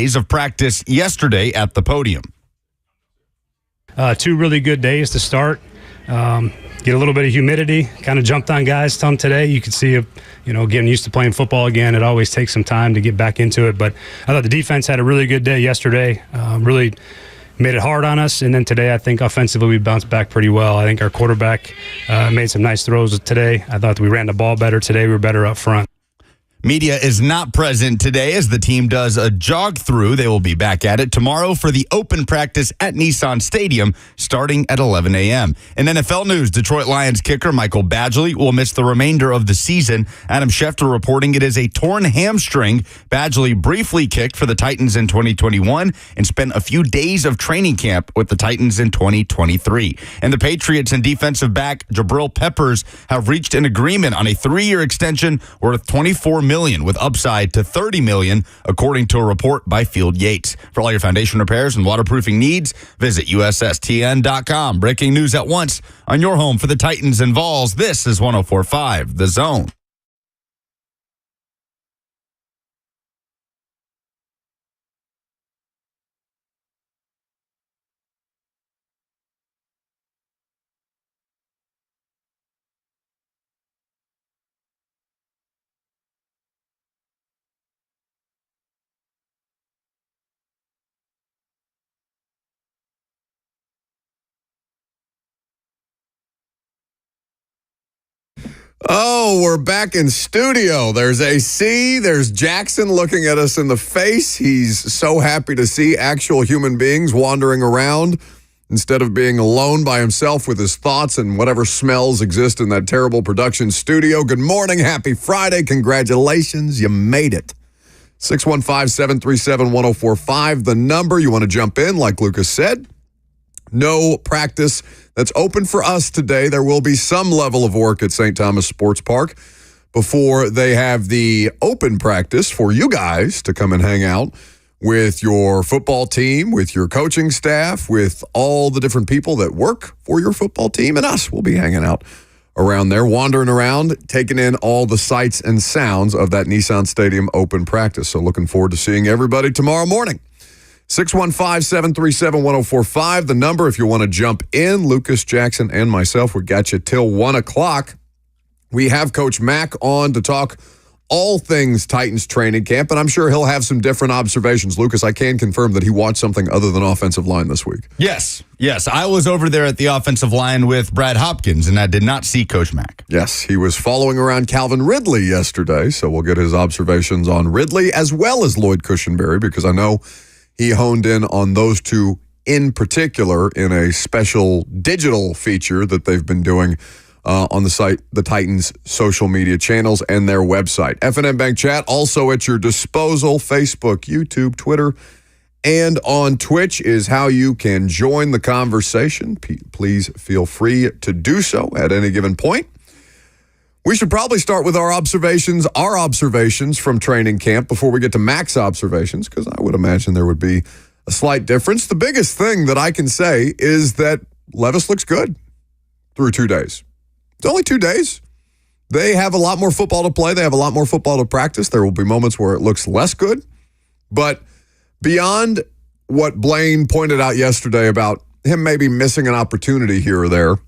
days of practice yesterday at the podium. 2 really good days to start. Get a little bit of humidity, kind of jumped on guys some today. You could see, getting used to playing football again. It always takes some time to get back into it. But I thought the defense had a really good day yesterday, really made it hard on us. And then today, I think offensively, we bounced back pretty well. I think our quarterback made some nice throws today. I thought we ran the ball better today. We were better up front. Media is not present today as the team does a jog through. They will be back at it tomorrow for the open practice at Nissan Stadium starting at 11 a.m. In NFL news, Detroit Lions kicker Michael Badgley will miss the remainder of the season. Adam Schefter reporting it is a torn hamstring. Badgley briefly kicked for the Titans in 2021 and spent a few days of training camp with the Titans in 2023. And the Patriots and defensive back Jabril Peppers have reached an agreement on a 3-year extension worth $24 million with upside to $30 million, according to a report by Field Yates. For all your foundation repairs and waterproofing needs, visit USSTN.com. Breaking news at once on your home for the Titans and Vols. This is 104.5 The Zone. Oh, we're back in studio. There's AC. There's Jackson looking at us in the face. He's so happy to see actual human beings wandering around instead of being alone by himself with his thoughts and whatever smells exist in that terrible production studio. Good morning. Happy Friday. Congratulations. You made it. 615-737-1045. The number you want to jump in, like Lucas said. No practice that's open for us today. There will be some level of work at St. Thomas Sports Park before they have the open practice for you guys to come and hang out with your football team, with your coaching staff, with all the different people that work for your football team, and us. We'll be hanging out around there, wandering around, taking in all the sights and sounds of that Nissan Stadium open practice. So looking forward to seeing everybody tomorrow morning. 615-737-1045, the number if you want to jump in. Lucas, Jackson, and myself, we got you till 1 o'clock. We have Coach Mack on to talk all things Titans training camp, and I'm sure he'll have some different observations. Lucas, I can confirm that he watched something other than offensive line this week. Yes. I was over there at the offensive line with Brad Hopkins, and I did not see Coach Mack. Yes, he was following around Calvin Ridley yesterday, so we'll get his observations on Ridley as well as Lloyd Cushenberry, because I know he honed in on those two in particular in a special digital feature that they've been doing on the site, the Titans' social media channels and their website. F&M Bank Chat also at your disposal. Facebook, YouTube, Twitter, and on Twitch is how you can join the conversation. Please feel free to do so at any given point. We should probably start with our observations from training camp before we get to Mack's observations, because I would imagine there would be a slight difference. The biggest thing that I can say is that Levis looks good through 2 days. It's only 2 days. They have a lot more football to play. They have a lot more football to practice. There will be moments where it looks less good. But beyond what Blaine pointed out yesterday about him maybe missing an opportunity here or there,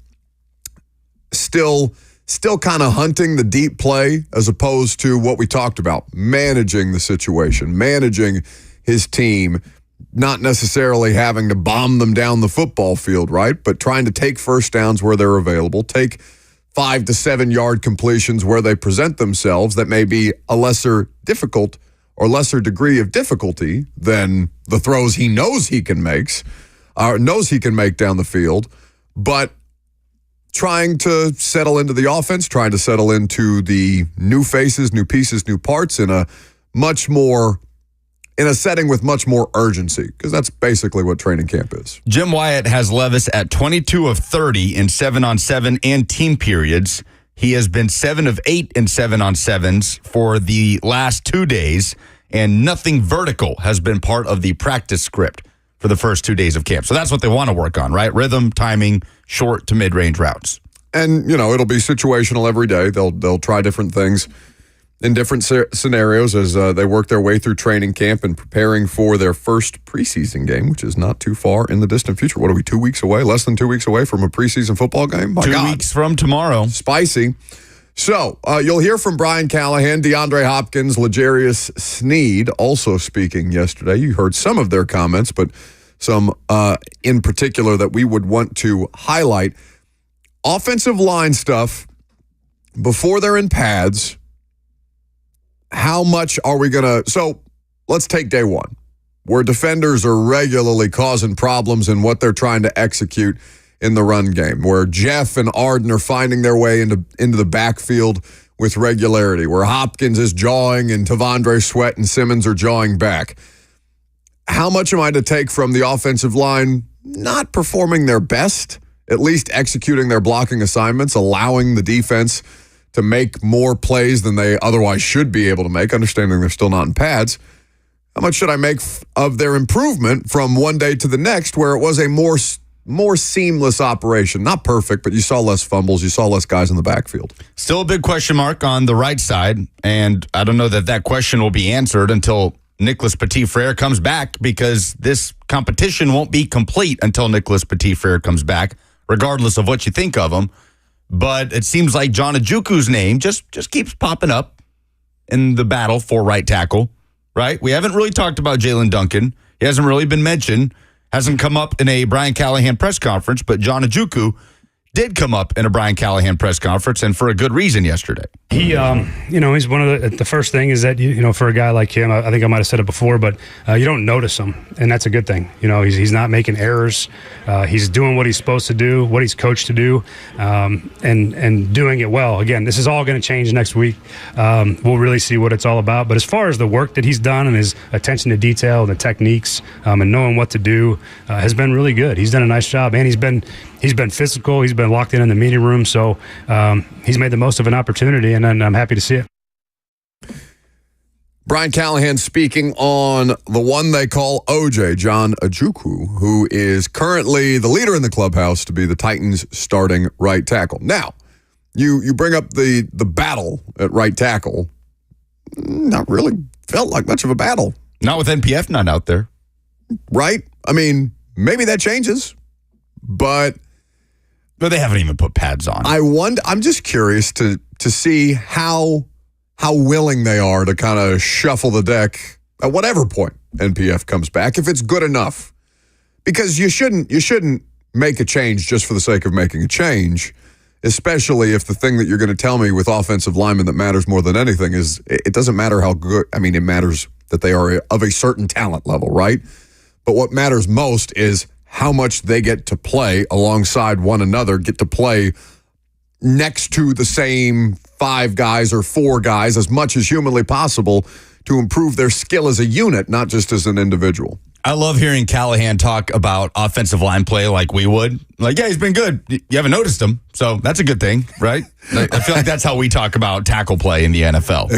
still kind of hunting the deep play as opposed to what we talked about, managing the situation, managing his team, not necessarily having to bomb them down the football field, right? But trying to take first downs where they're available, take 5 to 7 yard completions where they present themselves that may be a lesser difficult or lesser degree of difficulty than the throws he knows he can make down the field, but trying to settle into the offense, trying to settle into the new faces, new pieces, new parts in a setting with much more urgency, because that's basically what training camp is. Jim Wyatt has Levis at 22 of 30 in 7-on-7 and team periods. He has been 7 of 8 in 7-on-7s for the last 2 days, and nothing vertical has been part of the practice script for the first 2 days of camp. So that's what they want to work on, right? Rhythm, timing, short to mid-range routes. And, it'll be situational every day. They'll try different things in different scenarios as they work their way through training camp and preparing for their first preseason game, which is not too far in the distant future. What are we, 2 weeks away? Less than 2 weeks away from a preseason football game? My 2 God. weeks from tomorrow. Spicy. So, you'll hear from Brian Callahan, DeAndre Hopkins, L'Jarius Sneed, also speaking yesterday. You heard some of their comments, but some in particular that we would want to highlight. Offensive line stuff, before they're in pads, how much are we going to... So, let's take day one, where defenders are regularly causing problems in what they're trying to execute in the run game, where Jeff and Arden are finding their way into the backfield with regularity, where Hopkins is jawing and T'Vondre Sweat and Simmons are jawing back. How much am I to take from the offensive line not performing their best, at least executing their blocking assignments, allowing the defense to make more plays than they otherwise should be able to make, understanding they're still not in pads? How much should I make of their improvement from one day to the next, where it was a more seamless operation? Not perfect, but you saw less fumbles, you saw less guys in the backfield. Still a big question mark on the right side, and I don't know that question will be answered until Nicholas Petit-Frere comes back, because this competition won't be complete until Nicholas Petit-Frere comes back, regardless of what you think of him. But it seems like John Ojukwu name just keeps popping up in the battle for right tackle, right? We haven't really talked about Jalen Duncan. He hasn't really been mentioned. Hasn't come up in a Brian Callahan press conference, but John Ojukwu did come up in a Brian Callahan press conference, and for a good reason yesterday. He, he's one of the first thing is that, for a guy like him, I think I might have said it before, but you don't notice him, and that's a good thing. He's not making errors. He's doing what he's supposed to do, what he's coached to do, and doing it well. Again, this is all going to change next week. We'll really see what it's all about. But as far as the work that he's done and his attention to detail and the techniques and knowing what to do has been really good. He's done a nice job, and he's been physical. He's been locked in the meeting room, so he's made the most of an opportunity, and I'm happy to see it. Brian Callahan speaking on the one they call OJ, John Ojukwu, who is currently the leader in the clubhouse to be the Titans' starting right tackle. Now, you bring up the battle at right tackle. Not really felt like much of a battle. Not with NPF not out there. Right? I mean, maybe that changes, but they haven't even put pads on. I'm just curious to see how willing they are to kind of shuffle the deck at whatever point NPF comes back, if it's good enough. Because you shouldn't make a change just for the sake of making a change, especially if the thing that you're going to tell me with offensive linemen that matters more than anything is it doesn't matter how good. I mean, it matters that they are of a certain talent level, right? But what matters most is how much they get to play alongside one another, get to play next to the same 5 guys or 4 guys as much as humanly possible to improve their skill as a unit, not just as an individual. I love hearing Callahan talk about offensive line play like we would. Like, yeah, he's been good. You haven't noticed him, so that's a good thing, right? I feel like that's how we talk about tackle play in the NFL.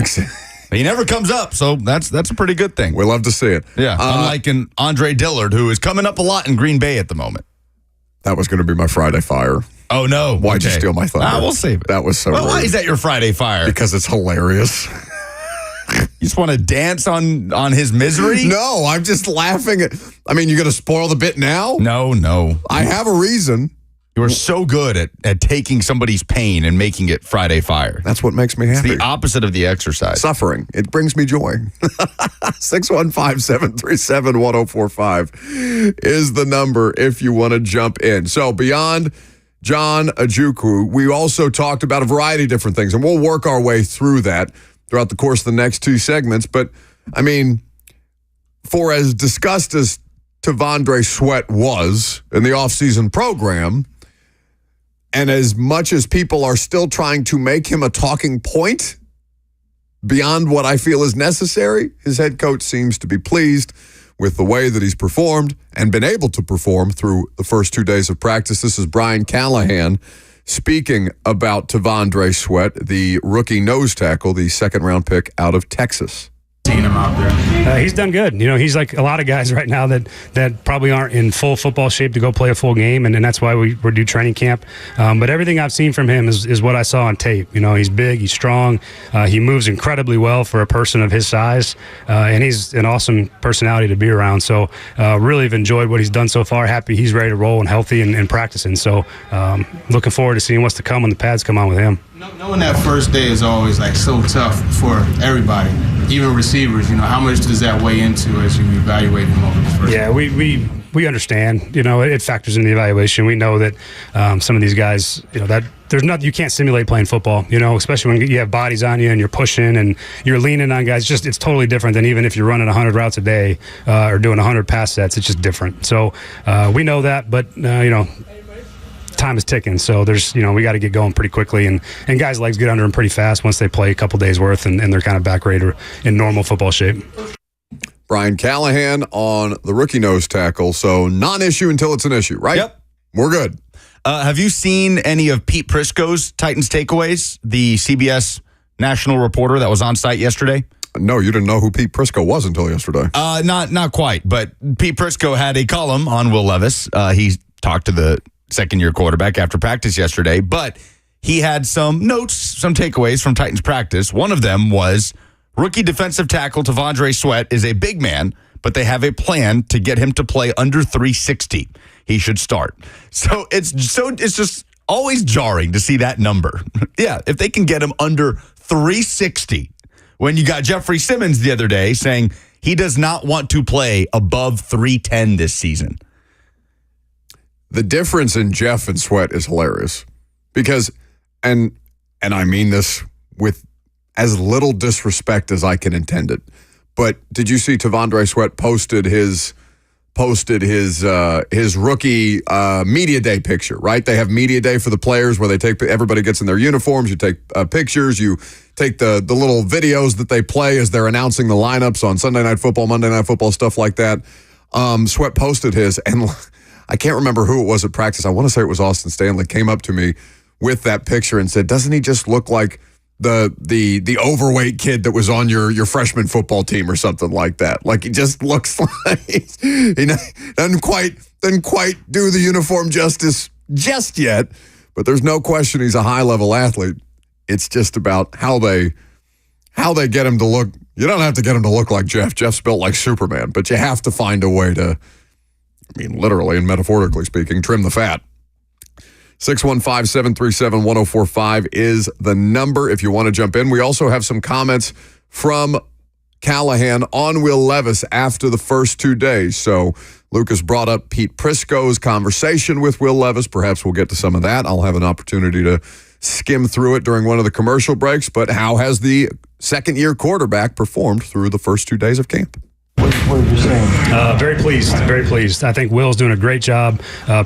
He never comes up, so that's a pretty good thing. We love to see it. Yeah, unlike an Andre Dillard, who is coming up a lot in Green Bay at the moment. That was going to be my Friday fire. Oh, no. Why'd you steal my thunder? We'll save it. That was so Well, rude. why is that your Friday fire? Because it's hilarious. You just want to dance on his misery? No, I'm just laughing at... I mean, you're going to spoil the bit now? No. I have a reason. You are so good at taking somebody's pain and making it Friday fire. That's what makes me happy. It's the opposite of the exercise. Suffering. It brings me joy. 615-737-1045 is the number if you want to jump in. So beyond John Ojukwu, we also talked about a variety of different things, and we'll work our way through that throughout the course of the next 2 segments. But, I mean, for as discussed as T'Vondre Sweat was in the offseason program, and as much as people are still trying to make him a talking point beyond what I feel is necessary, his head coach seems to be pleased with the way that he's performed and been able to perform through the first 2 days of practice. This is Brian Callahan speaking about T'Vondre Sweat, the rookie nose tackle, the second-round pick out of Texas. seeing him out there? He's done good. He's like a lot of guys right now that probably aren't in full football shape to go play a full game, and that's why we do training camp. But everything I've seen from him is what I saw on tape. He's big, he's strong, he moves incredibly well for a person of his size, and he's an awesome personality to be around. So really have enjoyed what he's done so far. Happy he's ready to roll and healthy and practicing. So looking forward to seeing what's to come when the pads come on with him. Knowing that first day is always like so tough for everybody, even receivers, how much does that weigh into as you evaluate them over the first day? Yeah, we understand. It factors in the evaluation. We know that some of these guys, that there's nothing you can't simulate playing football. Especially when you have bodies on you and you're pushing and you're leaning on guys. It's totally different than even if you're running 100 routes a day or doing 100 pass sets. It's just different. So we know that, but time is ticking, so there's we got to get going pretty quickly, and guys' legs get under them pretty fast once they play a couple days worth and they're kind of back ready in normal football shape. Brian Callahan on the rookie nose tackle, so non-issue until it's an issue, right? Yep. We're good. Have you seen any of Pete Prisco's Titans takeaways, the CBS national reporter that was on site yesterday? No, you didn't know who Pete Prisco was until yesterday. Not quite, but Pete Prisco had a column on Will Levis. He talked to the second-year quarterback after practice yesterday, but he had some notes, some takeaways from Titans practice. One of them was rookie defensive tackle T'Vondre Sweat is a big man, but they have a plan to get him to play under 360. He should start. So it's just always jarring to see that number. Yeah, if they can get him under 360, when you got Jeffrey Simmons the other day saying he does not want to play above 310 this season. The difference in Jeff and Sweat is hilarious because, and I mean this with as little disrespect as I can intend it, but did you see T'Vondre Sweat posted his rookie media day picture, right? They have media day for the players where everybody gets in their uniforms, you take pictures, you take the little videos that they play as they're announcing the lineups on Sunday Night Football, Monday Night Football, stuff like that. Sweat posted his, and I can't remember who it was at practice. I want to say it was Austin Stanley, came up to me with that picture and said, doesn't he just look like the overweight kid that was on your freshman football team or something like that? Like he just looks like he doesn't quite do the uniform justice just yet, but there's no question he's a high-level athlete. It's just about how they get him to look. You don't have to get him to look like Jeff. Jeff's built like Superman, but you have to find a way to, literally and metaphorically speaking, trim the fat. 615-737-1045 is the number if you want to jump in. We also have some comments from Callahan on Will Levis after the first 2 days. So Lucas brought up Pete Prisco's conversation with Will Levis. Perhaps we'll get to some of that. I'll have an opportunity to skim through it during one of the commercial breaks. But how has the second-year quarterback performed through the first 2 days of camp? What have you saying? Very pleased. I think Will's doing a great job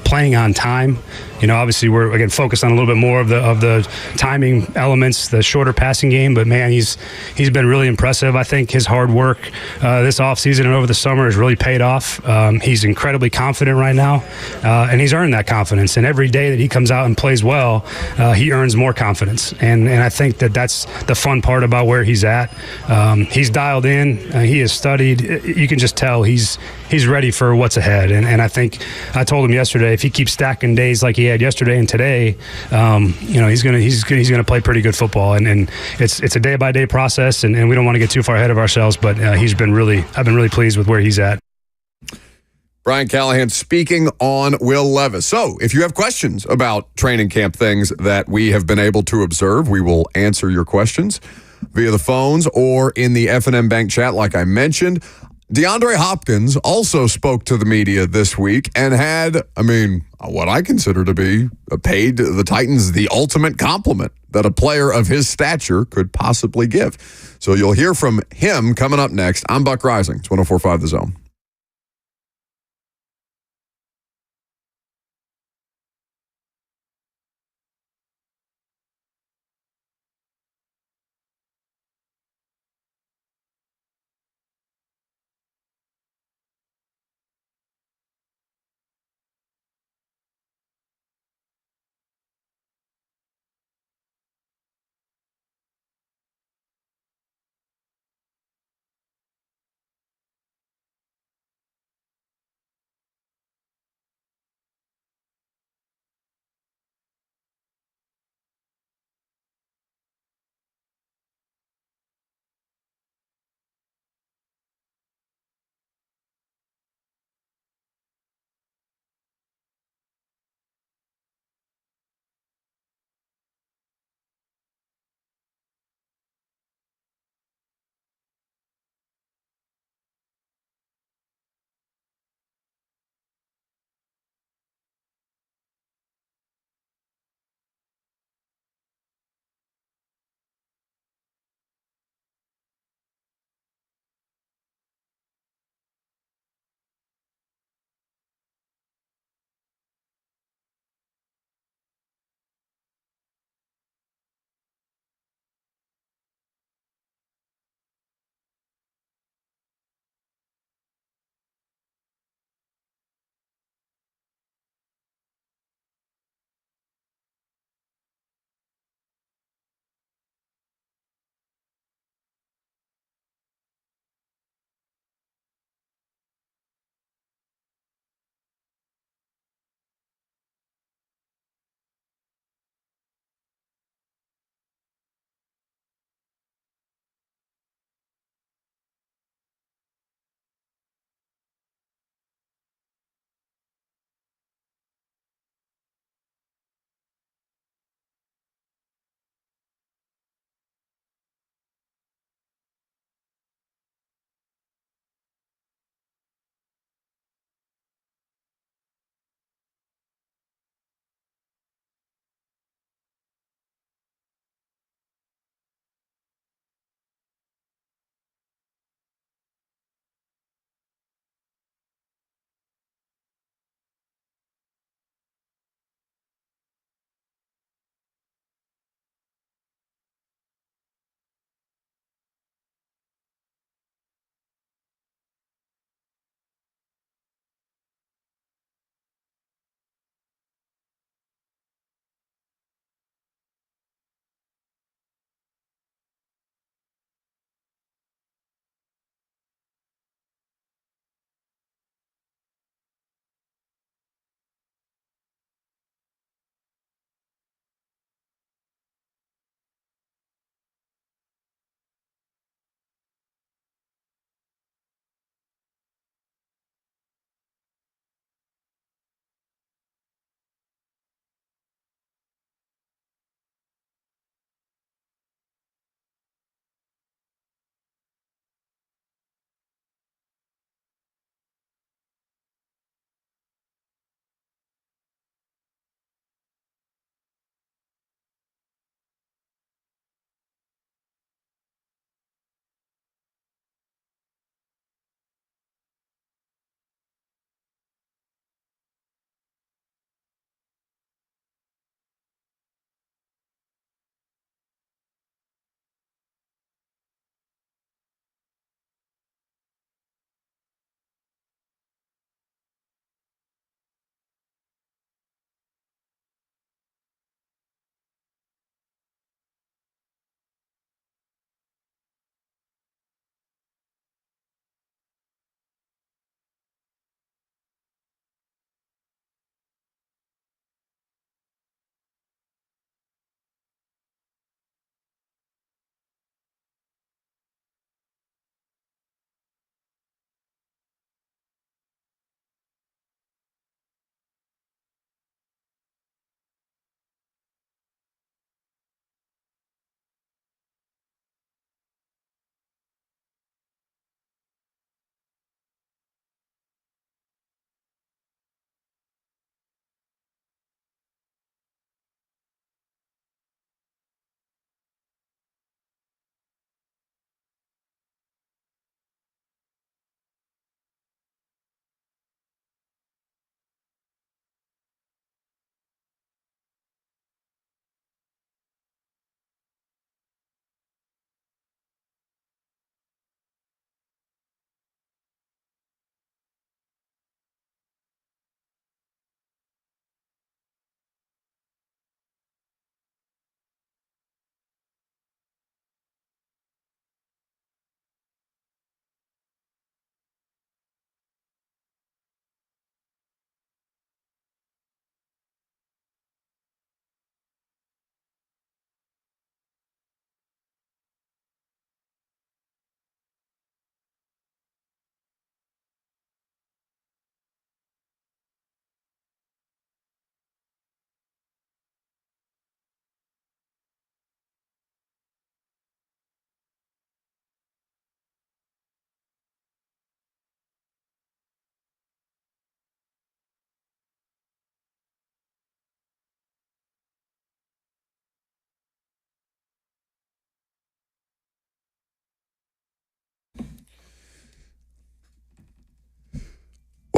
playing on time. Obviously we're again focused on a little bit more of the timing elements, the shorter passing game. But man, he's been really impressive. I think his hard work this offseason and over the summer has really paid off. He's incredibly confident right now, and he's earned that confidence. And every day that he comes out and plays well, he earns more confidence. And I think that's the fun part about where he's at. He's dialed in. He has studied. You can just tell he's ready for what's ahead. And I think I told him yesterday, if he keeps stacking days like he had yesterday and today, he's gonna play pretty good football. And it's a day by day process, and we don't want to get too far ahead of ourselves. But I've been really pleased with where he's at. Brian Callahan speaking on Will Levis. So if you have questions about training camp things that we have been able to observe, we will answer your questions via the phones or in the F&M Bank chat, like I mentioned. DeAndre Hopkins also spoke to the media this week and had, what I consider to be paid the Titans the ultimate compliment that a player of his stature could possibly give. So you'll hear from him coming up next. I'm Buck Reising. It's 104.5 The Zone.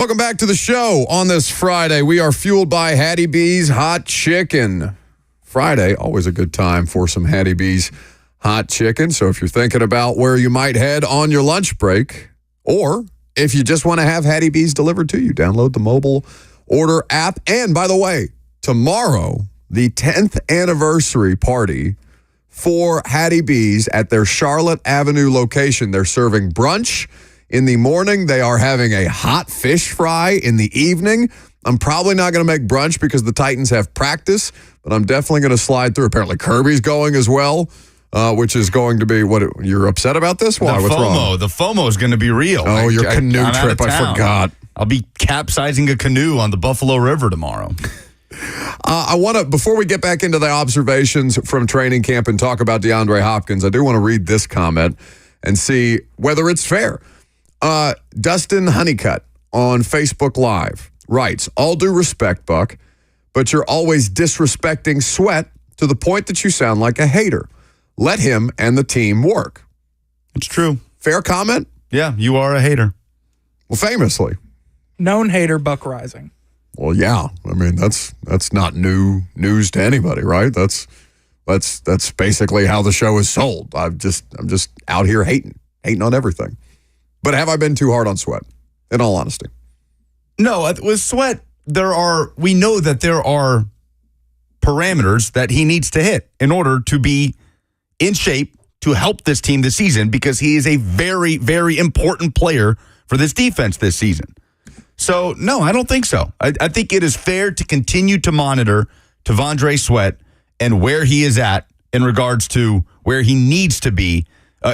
Welcome back to the show on this Friday. We are fueled by Hattie B's Hot Chicken. Friday, always a good time for some Hattie B's Hot Chicken. So if you're thinking about where you might head on your lunch break, or if you just want to have Hattie B's delivered to you, download the mobile order app. And by the way, tomorrow, the 10th anniversary party for Hattie B's at their Charlotte Avenue location. They're serving brunch in the morning. They are having a hot fish fry in the evening. I'm probably not going to make brunch because the Titans have practice, but I'm definitely going to slide through. Apparently Kirby's going as well, which is going to be, what, you're upset about this? Why? What's wrong? The FOMO is going to be real. Oh, your canoe trip. I forgot. I'll be capsizing a canoe on the Buffalo River tomorrow. I want to, before we get back into the observations from training camp and talk about DeAndre Hopkins, I do want to read this comment and see whether it's fair. Dustin Honeycutt on Facebook Live writes, all due respect, Buck, but you're always disrespecting Sweat to the point that you sound like a hater. Let him and the team work. It's true. Fair comment? Yeah, you are a hater. Well, famously. Known hater, Buck Reising. Well, yeah. I mean, that's not news to anybody, right? That's basically how the show is sold. I'm just out here hating on everything. But have I been too hard on Sweat, in all honesty? No, with Sweat, we know that there are parameters that he needs to hit in order to be in shape to help this team this season, because he is a very, very important player for this defense this season. So, no, I don't think so. I think it is fair to continue to monitor T'Vondre Sweat and where he is at in regards to where he needs to be,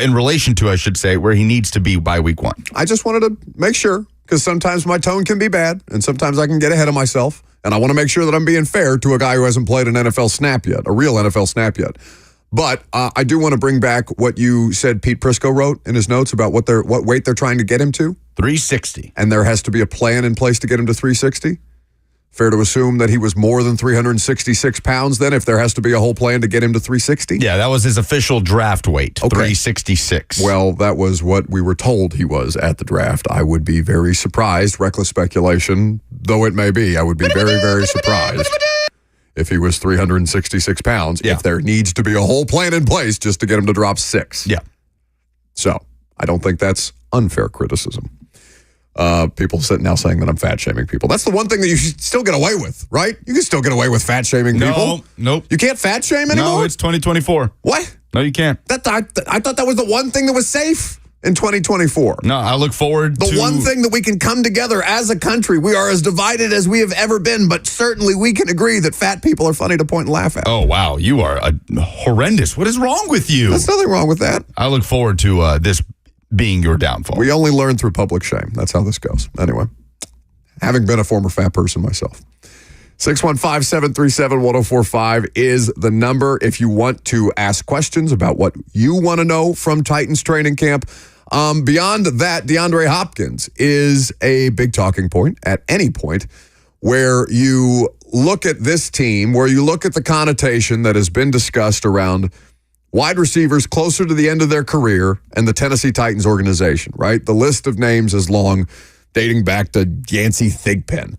in relation to, I should say, where he needs to be by week 1. I just wanted to make sure, because sometimes my tone can be bad, and sometimes I can get ahead of myself, and I want to make sure that I'm being fair to a guy who hasn't played an NFL snap yet, a real NFL snap yet. But I do want to bring back what you said Pete Prisco wrote in his notes about what weight they're trying to get him to. 360. And there has to be a plan in place to get him to 360? Fair to assume that he was more than 366 pounds then, if there has to be a whole plan to get him to 360? Yeah, that was his official draft weight, okay. 366. Well, that was what we were told he was at the draft. I would be very surprised, reckless speculation, though it may be, I would be very, very surprised if he was 366 pounds, if there needs to be a whole plan in place just to get him to drop 6. Yeah. So, I don't think that's unfair criticism. People now saying that I'm fat shaming people. That's the one thing that you should still get away with, right? You can still get away with fat shaming people. Nope. You can't fat shame anymore? No, it's 2024. What? No, you can't. I thought that was the one thing that was safe in 2024. No, I look forward to... The one thing that we can come together as a country. We are as divided as we have ever been, but certainly we can agree that fat people are funny to point and laugh at. Oh, wow. You are horrendous. What is wrong with you? There's nothing wrong with that. I look forward to this being your downfall. We only learn through public shame. That's how this goes. Anyway, having been a former fat person myself. 615-737-1045 is the number if you want to ask questions about what you want to know from Titans training camp. Beyond that, DeAndre Hopkins is a big talking point at any point where you look at this team, where you look at the connotation that has been discussed around wide receivers closer to the end of their career and the Tennessee Titans organization, right? The list of names is long, dating back to Yancey Thigpen.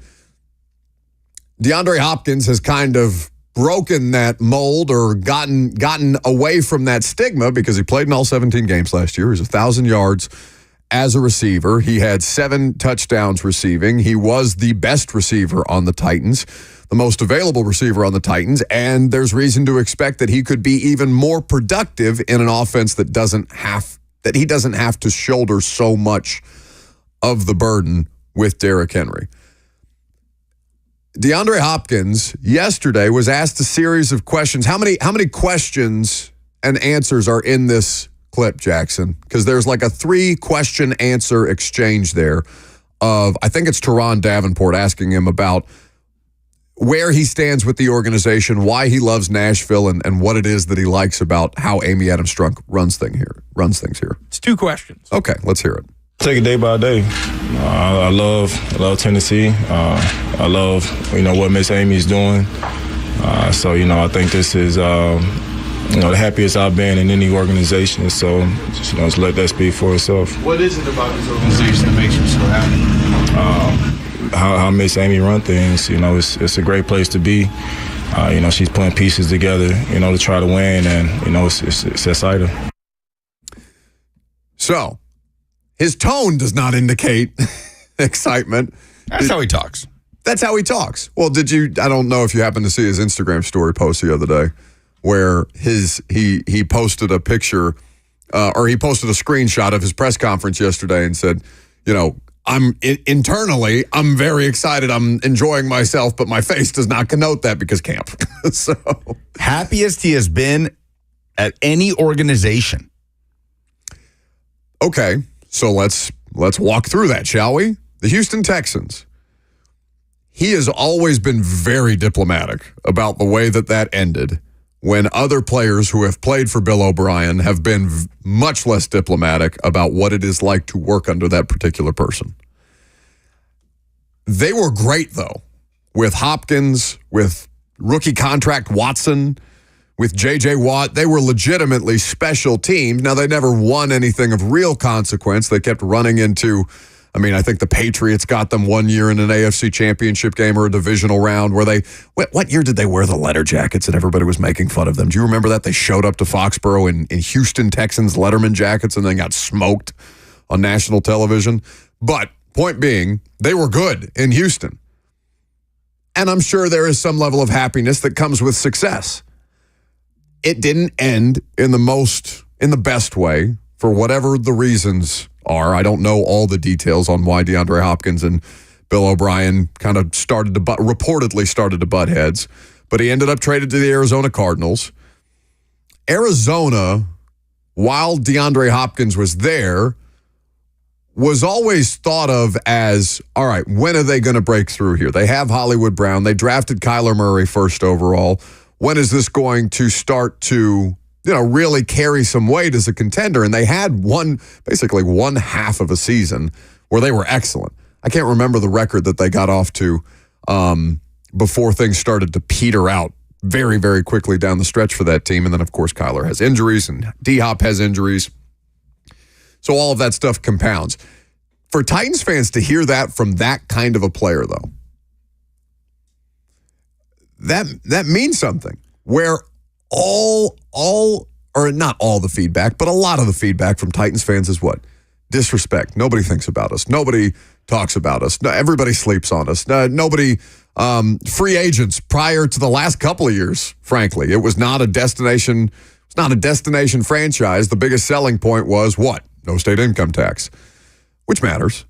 DeAndre Hopkins has kind of broken that mold or gotten away from that stigma because he played in all 17 games last year. He was 1,000 yards as a receiver. He had 7 touchdowns receiving. He was the best receiver on the Titans, the most available receiver on the Titans, and there's reason to expect that he could be even more productive in an offense that he doesn't have to shoulder so much of the burden with Derrick Henry. DeAndre Hopkins yesterday was asked a series of questions. How many questions and answers are in this clip, Jackson? Because there's like a 3-question answer exchange there of, I think it's Teron Davenport asking him about where he stands with the organization, why he loves Nashville, and what it is that he likes about how Amy Adams Strunk runs things here. It's 2 questions. Okay, let's hear it. Take it day by day. I love Tennessee. I love, what Miss Amy's doing. So, I think this is, the happiest I've been in any organization. So, just let that speak for itself. What is it about this organization that makes you so happy? how Miss Amy run things. It's a great place to be. She's putting pieces together, to try to win, and it's exciting. So, his tone does not indicate excitement. That's how he talks. That's how he talks. Well, I don't know if you happened to see his Instagram story post the other day where he posted a picture or he posted a screenshot of his press conference yesterday and said, internally, I'm very excited. I'm enjoying myself, but my face does not connote that because camp. So happiest he has been at any organization. Okay, so let's walk through that, shall we? The Houston Texans. He has always been very diplomatic about the way that ended, when other players who have played for Bill O'Brien have been much less diplomatic about what it is like to work under that particular person. They were great, though, with Hopkins, with rookie contract Watson, with J.J. Watt. They were legitimately special teams. Now, they never won anything of real consequence. They kept running into, I think the Patriots got them one year in an AFC championship game or a divisional round where what year did they wear the letter jackets and everybody was making fun of them? Do you remember that? They showed up to Foxborough in Houston Texans Letterman jackets and then got smoked on national television. But point being, they were good in Houston. And I'm sure there is some level of happiness that comes with success. It didn't end in the best way for whatever the reasons are. I don't know all the details on why DeAndre Hopkins and Bill O'Brien kind of reportedly started to butt heads, but he ended up traded to the Arizona Cardinals. Arizona, while DeAndre Hopkins was there, was always thought of as, all right, when are they going to break through here? They have Hollywood Brown. They drafted Kyler Murray first overall. When is this going to start to, really carry some weight as a contender? And they had basically one half of a season where they were excellent. I can't remember the record that they got off to before things started to peter out very, very quickly down the stretch for that team. And then, of course, Kyler has injuries and D-Hop has injuries. So all of that stuff compounds. For Titans fans to hear that from that kind of a player, though, that means something. Where or not all the feedback, but a lot of the feedback from Titans fans is what? Disrespect. Nobody thinks about us. Nobody talks about us. No, everybody sleeps on us. Nobody, free agents prior to the last couple of years, frankly. It was not a destination. It's not a destination franchise. The biggest selling point was what? No state income tax, which matters.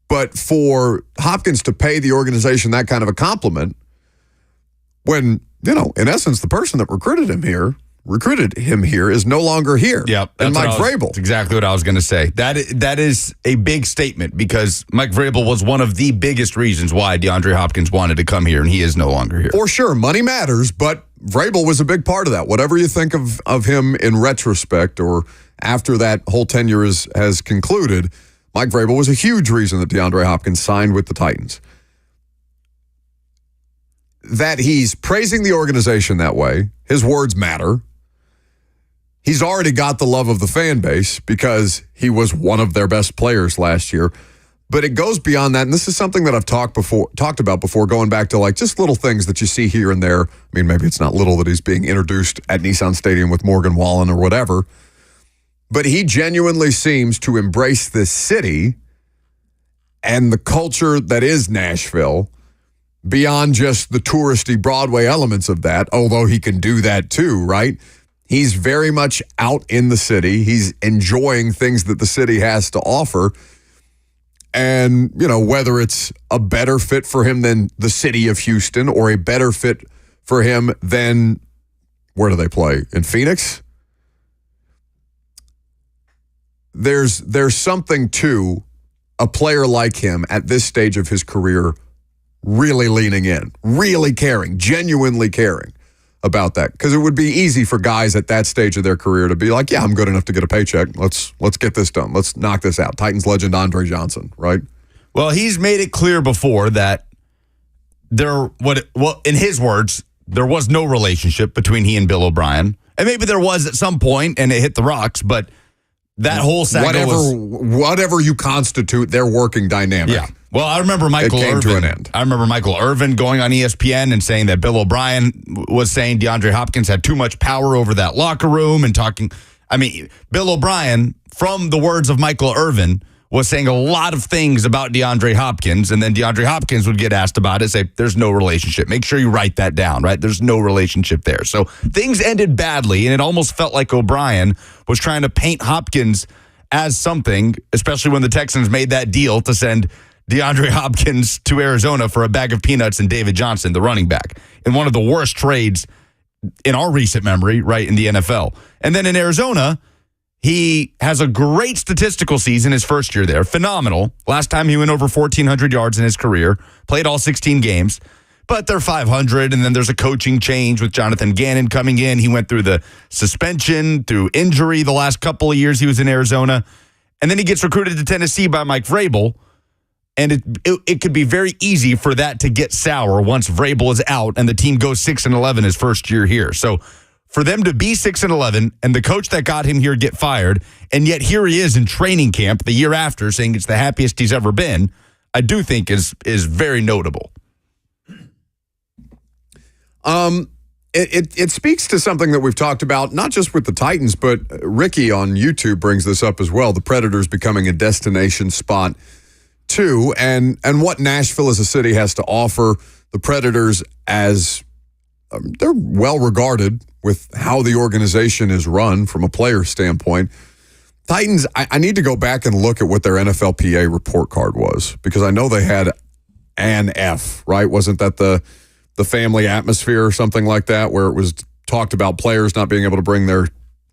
But for Hopkins to pay the organization that kind of a compliment, when, in essence, the person that recruited him here is no longer here. Yep. And Mike Vrabel. That's exactly what I was going to say. That is a big statement because Mike Vrabel was one of the biggest reasons why DeAndre Hopkins wanted to come here, and he is no longer here. For sure. Money matters, but Vrabel was a big part of that. Whatever you think of him in retrospect or after that whole tenure has concluded, Mike Vrabel was a huge reason that DeAndre Hopkins signed with the Titans. That he's praising the organization that way, his words matter. He's already got the love of the fan base because he was one of their best players last year. But it goes beyond that, and this is something that I've talked about before, going back to like just little things that you see here and there. I mean, maybe it's not little that he's being introduced at Nissan Stadium with Morgan Wallen or whatever, but he genuinely seems to embrace this city and the culture that is Nashville beyond just the touristy Broadway elements of that, although he can do that too, right? He's very much out in the city. He's enjoying things that the city has to offer. And, whether it's a better fit for him than the city of Houston or a better fit for him than, where do they play? In Phoenix? There's something to a player like him at this stage of his career really leaning in, really caring, genuinely caring about that. Because it would be easy for guys at that stage of their career to be like, yeah, I'm good enough to get a paycheck. Let's get this done. Let's knock this out. Titans legend Andre Johnson, right? Well, he's made it clear before that in his words, there was no relationship between he and Bill O'Brien. And maybe there was at some point and it hit the rocks, but that whole saga whatever you constitute their working dynamic. Yeah. Well, I remember Michael came Irvin. to an end. I remember Michael Irvin going on ESPN and saying that Bill O'Brien was saying DeAndre Hopkins had too much power over that locker room and talking. I mean, Bill O'Brien, from the words of Michael Irvin, was saying a lot of things about DeAndre Hopkins, and then DeAndre Hopkins would get asked about it, say, there's no relationship. Make sure you write that down, right? There's no relationship there. So things ended badly, and it almost felt like O'Brien was trying to paint Hopkins as something, especially when the Texans made that deal to send DeAndre Hopkins to Arizona for a bag of peanuts and David Johnson, the running back, in one of the worst trades in our recent memory, right, in the NFL. And then in Arizona, he has a great statistical season his first year there. Phenomenal. Last time he went over 1,400 yards in his career. Played all 16 games. But they're 500, and then there's a coaching change with Jonathan Gannon coming in. He went through the suspension, through injury the last couple of years he was in Arizona. And then he gets recruited to Tennessee by Mike Vrabel. And it could be very easy for that to get sour once Vrabel is out and the team goes 6-11 his first year here. So for them to be 6-11 and the coach that got him here get fired, and yet here he is in training camp the year after saying it's the happiest he's ever been, I do think is very notable. It speaks to something that we've talked about, not just with the Titans, but Ricky on YouTube brings this up as well. The Predators becoming a destination spot too, and what Nashville as a city has to offer. The Predators, as they're well regarded with how the organization is run from a player standpoint. Titans, I need to go back and look at what their NFLPA report card was, because I know they had an F, right? Wasn't that the family atmosphere or something like that, where it was talked about players not being able to bring their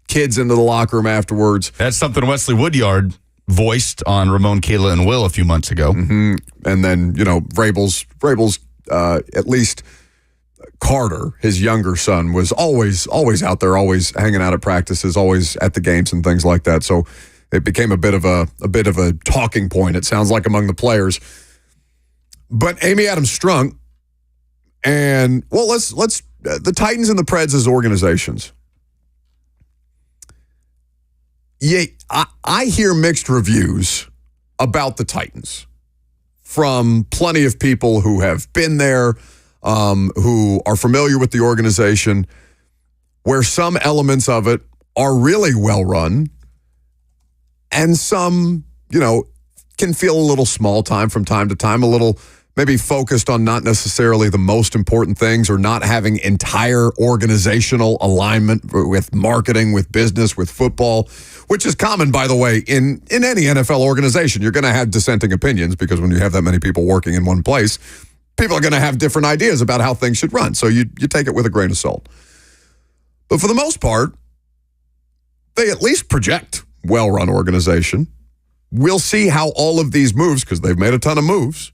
kids into the locker room afterwards? That's something Wesley Woodyard voiced on Ramon, Kayla, and Will a few months ago. Mm-hmm. And then, Vrabel's at least Carter, his younger son, was always out there, always hanging out at practices, always at the games and things like that. So it became a bit of a talking point, it sounds like, among the players. But Amy Adams Strunk, and let's the Titans and the Preds as organizations. Yeah, I hear mixed reviews about the Titans from plenty of people who have been there, who are familiar with the organization, where some elements of it are really well run, and some, can feel a little small time from time to time, a little maybe focused on not necessarily the most important things, or not having entire organizational alignment with marketing, with business, with football, which is common, by the way, in any NFL organization. You're going to have dissenting opinions, because when you have that many people working in one place, people are going to have different ideas about how things should run. So you take it with a grain of salt. But for the most part, they at least project well-run organization. We'll see how all of these moves, because they've made a ton of moves,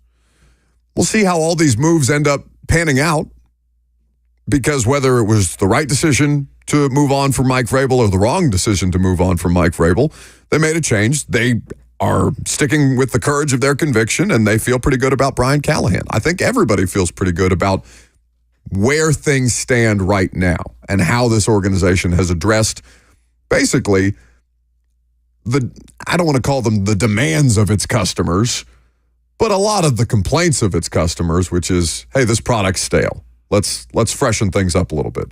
we'll see how all these moves end up panning out, because whether it was the right decision to move on from Mike Vrabel or the wrong decision to move on from Mike Vrabel, they made a change. They are sticking with the courage of their conviction, and they feel pretty good about Brian Callahan. I think everybody feels pretty good about where things stand right now and how this organization has addressed basically I don't want to call them the demands of its customers, but a lot of the complaints of its customers, which is, hey, this product's stale. Let's freshen things up a little bit.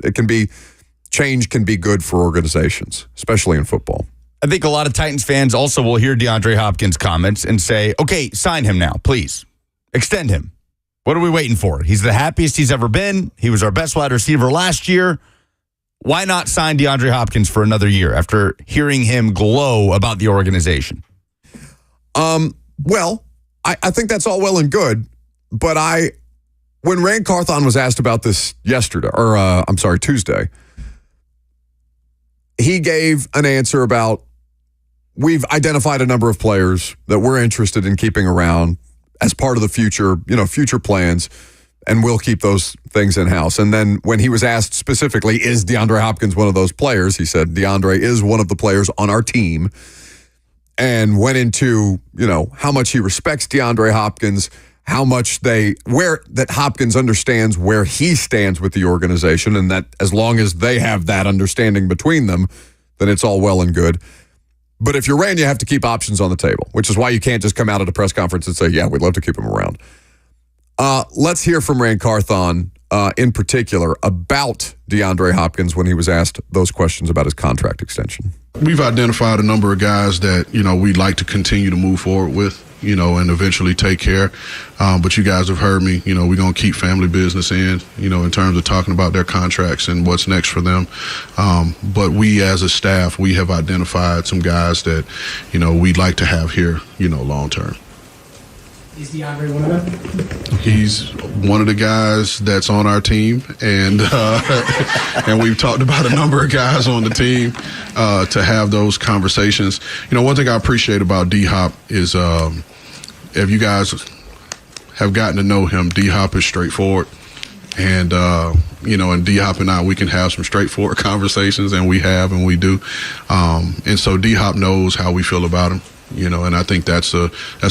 Change can be good for organizations, especially in football. I think a lot of Titans fans also will hear DeAndre Hopkins' comments and say, okay, sign him now, please. Extend him. What are we waiting for? He's the happiest he's ever been. He was our best wide receiver last year. Why not sign DeAndre Hopkins for another year after hearing him glow about the organization? Well, I think that's all well and good, but when Rand Carthon was asked about this Tuesday, he gave an answer about, we've identified a number of players that we're interested in keeping around as part of the future plans, and we'll keep those things in-house. And then when he was asked specifically, is DeAndre Hopkins one of those players? He said, DeAndre is one of the players on our team, and went into, how much he respects DeAndre Hopkins, how much that Hopkins understands where he stands with the organization, and that as long as they have that understanding between them, then it's all well and good. But if you're Rand, you have to keep options on the table, which is why you can't just come out at a press conference and say, yeah, we'd love to keep him around. Let's hear from Rand Carthon in particular about DeAndre Hopkins when he was asked those questions about his contract extension. We've identified a number of guys that, we'd like to continue to move forward with, and eventually take care. But you guys have heard me, we're going to keep family business in terms of talking about their contracts and what's next for them. But we as a staff, we have identified some guys that, we'd like to have here, long term. Is DeAndre one of them? He's one of the guys that's on our team, and and we've talked about a number of guys on the team to have those conversations. One thing I appreciate about D-Hop is if you guys have gotten to know him, D-Hop is straightforward. And, and D-Hop and I, we can have some straightforward conversations, and we have and we do. And so D-Hop knows how we feel about him. And I think that's a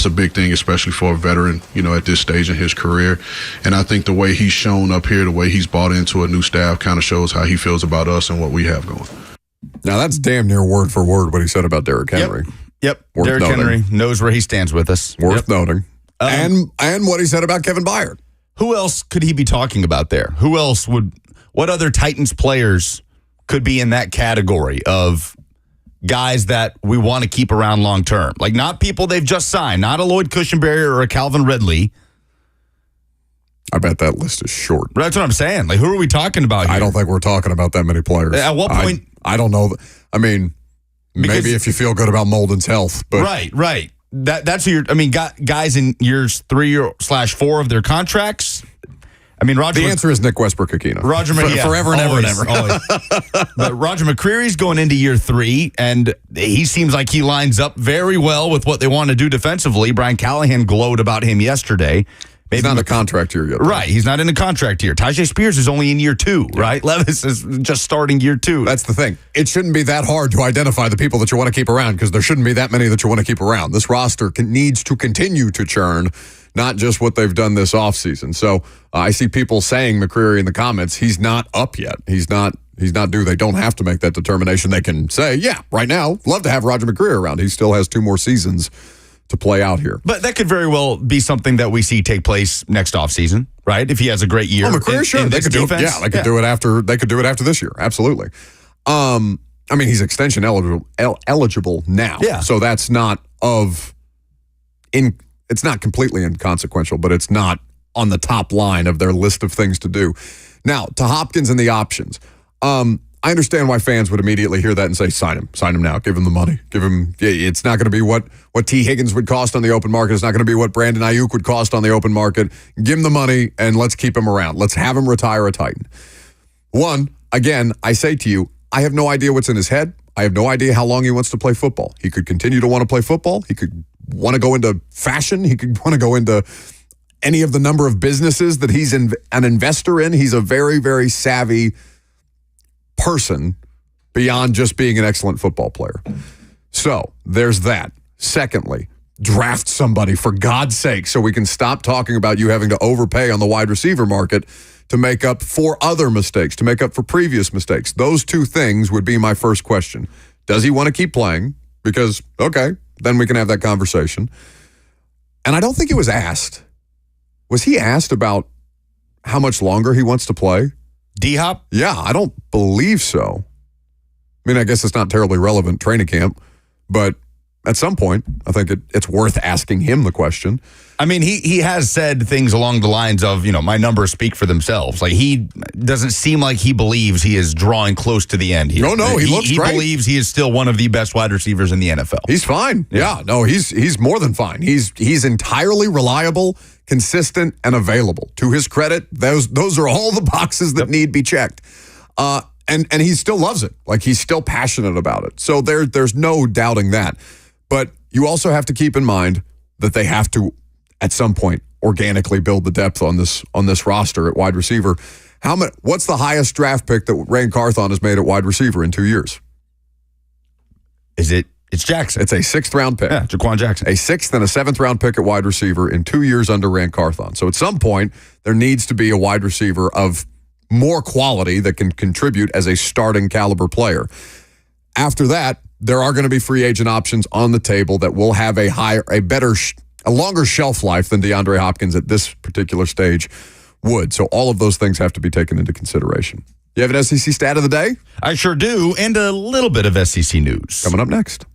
big thing, especially for a veteran, at this stage in his career. And I think the way he's shown up here, the way he's bought into a new staff kind of shows how he feels about us and what we have going. Now, that's damn near word for word what he said about Derrick Henry. Yep. Derrick Henry knows where he stands with us. Worth noting. And what he said about Kevin Byard. Who else could he be talking about there? What other Titans players could be in that category of guys that we want to keep around long term? Like, not people they've just signed, not a Lloyd Cushenberry or a Calvin Ridley. I bet that list is short. That's what I'm saying. Like, who are we talking about here? I don't think we're talking about that many players. At what point? I don't know. I mean, maybe if you feel good about Molden's health. But Right. That's who guys in years 3/4 of their contracts. I mean, the answer is Nick Westbrook-Aquino. Forever and ever and ever. Always. But Roger McCreary's going into year 3, and he seems like he lines up very well with what they want to do defensively. Brian Callahan glowed about him yesterday. He's not in a contract year yet. Right, he's not in a contract year. Tajay Spears is only in year 2, right? Levis is just starting year 2. That's the thing. It shouldn't be that hard to identify the people that you want to keep around, because there shouldn't be that many that you want to keep around. This roster needs to continue to churn, not just what they've done this offseason. So I see people saying McCreary in the comments, he's not up yet. He's not due. They don't have to make that determination. They can say, yeah, right now, love to have Roger McCreary around. He still has 2 more seasons to play out here. But that could very well be something that we see take place next offseason, right? If he has a great year. McCreary, sure. They could do it. Yeah, they could do it after. They could do it after this year. Absolutely. He's extension eligible now. Yeah. So that's not it's not completely inconsequential, but it's not on the top line of their list of things to do. Now, to Hopkins and the options. I understand why fans would immediately hear that and say, sign him now, give him the money. It's not going to be what T. Higgins would cost on the open market. It's not going to be what Brandon Ayuk would cost on the open market. Give him the money and let's keep him around. Let's have him retire a Titan. Again, I say to you, I have no idea what's in his head. I have no idea how long he wants to play football. He could continue to want to play football. He could want to go into fashion. He could want to go into any of the number of businesses that he's an investor in. He's a very, very savvy person beyond just being an excellent football player. So there's that. Secondly, draft somebody, for God's sake, so we can stop talking about you having to overpay on the wide receiver market to make up for other mistakes, to make up for previous mistakes. Those 2 things would be my first question. Does he want to keep playing? Because, okay, then we can have that conversation. And I don't think it was asked. Was he asked about how much longer he wants to play? D-Hop? Yeah, I don't believe so. I mean, I guess it's not terribly relevant, training camp, but at some point, I think it's worth asking him the question. I mean, he has said things along the lines of, my numbers speak for themselves. Like, he doesn't seem like he believes he is drawing close to the end here. No, he looks great. He believes he is still one of the best wide receivers in the NFL. He's fine. Yeah, no, he's more than fine. He's entirely reliable, consistent, and available. To his credit, those are all the boxes that need be checked. And he still loves it. Like, he's still passionate about it. So there's no doubting that. But you also have to keep in mind that they have to, at some point, organically build the depth on this roster at wide receiver. What's the highest draft pick that Rand Carthon has made at wide receiver in 2 years? It's Jackson. It's a 6th round pick. Yeah, Jaquan Jackson. A 6th and a 7th round pick at wide receiver in 2 years under Rand Carthon. So at some point, there needs to be a wide receiver of more quality that can contribute as a starting caliber player. After that, there are going to be free agent options on the table that will have a longer shelf life than DeAndre Hopkins at this particular stage would. So all of those things have to be taken into consideration. You have an SEC stat of the day? I sure do, and a little bit of SEC news. Coming up next.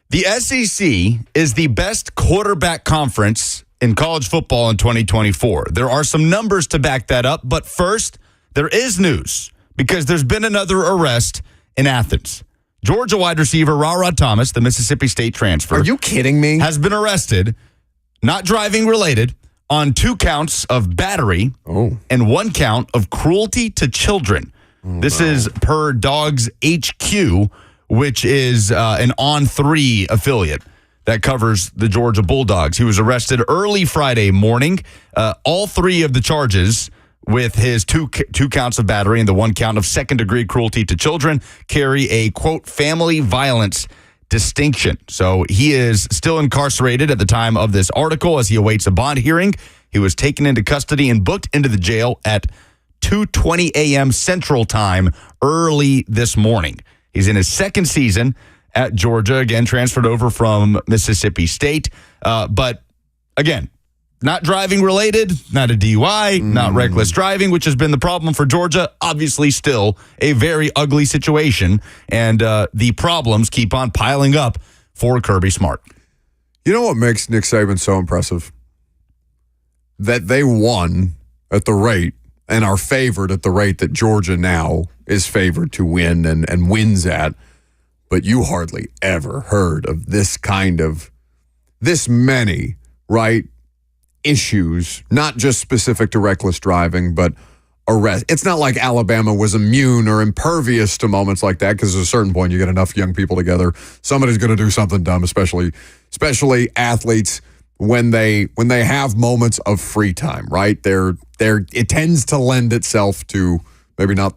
The SEC is the best quarterback conference in college football in 2024. There are some numbers to back that up, but first, there is news because there's been another arrest in Athens. Georgia wide receiver Ra Thomas, the Mississippi State transfer. Are you kidding me? Has been arrested, not driving related, on 2 counts of battery and 1 count of cruelty to children. This is per Dogs HQ, which is an On3 affiliate that covers the Georgia Bulldogs. He was arrested early Friday morning. All 3 of the charges with his two counts of battery and the 1 count of second-degree cruelty to children carry a, quote, family violence distinction. So he is still incarcerated at the time of this article as he awaits a bond hearing. He was taken into custody and booked into the jail at 2:20 a.m. Central Time early this morning. He's in his 2nd season at Georgia, again, transferred over from Mississippi State. But, again, not driving related, not a DUI, not reckless driving, which has been the problem for Georgia. Obviously, still a very ugly situation, and the problems keep on piling up for Kirby Smart. You know what makes Nick Saban so impressive? That they won at the rate and are favored at the rate that Georgia now is favored to win and wins at. But you hardly ever heard of this many, right, issues, not just specific to reckless driving, but arrest. It's not like Alabama was immune or impervious to moments like that, because at a certain point you get enough young people together, somebody's going to do something dumb, especially athletes when they have moments of free time, right? It tends to lend itself to maybe not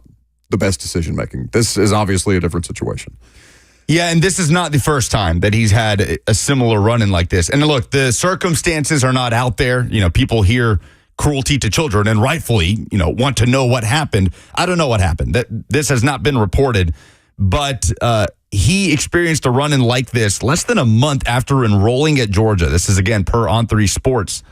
the best decision making. This is obviously a different situation. Yeah, and this is not the first time that he's had a similar run-in like this. And look, the circumstances are not out there. You know, people hear cruelty to children and rightfully, want to know what happened. I don't know what happened. This has not been reported, but he experienced a run-in like this less than a month after enrolling at Georgia. This is, again, per On3 Sports.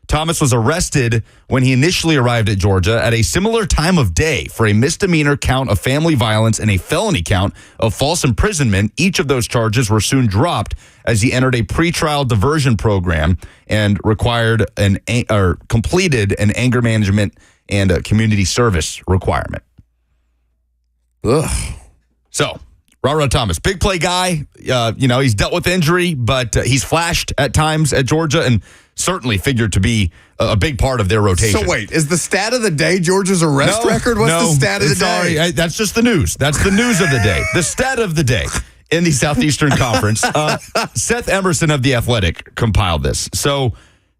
Thomas was arrested when he initially arrived at Georgia at a similar time of day for a misdemeanor count of family violence and a felony count of false imprisonment. Each of those charges were soon dropped as he entered a pretrial diversion program and completed an anger management and a community service requirement. Ugh. So, Ra Thomas, big play guy. He's dealt with injury, but he's flashed at times at Georgia and certainly figured to be a big part of their rotation. So wait, is the stat of the day Georgia's arrest record? What's the stat of the day? Sorry, that's just the news. That's the news of the day. The stat of the day in the Southeastern Conference. Seth Emerson of The Athletic compiled this. So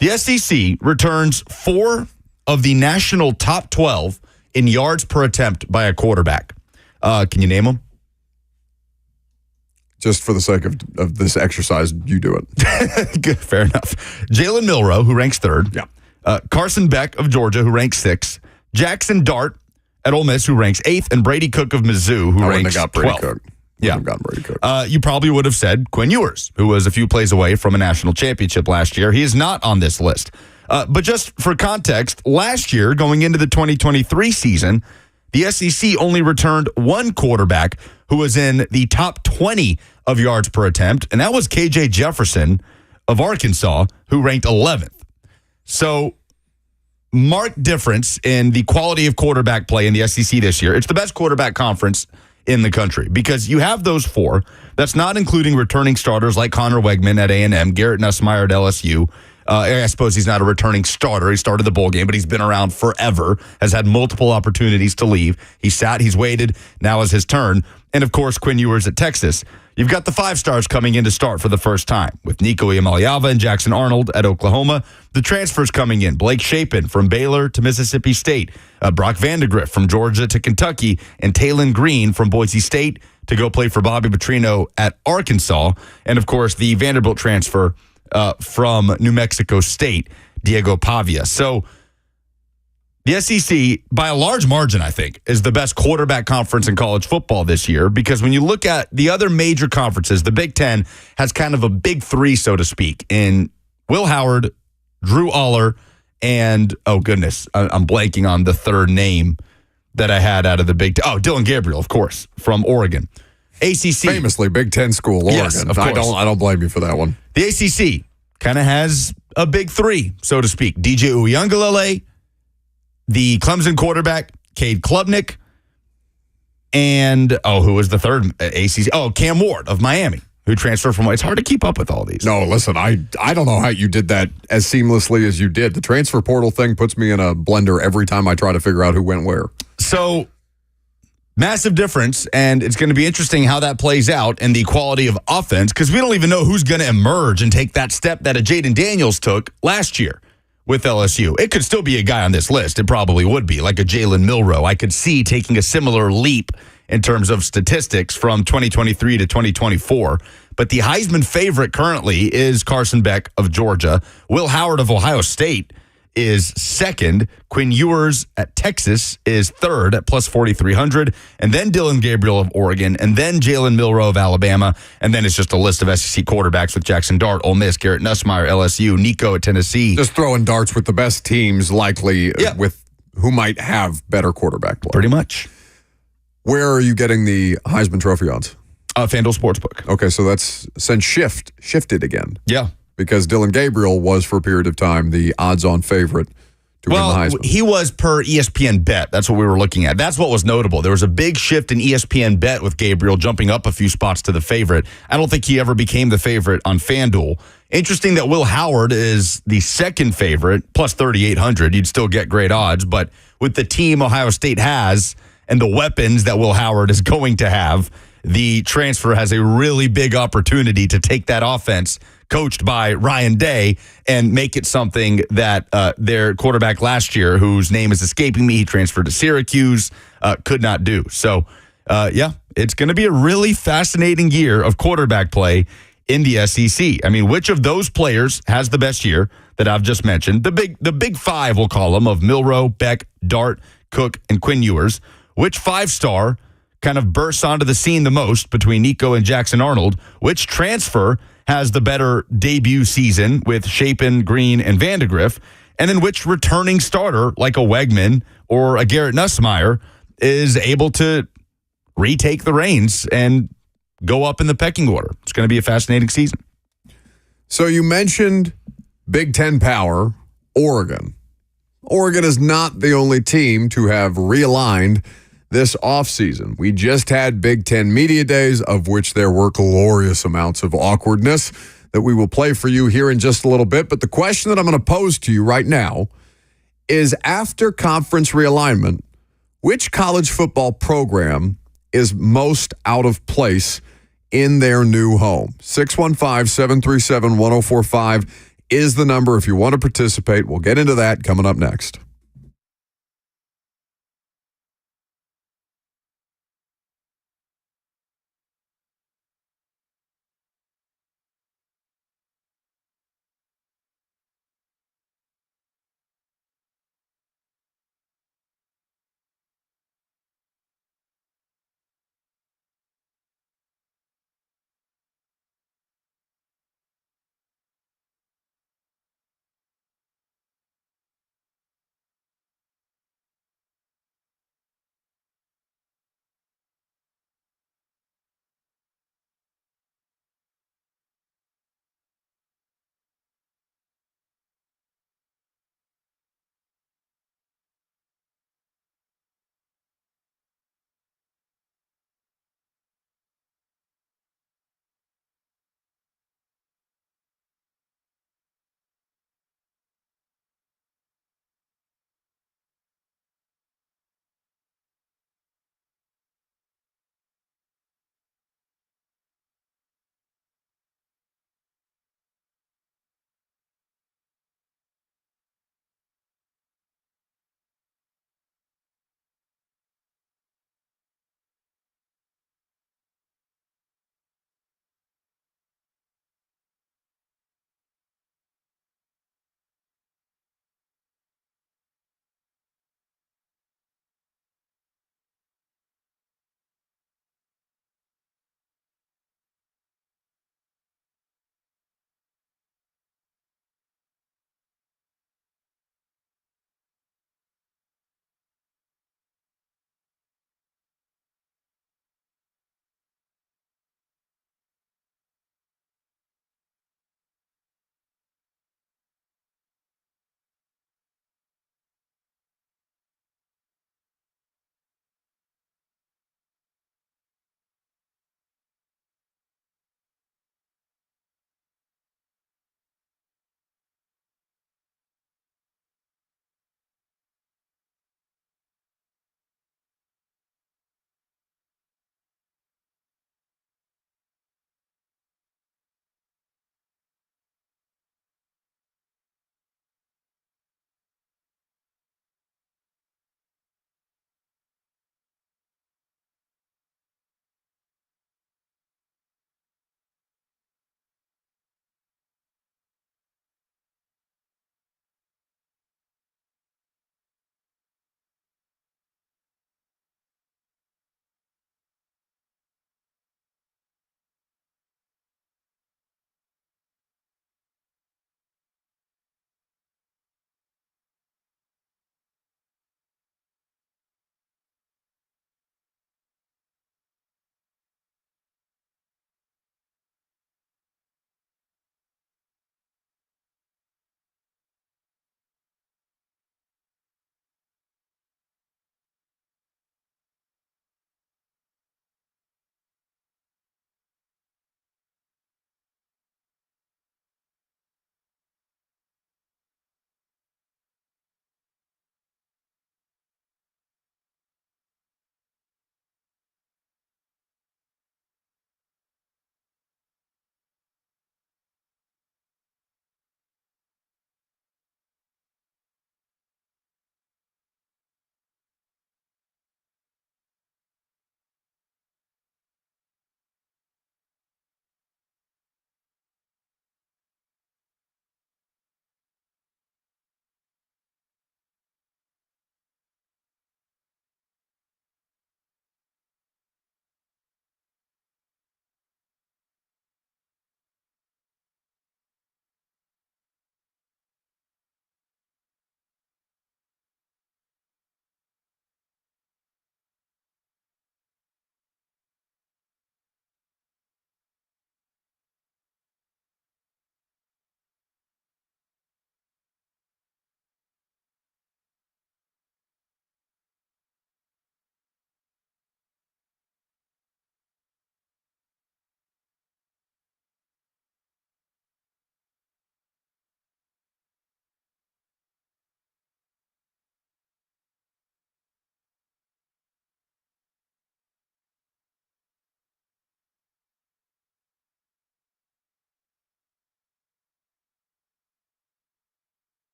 the SEC returns 4 of the national top 12 in yards per attempt by a quarterback. Can you name them? Just for the sake of this exercise, you do it. Good, fair enough. Jalen Milroe, who ranks 3rd. Yeah. Carson Beck of Georgia, who ranks 6th. Jackson Dart at Ole Miss, who ranks 8th. And Brady Cook of Mizzou, who ranks 12th. Cook. Yeah. Gotten Brady Cook. You probably would have said Quinn Ewers, who was a few plays away from a national championship last year. He is not on this list. But just for context, last year, going into the 2023 season, the SEC only returned 1 quarterback who was in the top 20 of yards per attempt, and that was KJ Jefferson of Arkansas, who ranked 11th. So, marked difference in the quality of quarterback play in the SEC this year. It's the best quarterback conference in the country because you have those 4. That's not including returning starters like Connor Wegman at A&M, Garrett Nussmeier at LSU. I suppose he's not a returning starter. He started the bowl game, but he's been around forever, has had multiple opportunities to leave. He sat, he's waited, now is his turn. And, of course, Quinn Ewers at Texas. You've got the 5 stars coming in to start for the first time with Nico Iamaleava and Jackson Arnold at Oklahoma. The transfers coming in, Blake Shapen from Baylor to Mississippi State, Brock Vandegrift from Georgia to Kentucky, and Taylon Green from Boise State to go play for Bobby Petrino at Arkansas. And, of course, the Vanderbilt transfer from New Mexico State, Diego Pavia. So the SEC, by a large margin, I think, is the best quarterback conference in college football this year because when you look at the other major conferences, the Big Ten has kind of a big 3, so to speak, in Will Howard, Drew Aller, and, oh, goodness, I'm blanking on the 3rd name that I had out of the Big Ten. Oh, Dylan Gabriel, of course, from Oregon. ACC. Famously Big Ten school, Oregon. Yes, of course. I don't blame you for that one. The ACC kind of has a big three, so to speak. DJ Uiagalelei, the Clemson quarterback, Cade Klubnik, and, who was the third ACC? Oh, Cam Ward of Miami, who transferred from. It's hard to keep up with all these. No, listen, I don't know how you did that as seamlessly as you did. The transfer portal thing puts me in a blender every time I try to figure out who went where. So, massive difference, and it's going to be interesting how that plays out and the quality of offense, because we don't even know who's going to emerge and take that step that a Jaden Daniels took last year with LSU. It could still be a guy on this list. It probably would be, like a Jalen Milroe. I could see taking a similar leap in terms of statistics from 2023 to 2024. But the Heisman favorite currently is Carson Beck of Georgia. Will Howard of Ohio State is second. Quinn Ewers at Texas is third at plus 4,300. And then Dylan Gabriel of Oregon. And then Jalen Milroe of Alabama. And then it's just a list of SEC quarterbacks with Jackson Dart, Ole Miss, Garrett Nussmeier, LSU, Nico at Tennessee. Just throwing darts with the best teams likely with who might have better quarterback play. Pretty much. Where are you getting the Heisman Trophy odds? FanDuel Sportsbook. Okay, so that's since shifted again. Yeah. Because Dylan Gabriel was, for a period of time, the odds-on favorite to win the Heisman. He was per ESPN Bet. That's what we were looking at. That's what was notable. There was a big shift in ESPN Bet with Gabriel jumping up a few spots to the favorite. I don't think he ever became the favorite on FanDuel. Interesting that Will Howard is the second favorite, plus 3,800. You'd still get great odds, but with the team Ohio State has and the weapons that Will Howard is going to have, the transfer has a really big opportunity to take that offense coached by Ryan Day and make it something that their quarterback last year, whose name is escaping me, he transferred to Syracuse, could not do. So, it's going to be a really fascinating year of quarterback play in the SEC. I mean, which of those players has the best year that I've just mentioned? The big five, we'll call them, of Milroe, Beck, Dart, Cook, and Quinn Ewers. Which five-star kind of bursts onto the scene the most between Nico and Jackson Arnold? Which transfer has the better debut season with Shapen, Green, and Vandegrift? And then which returning starter, like a Wegman or a Garrett Nussmeier, is able to retake the reins and go up in the pecking order? It's going to be a fascinating season. So you mentioned Big Ten power, Oregon. Oregon is not the only team to have realigned this offseason. We just had Big Ten Media Days, of which there were glorious amounts of awkwardness that we will play for you here in just a little bit. But the question that I'm going to pose to you right now is, after conference realignment, which college football program is most out of place in their new home? 615-737-1045 is the number if you want to participate. We'll get into that coming up next.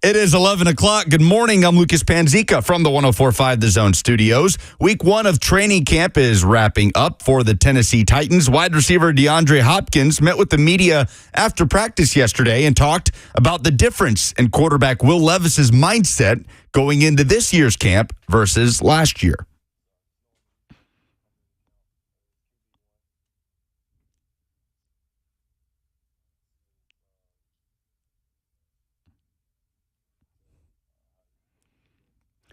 It is 11 o'clock. Good morning. I'm Lucas Panzica from the 104.5 The Zone studios. Week 1 of training camp is wrapping up for the Tennessee Titans. Wide receiver DeAndre Hopkins met with the media after practice yesterday and talked about the difference in quarterback Will Levis's mindset going into this year's camp versus last year.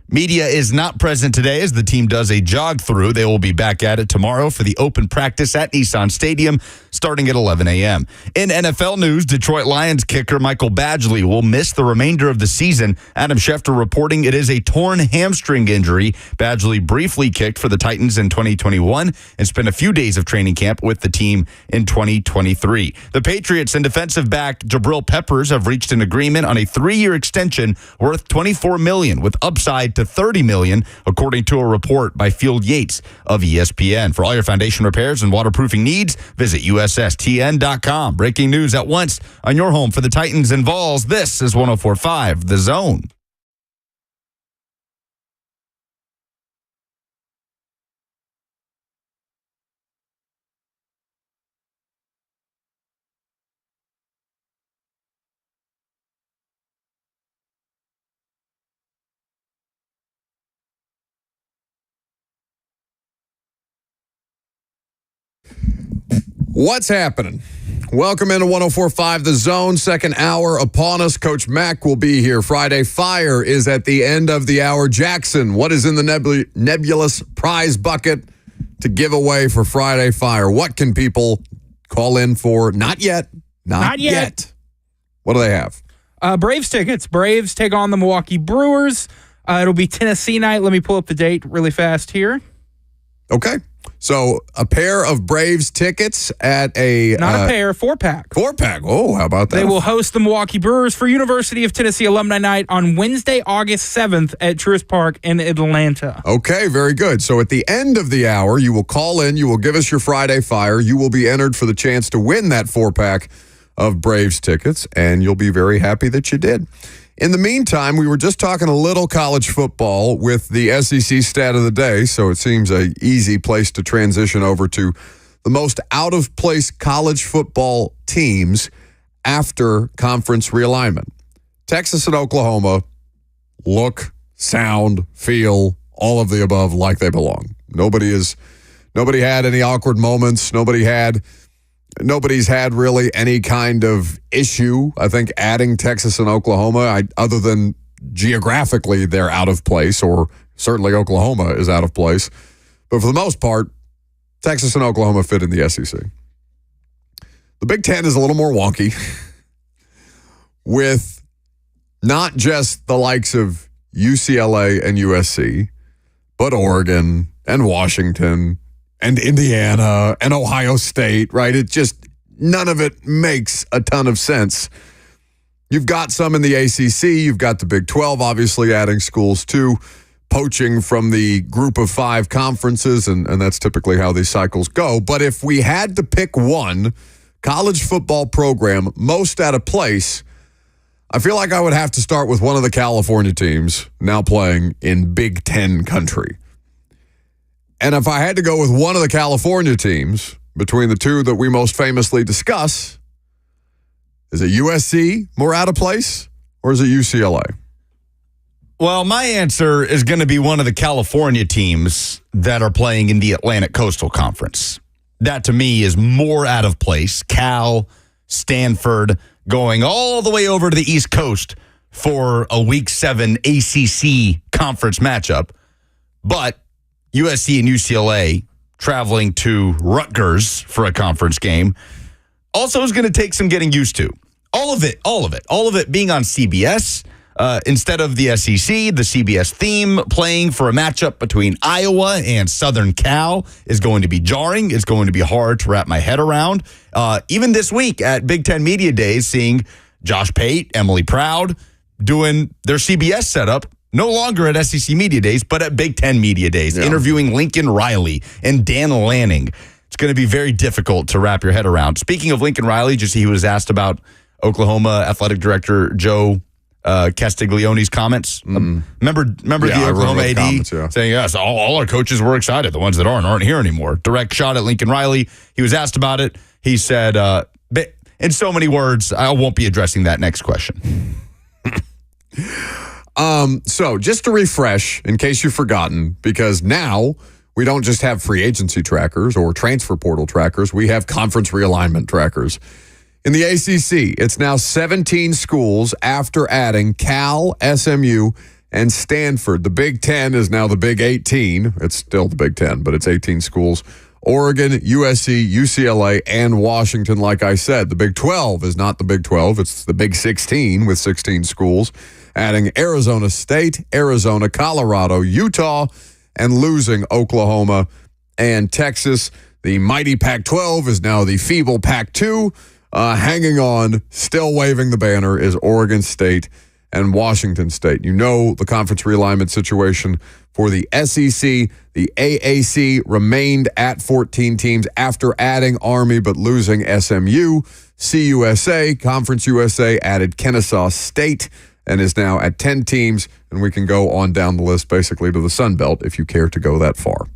Media is not present today as the team does a jog through. They will be back at it tomorrow for the open practice at Nissan Stadium starting at 11 a.m. In NFL news, Detroit Lions kicker Michael Badgley will miss the remainder of the season. Adam Schefter reporting it is a torn hamstring injury. Badgley briefly kicked for the Titans in 2021 and spent a few days of training camp with the team in 2023. The Patriots and defensive back Jabril Peppers have reached an agreement on a 3-year extension worth $24 million with upside to $30 million, according to a report by Field Yates of ESPN. For all your foundation repairs and waterproofing needs, visit USSTN.com. Breaking news at once on your home for the Titans and Vols. This is 104.5 The Zone. What's happening? Welcome into 104.5 The Zone. Second hour upon us. Coach Mack will be here. Friday Fire is at the end of the hour. Jackson, what is in the nebulous prize bucket to give away for Friday Fire? What can people call in for? Not yet. Not yet. What do they have? Braves tickets. Braves take on the Milwaukee Brewers. It'll be Tennessee night. Let me pull up the date really fast here. Okay. So a pair of Braves tickets at a... Not a pair, 4-pack. 4-pack. Oh, how about that? They will host the Milwaukee Brewers for University of Tennessee Alumni Night on Wednesday, August 7th at Truist Park in Atlanta. Okay, very good. So at the end of the hour, you will call in, you will give us your Friday Fire, you will be entered for the chance to win that 4-pack of Braves tickets, and you'll be very happy that you did. In the meantime, we were just talking a little college football with the SEC stat of the day, so it seems an easy place to transition over to the most out-of-place college football teams after conference realignment. Texas and Oklahoma look, sound, feel, all of the above like they belong. Nobody had any awkward moments. Nobody's had really any kind of issue, I think, adding Texas and Oklahoma, other than geographically they're out of place, or certainly Oklahoma is out of place. But for the most part, Texas and Oklahoma fit in the SEC. The Big Ten is a little more wonky with not just the likes of UCLA and USC, but Oregon and Washington and Indiana and Ohio State, right? It just, none of it makes a ton of sense. You've got some in the ACC. You've got the Big 12, obviously, adding schools too, poaching from the group of 5 conferences, and that's typically how these cycles go. But if we had to pick one college football program most out of place, I feel like I would have to start with one of the California teams now playing in Big Ten country. And if I had to go with one of the California teams between the two that we most famously discuss, is it USC more out of place or is it UCLA? Well, my answer is going to be one of the California teams that are playing in the Atlantic Coastal Conference. That to me is more out of place. Cal, Stanford, going all the way over to the East Coast for a Week 7 ACC conference matchup. But USC and UCLA traveling to Rutgers for a conference game also is going to take some getting used to. All of it being on CBS instead of the SEC. The CBS theme playing for a matchup between Iowa and Southern Cal is going to be jarring. It's going to be hard to wrap my head around. Even this week at Big Ten Media Days, seeing Josh Pate, Emily Proud doing their CBS setup, no longer at SEC Media Days, but at Big Ten Media Days, interviewing Lincoln Riley and Dan Lanning. It's going to be very difficult to wrap your head around. Speaking of Lincoln Riley, just he was asked about Oklahoma Athletic Director Joe Castiglione's comments. Remember the Oklahoma AD comments, saying, yes, all our coaches were excited. The ones that aren't here anymore. Direct shot at Lincoln Riley. He was asked about it. He said, in so many words, I won't be addressing that next question. So just to refresh, in case you've forgotten, because now we don't just have free agency trackers or transfer portal trackers. We have conference realignment trackers. In the ACC, it's now 17 schools after adding Cal, SMU, and Stanford. The Big Ten is now the Big 18. It's still the Big Ten, but it's 18 schools. Oregon, USC, UCLA, and Washington, like I said. The Big 12 is not the Big 12. It's the Big 16 with 16 schools, adding Arizona State, Arizona, Colorado, Utah, and losing Oklahoma and Texas. The mighty Pac-12 is now the feeble Pac-2. Hanging on, still waving the banner, is Oregon State and Washington State. You know the conference realignment situation for the SEC. The AAC remained at 14 teams after adding Army but losing SMU. CUSA, Conference USA, added Kennesaw State and is now at 10 teams. And we can go on down the list basically to the Sun Belt if you care to go that far.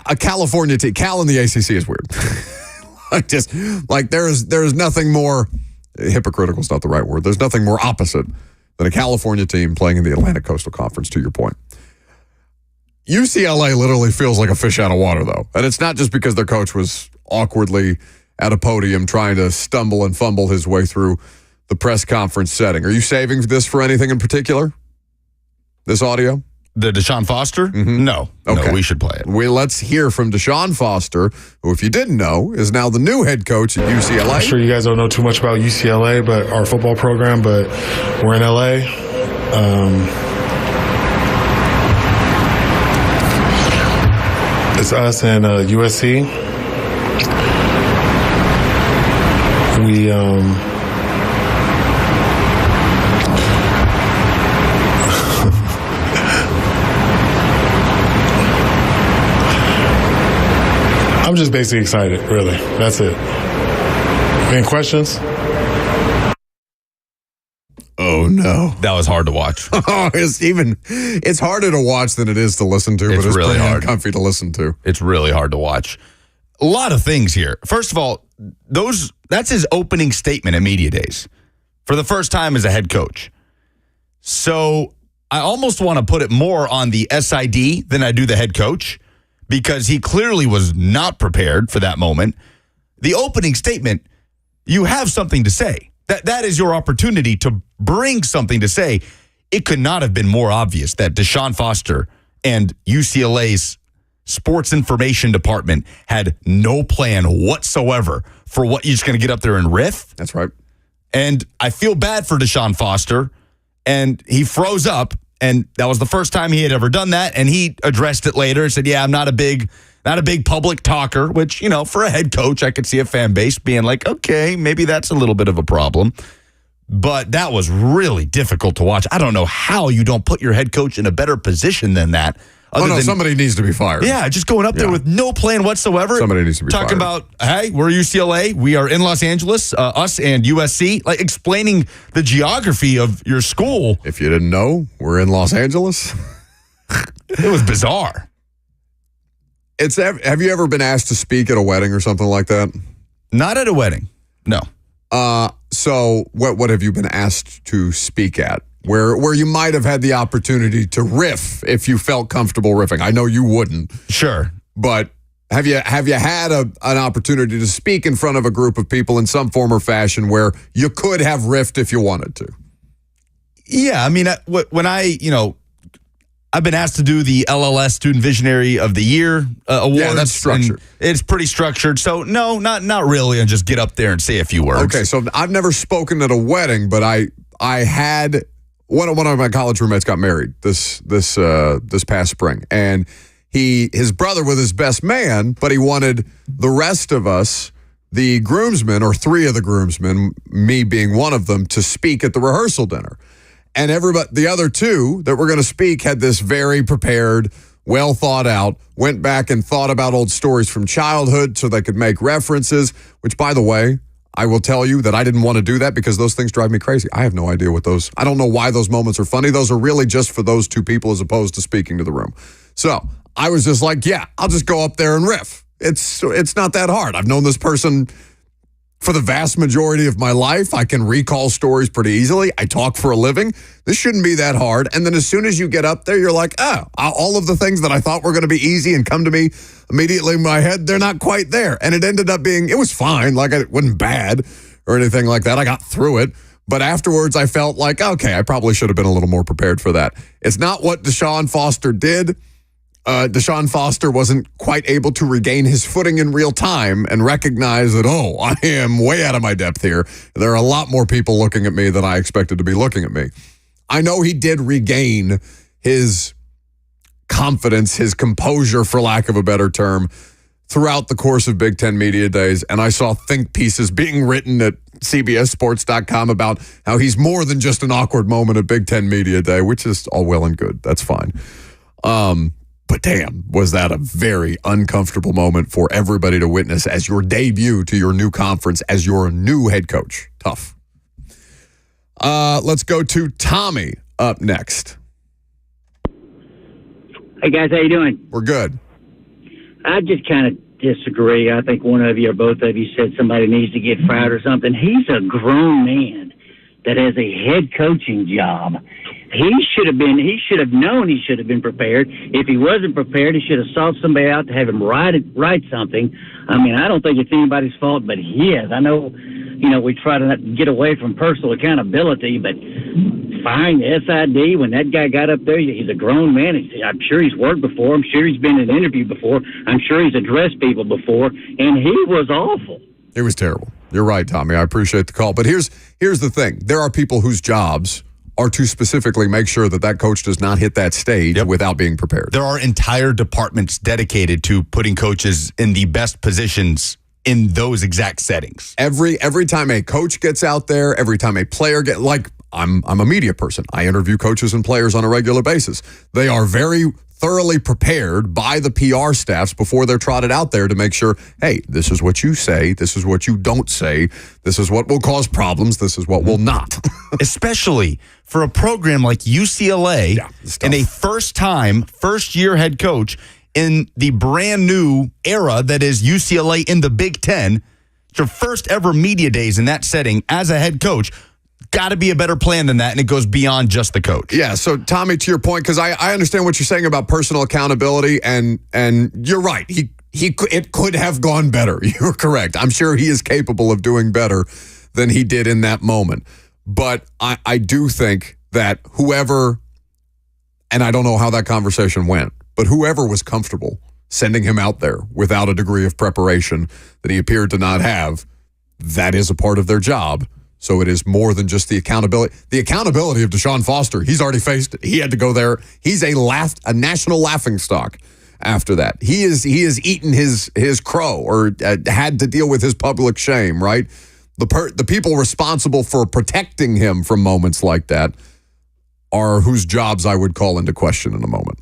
A California team, Cal in the ACC is weird. There's nothing more hypocritical is not the right word. There's nothing more opposite than a California team playing in the Atlantic Coastal Conference, to your point. UCLA literally feels like a fish out of water, though. And it's not just because their coach was awkwardly at a podium trying to stumble and fumble his way through the press conference setting. Are you saving this for anything in particular? This audio? The DeShaun Foster? Mm-hmm. No. Okay. No, we should play it. Let's hear from DeShaun Foster, who, if you didn't know, is now the new head coach at UCLA. I'm sure you guys don't know too much about UCLA, but our football program, but we're in LA. It's us and USC. I'm just basically excited, really. That's it. Any questions? Oh, no. That was hard to watch. It's harder to watch than it is to listen to, but it's really pretty hard. uncomfy to listen to. It's really hard to watch. A lot of things here. First of all, that's his opening statement at Media Days for the first time as a head coach. So I almost want to put it more on the SID than I do the head coach, because he clearly was not prepared for that moment. The opening statement, you have something to say. That is your opportunity to bring something to say. It could not have been more obvious that DeShaun Foster and UCLA's sports information department had no plan whatsoever for what you're just going to get up there and riff. That's right. And I feel bad for DeShaun Foster, and he froze up. And that was the first time he had ever done that. And he addressed it later and said, yeah, I'm not a big public talker, which, for a head coach, I could see a fan base being like, okay, maybe that's a little bit of a problem. But that was really difficult to watch. I don't know how you don't put your head coach in a better position than that. Somebody needs to be fired. Yeah, just going up there with no plan whatsoever. Somebody needs to be talking fired. About, hey, we're UCLA. We are in Los Angeles, us and USC. Like, explaining the geography of your school. If you didn't know, we're in Los Angeles. It was bizarre. Have you ever been asked to speak at a wedding or something like that? Not at a wedding, no. So what have you been asked to speak at? Where you might have had the opportunity to riff if you felt comfortable riffing. I know you wouldn't. Sure. But have you had an opportunity to speak in front of a group of people in some form or fashion where you could have riffed if you wanted to? Yeah, I mean, when I've been asked to do the LLS Student Visionary of the Year awards. Yeah, that's structured. It's pretty structured. So, no, not really, and just get up there and say a few words. Okay, so I've never spoken at a wedding, but I had one of my college roommates got married this past spring, and his brother was his best man, but he wanted the rest of us, the groomsmen, or three of the groomsmen, me being one of them, to speak at the rehearsal dinner. And the other two that were going to speak had this very prepared, well thought out, went back and thought about old stories from childhood so they could make references, which, by the way, I will tell you that I didn't want to do that because those things drive me crazy. I have no idea what those, I don't know why those moments are funny. Those are really just for those two people as opposed to speaking to the room. So I was just like, yeah, I'll just go up there and riff. It's not that hard. I've known this person for the vast majority of my life. I can recall stories pretty easily. I talk for a living. This shouldn't be that hard. And then as soon as you get up there, you're like, oh, all of the things that I thought were going to be easy and come to me immediately in my head, they're not quite there. And it ended up being, it was fine. Like, it wasn't bad or anything like that. I got through it. But afterwards, I felt like, okay, I probably should have been a little more prepared for that. It's not what DeShaun Foster did. DeShaun Foster wasn't quite able to regain his footing in real time and recognize that, oh, I am way out of my depth here. There are a lot more people looking at me than I expected to be looking at me. I know he did regain his confidence, his composure, for lack of a better term, throughout the course of Big Ten Media Days. And I saw think pieces being written at CBSSports.com about how he's more than just an awkward moment at Big Ten Media Day, which is all well and good. That's fine. But damn, was that a very uncomfortable moment for everybody to witness as your debut to your new conference, as your new head coach. Tough. Let's go to Tommy up next. Hey, guys, how you doing? We're good. I just kind of disagree. I think one of you or both of you said somebody needs to get fired or something. He's a grown man that has a head coaching job. He should have known he should have been prepared. If he wasn't prepared, he should have sought somebody out to have him write something. I mean, I don't think it's anybody's fault but his. I know, we try to not get away from personal accountability, but firing the SID when that guy got up there, he's a grown man. I'm sure he's worked before. I'm sure he's been in an interview before. I'm sure he's addressed people before, and he was awful. It was terrible. You're right, Tommy. I appreciate the call. But here's the thing. There are people whose jobs are to specifically make sure that coach does not hit that stage without being prepared. There are entire departments dedicated to putting coaches in the best positions in those exact settings. Every time a coach gets out there, every time a player I'm a media person. I interview coaches and players on a regular basis. They are very thoroughly prepared by the PR staffs before they're trotted out there to make sure, hey, this is what you say, this is what you don't say, this is what will cause problems, this is what will not. Especially for a program like UCLA and a first-year head coach in the brand new era that is UCLA in the Big Ten. It's your first ever media days in that setting as a head coach. Got to be a better plan than that, and it goes beyond just the coach. Yeah, so Tommy, to your point, because I understand what you're saying about personal accountability, and you're right. It could have gone better. You're correct. I'm sure he is capable of doing better than he did in that moment. But I do think that whoever, and I don't know how that conversation went, but whoever was comfortable sending him out there without a degree of preparation that he appeared to not have, that is a part of their job. So it is more than just the accountability. The accountability of DeShaun Foster, he's already faced it. He had to go there. He's a national laughingstock after that. He has eaten his crow or had to deal with his public shame, right? The people responsible for protecting him from moments like that are whose jobs I would call into question in a moment,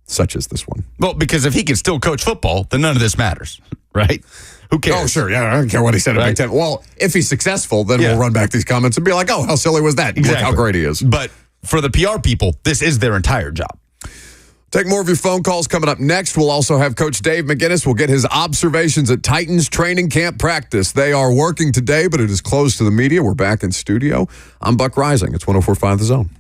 such as this one. Well, because if he can still coach football, then none of this matters, right? Who cares? Oh, sure. Yeah, I don't care what he said at Big Ten. Well, if he's successful, then we'll run back these comments and be like, oh, how silly was that? Exactly. Look how great he is. But for the PR people, this is their entire job. Take more of your phone calls coming up next. We'll also have Coach Dave McGinnis. We'll get his observations at Titans training camp practice. They are working today, but it is closed to the media. We're back in studio. I'm Buck Reising. It's 104.5 The Zone.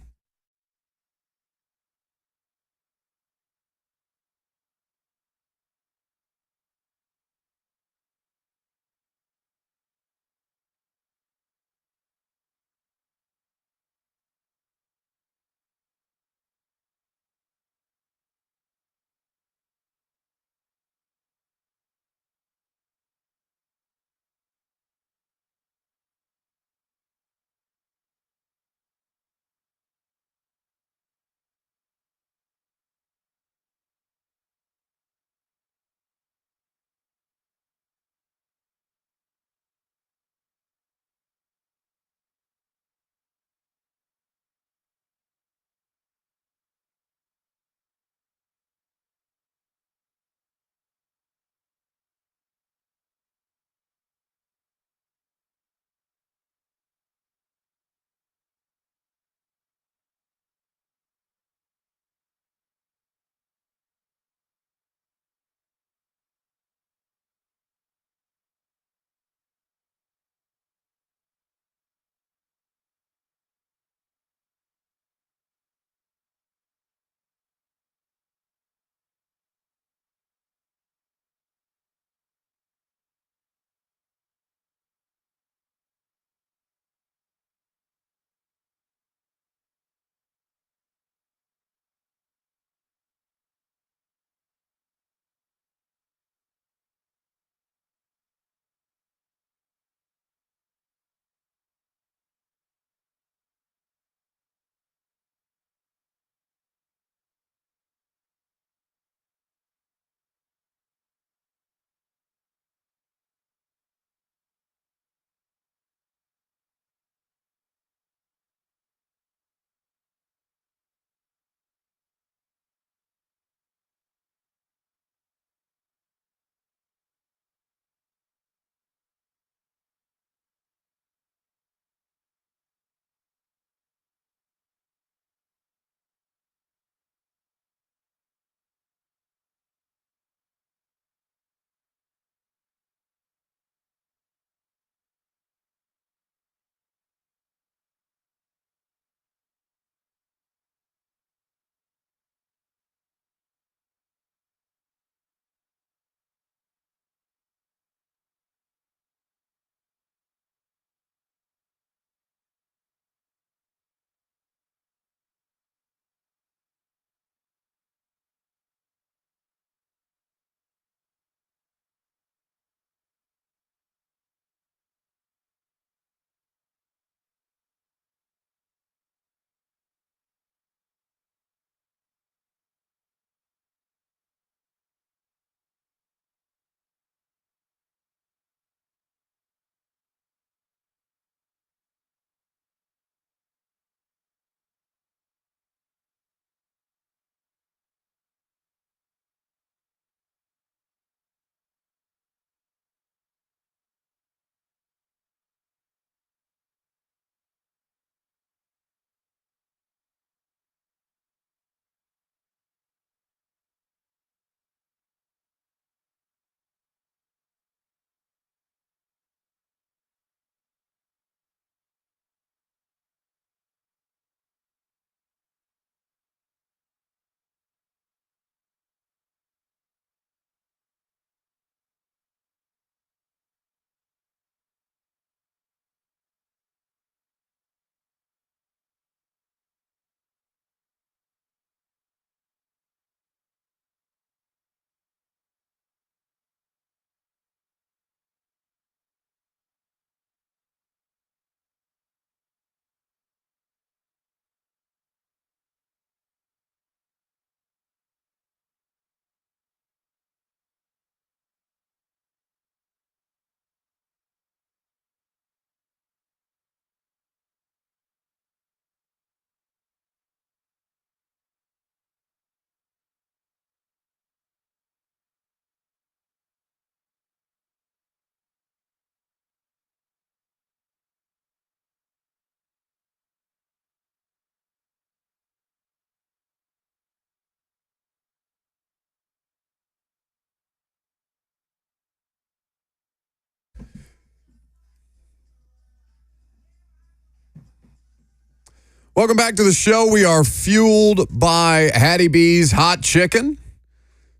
Welcome back to the show. We are fueled by Hattie B's Hot Chicken.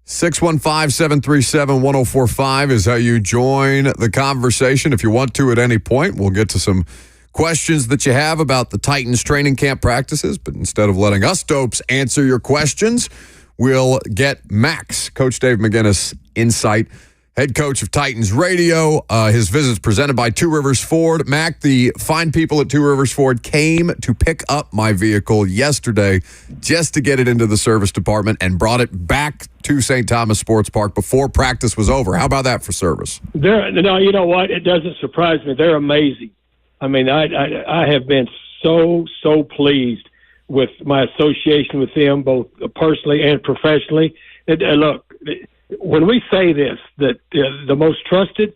615-737-1045 is how you join the conversation if you want to at any point. We'll get to some questions that you have about the Titans training camp practices, but instead of letting us dopes answer your questions, we'll get Mack's, Coach Dave McGinnis, insight, head coach of Titans Radio. His visit's presented by Two Rivers Ford. Mack, the fine people at Two Rivers Ford came to pick up my vehicle yesterday just to get it into the service department and brought it back to St. Thomas Sports Park before practice was over. How about that for service? No, you know what? It doesn't surprise me. They're amazing. I mean, I have been so pleased with my association with them, both personally and professionally. Look, when we say this, that the most trusted,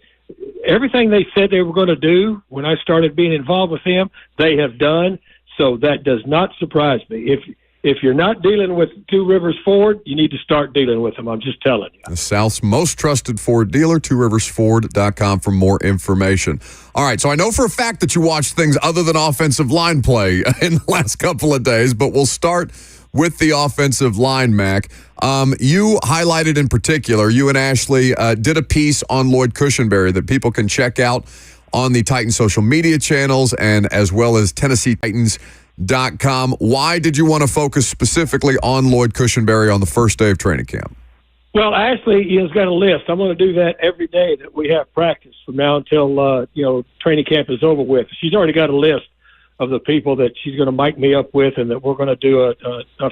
everything they said they were going to do when I started being involved with them, they have done. So that does not surprise me. If you're not dealing with Two Rivers Ford, you need to start dealing with them. I'm just telling you. The South's most trusted Ford dealer, tworiversford.com for more information. All right, so I know for a fact that you watched things other than offensive line play in the last couple of days, but we'll start with the offensive line, Mack. You highlighted in particular, you and Ashley did a piece on Lloyd Cushenberry that people can check out on the Titans social media channels and as well as TennesseeTitans.com. Why did you want to focus specifically on Lloyd Cushenberry on the first day of training camp? Well, Ashley has got a list. I'm going to do that every day that we have practice from now until training camp is over with. She's already got a list of the people that she's going to mic me up with and that we're going to do a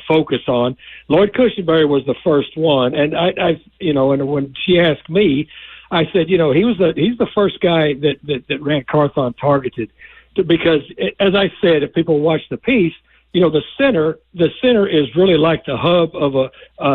focus on. Lloyd Cushenberry was the first one, and and when she asked me, I said, he's the first guy that ran Carthon targeted, because as I said, if people watch the piece, the center is really like the hub of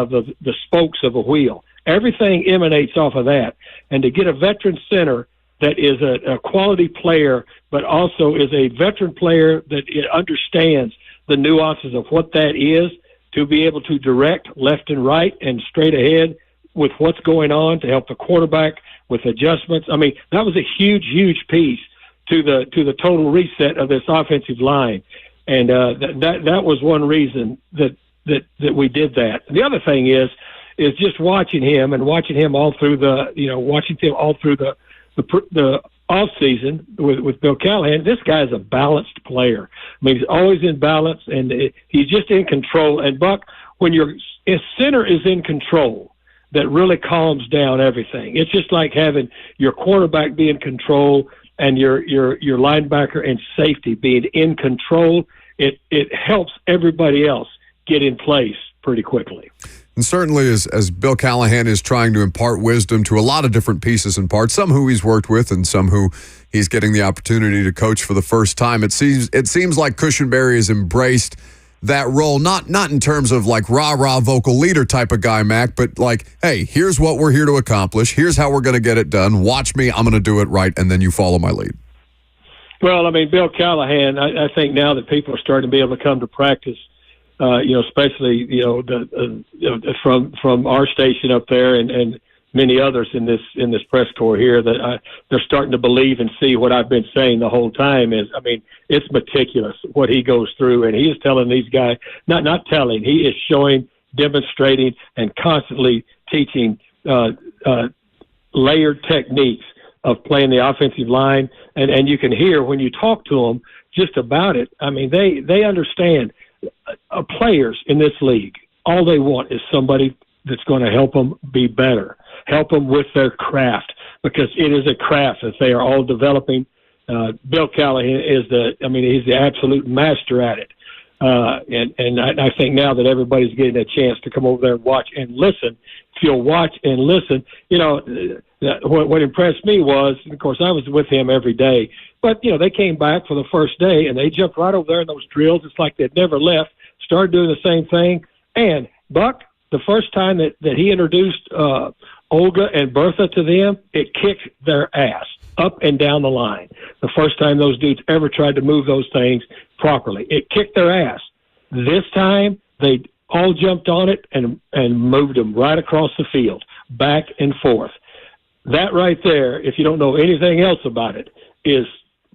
the spokes of a wheel. Everything emanates off of that, and to get a veteran center that is a quality player, but also is a veteran player that understands the nuances of what that is, to be able to direct left and right and straight ahead with what's going on, to help the quarterback with adjustments. I mean, that was a huge piece to the total reset of this offensive line. And that was one reason that we did that. And the other thing is just watching him all through the off season with Bill Callahan. This guy's a balanced player. I mean, he's always in balance, and he's just in control. And Buck, when your center is in control, that really calms down everything. It's just like having your quarterback be in control and your linebacker and safety being in control. It helps everybody else get in place pretty quickly. And certainly as Bill Callahan is trying to impart wisdom to a lot of different pieces and parts, some who he's worked with and some who he's getting the opportunity to coach for the first time, it seems like Cushenberry has embraced that role, not in terms of like rah-rah vocal leader type of guy, Mack, but like, hey, here's what we're here to accomplish. Here's how we're going to get it done. Watch me. I'm going to do it right, and then you follow my lead. Well, I mean, Bill Callahan, I think now that people are starting to be able to come to practice, especially from our station up there and many others in this press corps here, that they're starting to believe and see what I've been saying the whole time. It's meticulous what he goes through, and he is telling these guys, not telling, he is showing, demonstrating, and constantly teaching layered techniques of playing the offensive line, and you can hear when you talk to them just about it. I mean, they understand. Players in this league, all they want is somebody that's going to help them be better, help them with their craft, because it is a craft that they are all developing. Bill Callahan he's the absolute master at it. And I think now that everybody's getting a chance to come over there and watch and listen, if you'll watch and listen, what impressed me was, of course, I was with him every day, but, they came back for the first day and they jumped right over there in those drills. It's like they'd never left, started doing the same thing. And Buck, the first time that he introduced Olga and Bertha to them, it kicked their ass up and down the line. The first time those dudes ever tried to move those things properly, it kicked their ass. This time, they all jumped on it and moved them right across the field, back and forth. That right there, if you don't know anything else about it, is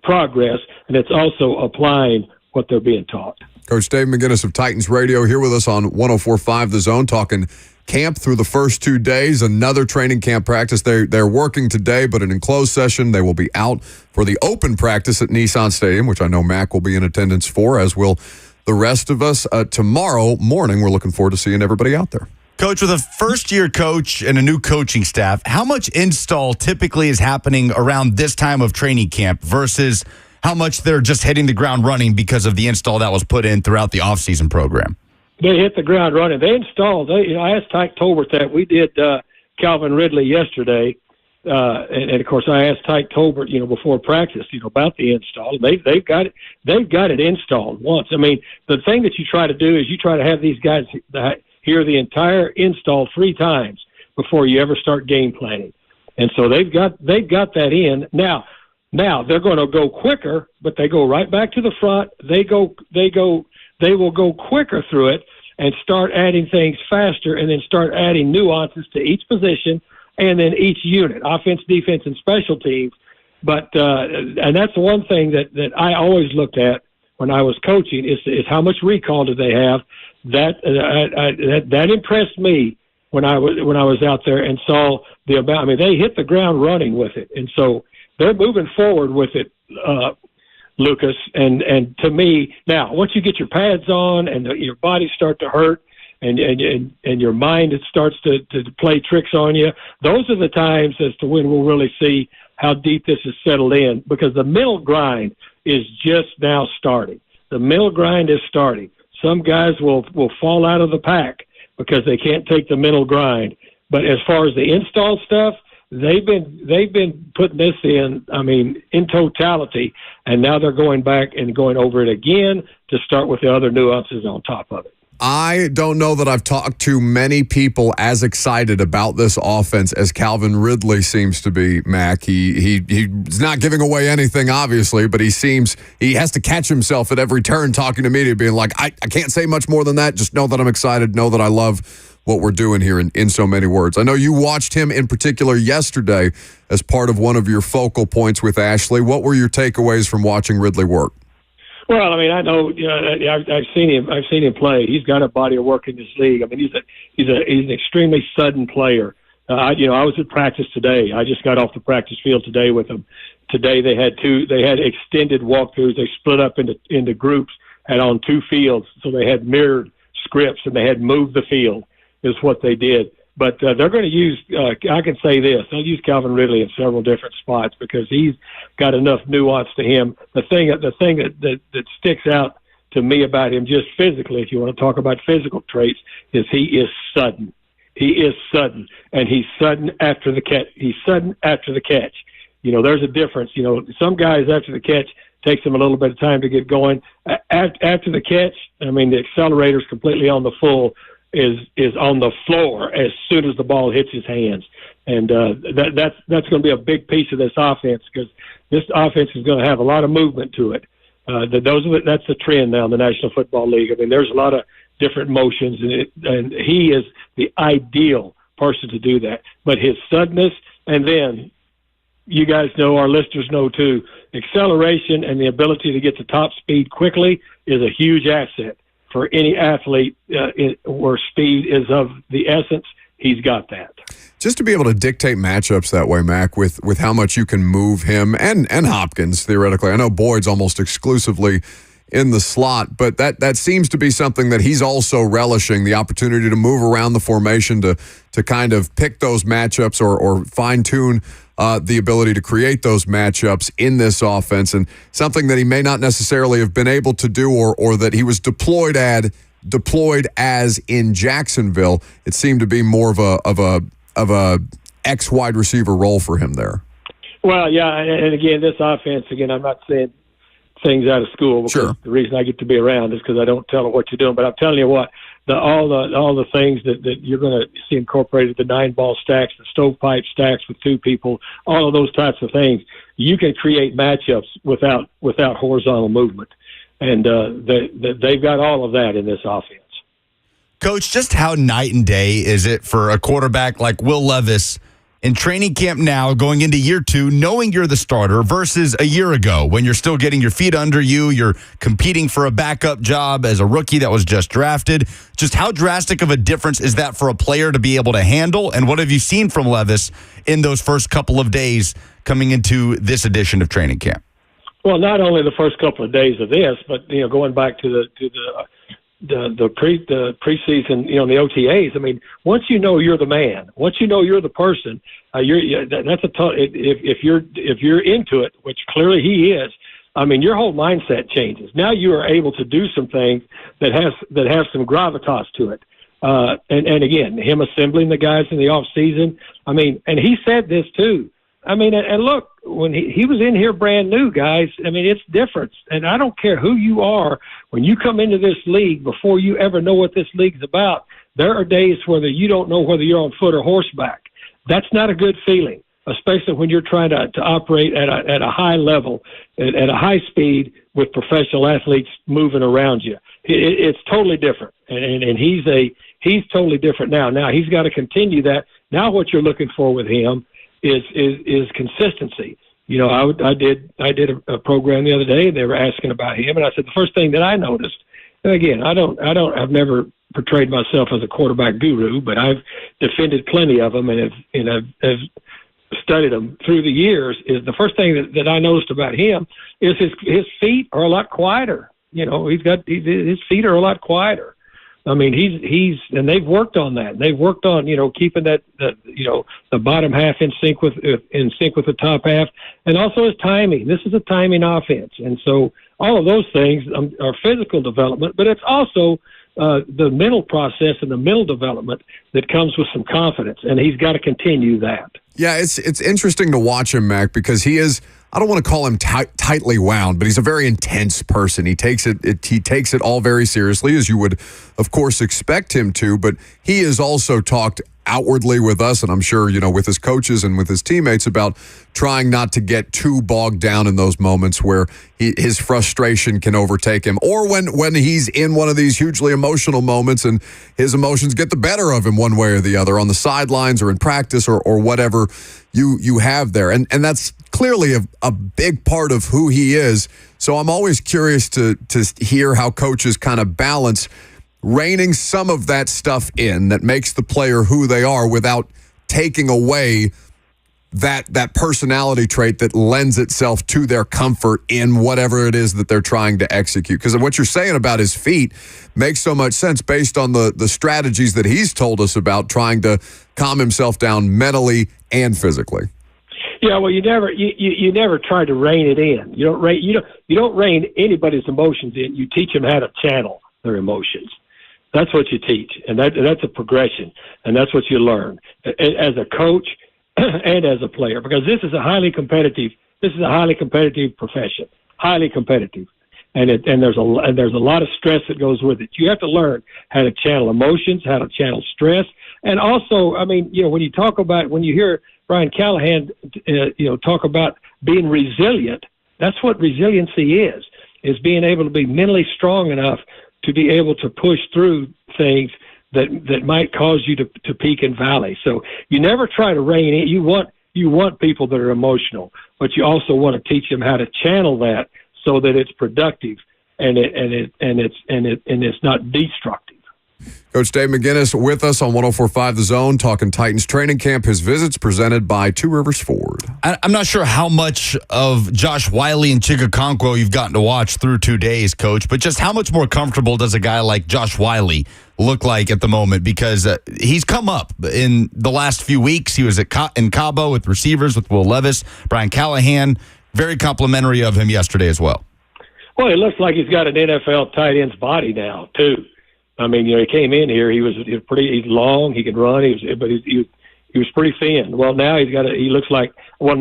progress, and it's also applying what they're being taught. Coach Dave McGinnis of Titans Radio here with us on 104.5 The Zone, talking camp through the first 2 days, another training camp practice. They're working today, but an enclosed session. They will be out for the open practice at Nissan Stadium, which I know Mack will be in attendance for, as will the rest of us. Tomorrow morning, we're looking forward to seeing everybody out there. Coach, with a first-year coach and a new coaching staff, how much install typically is happening around this time of training camp versus how much they're just hitting the ground running because of the install that was put in throughout the offseason program? They hit the ground running. They installed. I asked Tyke Tolbert that. We did Calvin Ridley yesterday, and of course I asked Tyke Tolbert, before practice, about the install. They've got it. They've got it installed once. I mean, the thing that you try to do is you try to have these guys hear the entire install 3 times before you ever start game planning, and so they've got that in now. Now they're going to go quicker, but they go right back to the front. They will go quicker through it and start adding things faster, and then start adding nuances to each position and then each unit, offense, defense, and special teams. But and that's the one thing that I always looked at when I was coaching is how much recall do they have. That impressed me when I was out there and saw the amount. I mean, they hit the ground running with it, and so they're moving forward with it, Lucas. And to me, now once you get your pads on and your body start to hurt, and your mind starts to play tricks on you, those are the times as to when we'll really see how deep this is settled in, because the mental grind is just now starting. The mental grind is starting. Some guys will fall out of the pack because they can't take the mental grind. But as far as the install stuff, they've been putting this in, I mean, in totality, and now they're going back and going over it again to start with the other nuances on top of it. I don't know that I've talked to many people as excited about this offense as Calvin Ridley seems to be, Mack. He's not giving away anything, obviously, but he has to catch himself at every turn talking to media, being like, I can't say much more than that. Just know that I'm excited, know that I love what we're doing here in so many words. I know you watched him in particular yesterday as part of one of your focal points with Ashley. What were your takeaways from watching Ridley work? Well, I mean, I know, I've seen him. I've seen him play. He's got a body of work in this league. I mean, he's an extremely sudden player. I was at practice today. I just got off the practice field today with him. Today they had extended walkthroughs. They split up into groups, had on 2 fields, so they had mirrored scripts and they had moved the field is what they did. But they're going to use, I can say this, they'll use Calvin Ridley in several different spots because he's got enough nuance to him. The thing that sticks out to me about him just physically, if you want to talk about physical traits, is he is sudden. He is sudden, and he's sudden after the catch. He's sudden after the catch. There's a difference. Some guys after the catch takes them a little bit of time to get going. After the catch, I mean, the accelerator's completely on the full, is on the floor as soon as the ball hits his hands. And that's going to be a big piece of this offense, because this offense is going to have a lot of movement to it. That's the trend now in the National Football League. I mean, there's a lot of different motions, and he is the ideal person to do that. But his suddenness, and then you guys know, our listeners know too, acceleration and the ability to get to top speed quickly is a huge asset for any athlete where speed is of the essence. He's got that. Just to be able to dictate matchups that way, Mack, with how much you can move him and Hopkins, theoretically. I know Boyd's almost exclusively in the slot, but that seems to be something that he's also relishing, the opportunity to move around the formation to kind of pick those matchups or fine-tune the ability to create those matchups in this offense, and something that he may not necessarily have been able to do or that he was deployed as in Jacksonville. It seemed to be more of a X wide receiver role for him there. Well, yeah, and again, this offense, I'm not saying things out of school, because sure, the reason I get to be around is because I don't tell them what you're doing. But I'm telling you what, all the things that you're going to see incorporated, the 9-ball stacks, the stovepipe stacks with 2 people, all of those types of things, you can create matchups without horizontal movement. And they've got all of that in this offense. Coach, just how night and day is it for a quarterback like Will Levis in training camp now, going into year 2, knowing you're the starter versus a year ago when you're still getting your feet under you, you're competing for a backup job as a rookie that was just drafted. Just how drastic of a difference is that for a player to be able to handle? And what have you seen from Levis in those first couple of days coming into this edition of training camp? Well, not only the first couple of days of this, but going back to the preseason, the OTAs. I mean, once you know you're the man, once you know you're the person, if you're into it, which clearly he is. I mean, your whole mindset changes. Now you are able to do some things that have some gravitas to it. And again, him assembling the guys in the off season. I mean, and he said this too. I mean, and look, when he was in here brand new, guys, I mean, it's different. And I don't care who you are, when you come into this league, before you ever know what this league's about, there are days where you don't know whether you're on foot or horseback. That's not a good feeling, especially when you're trying to operate at a high level, at a high speed with professional athletes moving around you. It's totally different. And he's totally different now. Now he's got to continue that. Now what you're looking for with him is consistency. I did a program the other day, and they were asking about him, and I said the first thing that I noticed, and again, I've never portrayed myself as a quarterback guru, but I've defended plenty of them and have studied them through the years. Is the first thing that I noticed about him is his feet are a lot quieter. His feet are a lot quieter. I mean, and they've worked on that. They've worked on, keeping the bottom half in sync with the top half, and also his timing. This is a timing offense, and so all of those things are physical development, but it's also the mental process and the mental development that comes with some confidence, and he's got to continue that. Yeah, it's interesting to watch him, Mack, because he is. I don't want to call him tightly wound, but he's a very intense person. He takes it all very seriously, as you would, of course, expect him to. But he has also talked outwardly with us, and I'm sure, with his coaches and with his teammates, about trying not to get too bogged down in those moments where his frustration can overtake him, or when he's in one of these hugely emotional moments and his emotions get the better of him one way or the other on the sidelines or in practice or whatever you have there. And that's clearly a big part of who he is. So I'm always curious to hear how coaches kind of balance reining some of that stuff in that makes the player who they are without taking away that personality trait that lends itself to their comfort in whatever it is that they're trying to execute. Because what you're saying about his feet makes so much sense based on the strategies that he's told us about, trying to calm himself down mentally and physically. Yeah, well, you never try to rein it in. You don't rein anybody's emotions in. You teach them how to channel their emotions. That's what you teach, and that's a progression, and that's what you learn as a coach and as a player, because this is a highly competitive profession, highly competitive, and there's a lot of stress that goes with it. You have to learn how to channel emotions, how to channel stress, and also, I mean, when you hear Brian Callahan, talk about being resilient, that's what resiliency is being able to be mentally strong enough to be able to push through things that might cause you to peak and valley. So you never try to rein it. You want people that are emotional, but you also want to teach them how to channel that so that it's productive and it's not destructive. Coach Dave McGinnis with us on 104.5 The Zone, talking Titans training camp. His visits presented by Two Rivers Ford. I'm not sure how much of Josh Wiley and Chig Okonkwo you've gotten to watch through 2 days, Coach, but just how much more comfortable does a guy like Josh Wiley look like at the moment? Because he's come up in the last few weeks. He was in Cabo with receivers with Will Levis, Brian Callahan. Very complimentary of him yesterday as well. Well, it looks like he's got an NFL tight end's body now, too. I mean, he came in here. He's long. He could run. He was pretty thin. Well, now he looks like, I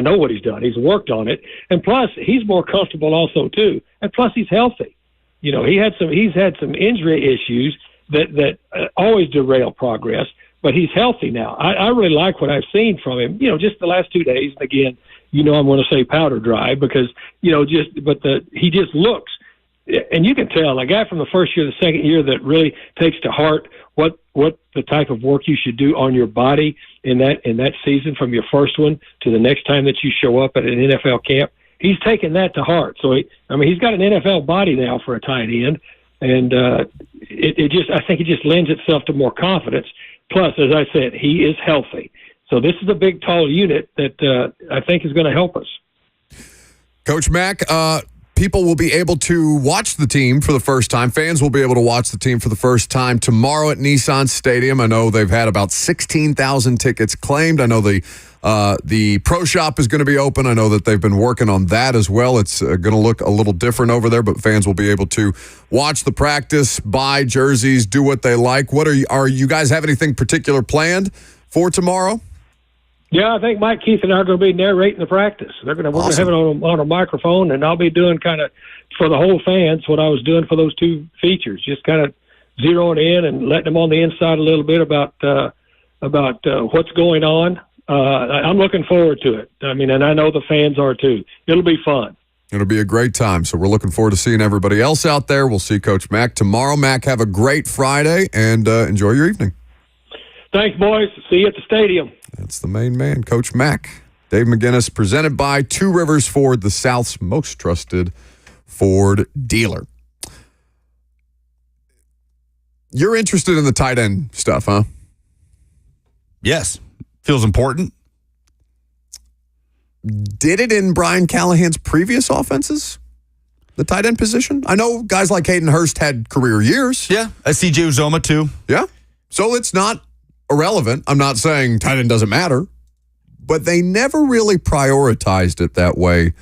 know what he's done. He's worked on it. And plus, he's more comfortable also, too. And plus, he's healthy. He's had some injury issues that always derail progress, but he's healthy now. I really like what I've seen from him, just the last 2 days. And again, I'm going to say powder dry because, he just looks and you can tell a guy from the first year to the second year that really takes to heart what the type of work you should do on your body in that season from your first one to the next time that you show up at an NFL camp. He's taken that to heart. So he's got an NFL body now for a tight end, and I think it just lends itself to more confidence. Plus, as I said, he is healthy. So this is a big, tall unit that I think is going to help us. Coach Mack, people will be able to watch the team for the first time. Fans will be able to watch the team for the first time tomorrow at Nissan Stadium. I know they've had about 16,000 tickets claimed. I know the pro shop is going to be open. I know that they've been working on that as well. It's going to look a little different over there, but fans will be able to watch the practice, buy jerseys, do what they like. What are you guys have anything particular planned for tomorrow? Yeah, I think Mike, Keith, and I are going to be narrating the practice. We're going to have it on a microphone, and I'll be doing kind of for the whole fans what I was doing for those two features, just kind of zeroing in and letting them on the inside a little bit about what's going on. I'm looking forward to it. I mean, and I know the fans are too. It'll be fun. It'll be a great time. So we're looking forward to seeing everybody else out there. We'll see Coach Mack tomorrow. Mack, have a great Friday and enjoy your evening. Thanks, boys. See you at the stadium. That's the main man, Coach Mack. Dave McGinnis, presented by Two Rivers Ford, the South's most trusted Ford dealer. You're interested in the tight end stuff, huh? Yes. Feels important. Did it in Brian Callahan's previous offenses? The tight end position? I know guys like Hayden Hurst had career years. Yeah. CJ Uzomah, too. Yeah. So it's not irrelevant. I'm not saying tight end doesn't matter, but they never really prioritized it that way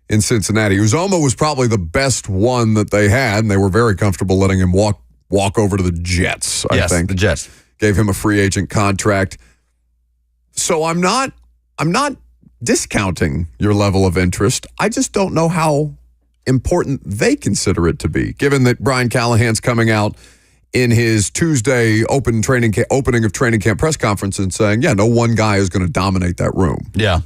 in Cincinnati. Uzomah was probably the best one that they had, and they were very comfortable letting him walk over to the Jets, I think. The Jets. Gave him a free agent contract. So I'm not discounting your level of interest. I just don't know how important they consider it to be, given that Brian Callahan's coming out in his Tuesday opening of training camp press conference and saying, yeah, no one guy is going to dominate that room. Yeah.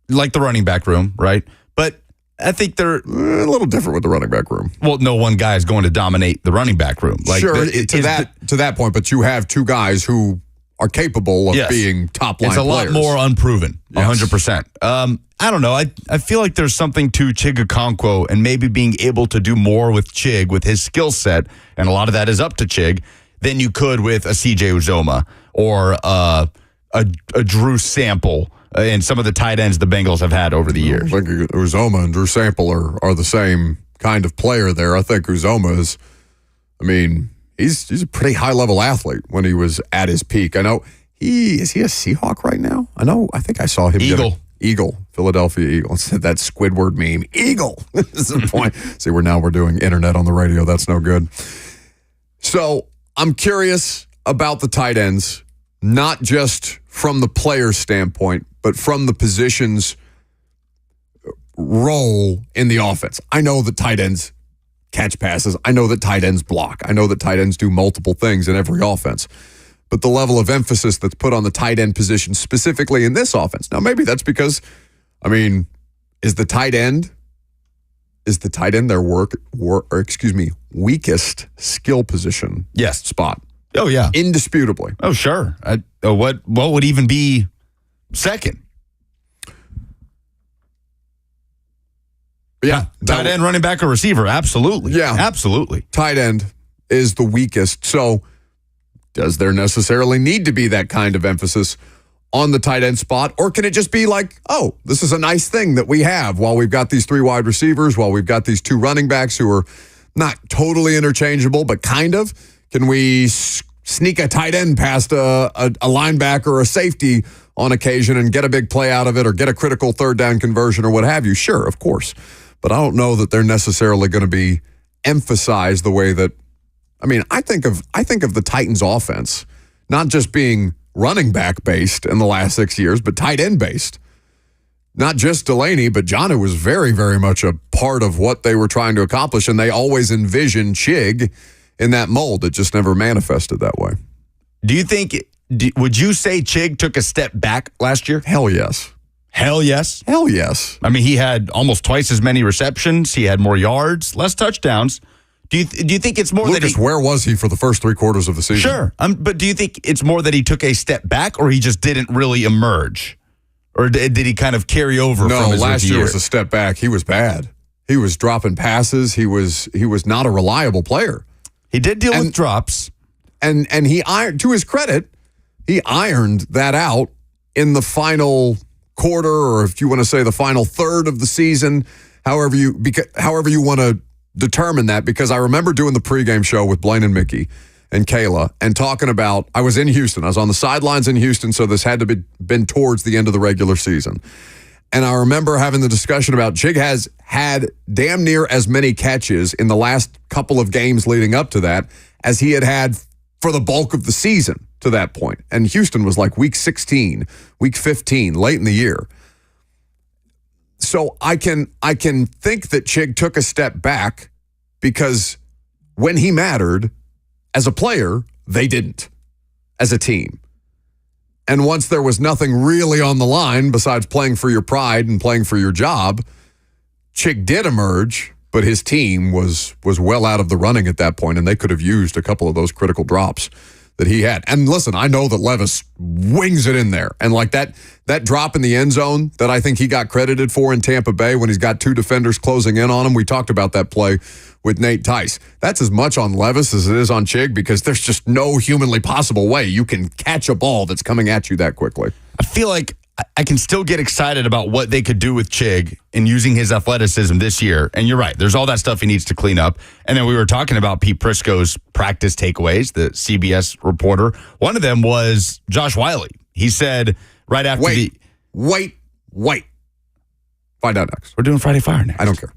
Like the running back room, right? But I think they're a little different with the running back room. Well, no one guy is going to dominate the running back room. Like sure, to that point, but you have two guys who are capable of being top-line players. It's a lot more unproven, 100%. I don't know. I feel like there's something to Chig Okonkwo and maybe being able to do more with Chig, with his skill set, and a lot of that is up to Chig, than you could with a CJ Uzomah or a Drew Sample and some of the tight ends the Bengals have had over the years. I think Uzomah and Drew Sample are the same kind of player there. I think Uzomah is, he's a pretty high-level athlete when he was at his peak. I know is he a Seahawk right now? I think I saw him Eagle, Philadelphia Eagle. Said that Squidward meme. Eagle is the point. See, we're doing internet on the radio. That's no good. So I'm curious about the tight ends, not just from the player standpoint, but from the position's role in the offense. I know that tight ends catch passes. I know that tight ends block. I know that tight ends do multiple things in every offense. But the level of emphasis that's put on the tight end position specifically in this offense. Now, maybe that's because, is the tight end their weakest skill position? Yes. Spot. Oh, yeah. Indisputably. Oh, sure. What would even be second? Yeah. Tight end, running back, or receiver. Absolutely. Yeah. Absolutely. Tight end is the weakest. So does there necessarily need to be that kind of emphasis on the tight end spot? Or can it just be like, oh, this is a nice thing that we have while we've got these three wide receivers, while we've got these two running backs who are not totally interchangeable, but kind of? Can we sneak a tight end past a linebacker or a safety on occasion and get a big play out of it or get a critical third down conversion or what have you? Sure, of course. But I don't know that they're necessarily going to be emphasized the way that, I think of the Titans offense not just being running back based in the last 6 years, but tight end based. Not just Delaney, but Jonnu was very, very much a part of what they were trying to accomplish, and they always envisioned Chig in that mold. It just never manifested that way. Do you think, would you say Chig took a step back last year? Hell yes. Hell yes. Hell yes. I mean, he had almost twice as many receptions. He had more yards, less touchdowns. Do you think it's more Lucas, that where was he for the first 3 quarters of the season? Sure. But do you think it's more that he took a step back or he just didn't really emerge? Or did he kind of carry over from his last rookie year year? was a step back. He was bad. He was dropping passes. He was not a reliable player. He did deal with drops. And he ironed, to his credit, he ironed that out in the final quarter, or if you want to say the final third of the season, however you want to determine that, because I remember doing the pregame show with Blaine and Mickey and Kayla and talking about, I was in Houston. I was on the sidelines in Houston, so this had to be been towards the end of the regular season. And I remember having the discussion about Chig has had damn near as many catches in the last couple of games leading up to that as he had for the bulk of the season to that point. And Houston was like week 16, week 15, late in the year. So I can think that Chig took a step back because when he mattered as a player, they didn't as a team. And once there was nothing really on the line besides playing for your pride and playing for your job, Chig did emerge, but his team was well out of the running at that point, and they could have used a couple of those critical drops that he had. And listen, I know that Levis wings it in there. And like that drop in the end zone that I think he got credited for in Tampa Bay when he's got 2 defenders closing in on him. We talked about that play with Nate Tice. That's as much on Levis as it is on Chig because there's just no humanly possible way you can catch a ball that's coming at you that quickly. I feel like I can still get excited about what they could do with Chig and using his athleticism this year. And you're right. There's all that stuff he needs to clean up. And then we were talking about Pete Prisco's practice takeaways, the CBS reporter. One of them was Josh Wiley. He said right after Wait. Find out next. We're doing Friday Fire next. I don't care.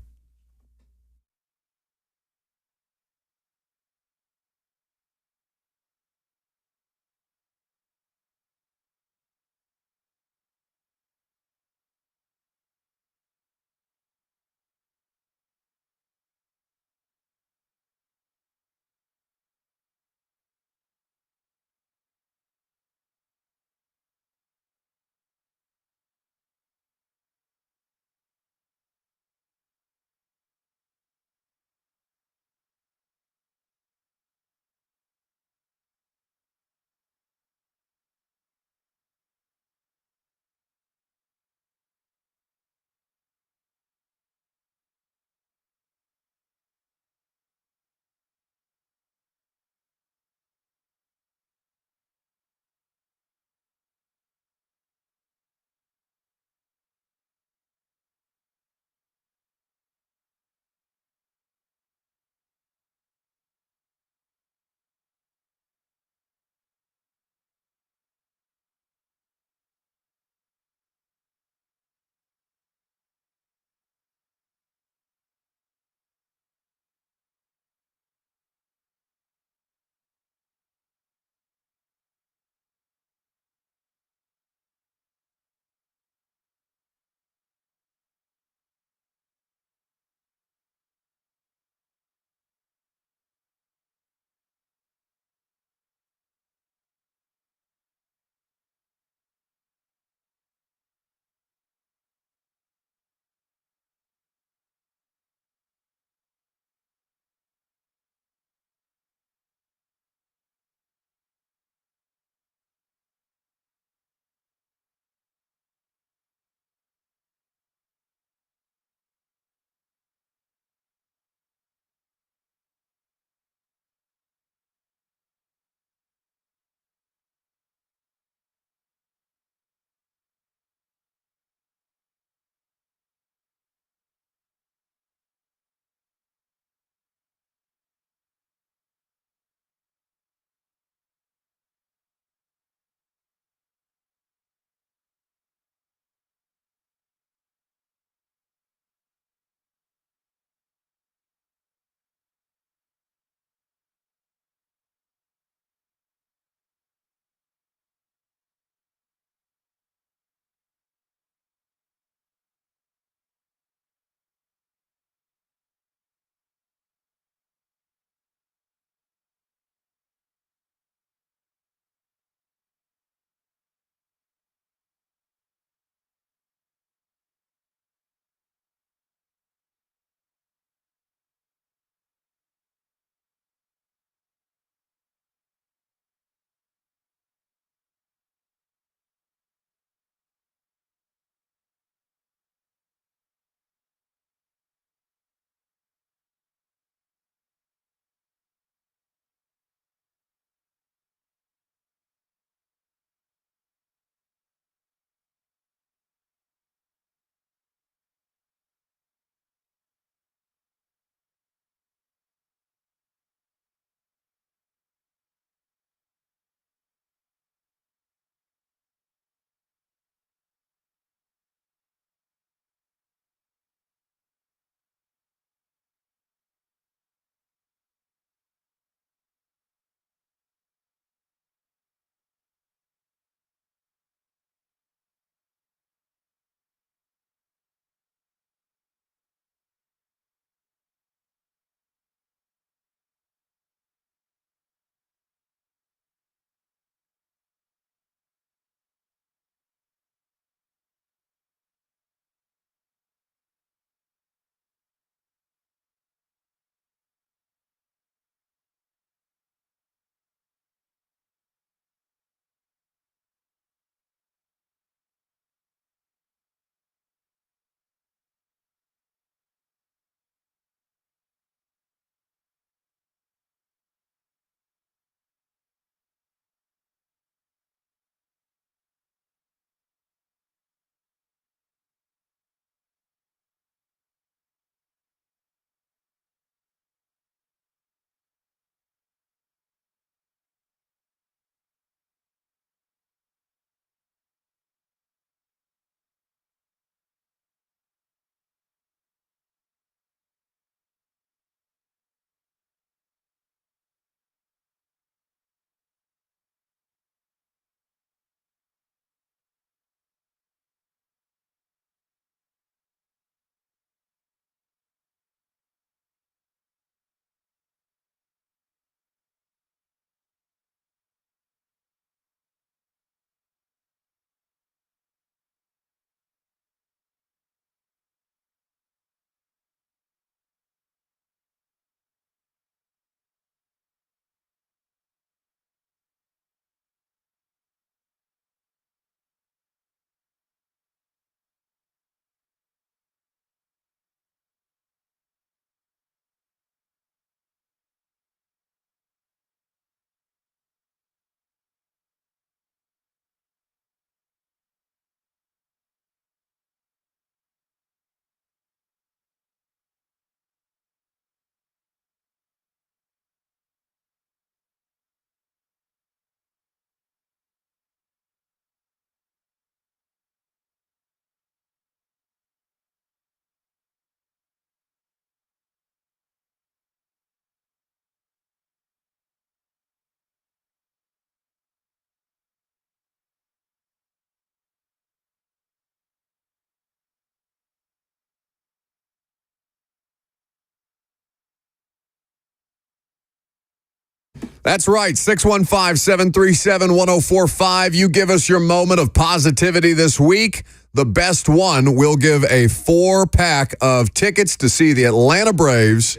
That's right, 615-737-1045. You give us your moment of positivity this week. The best one will give a 4-pack of tickets to see the Atlanta Braves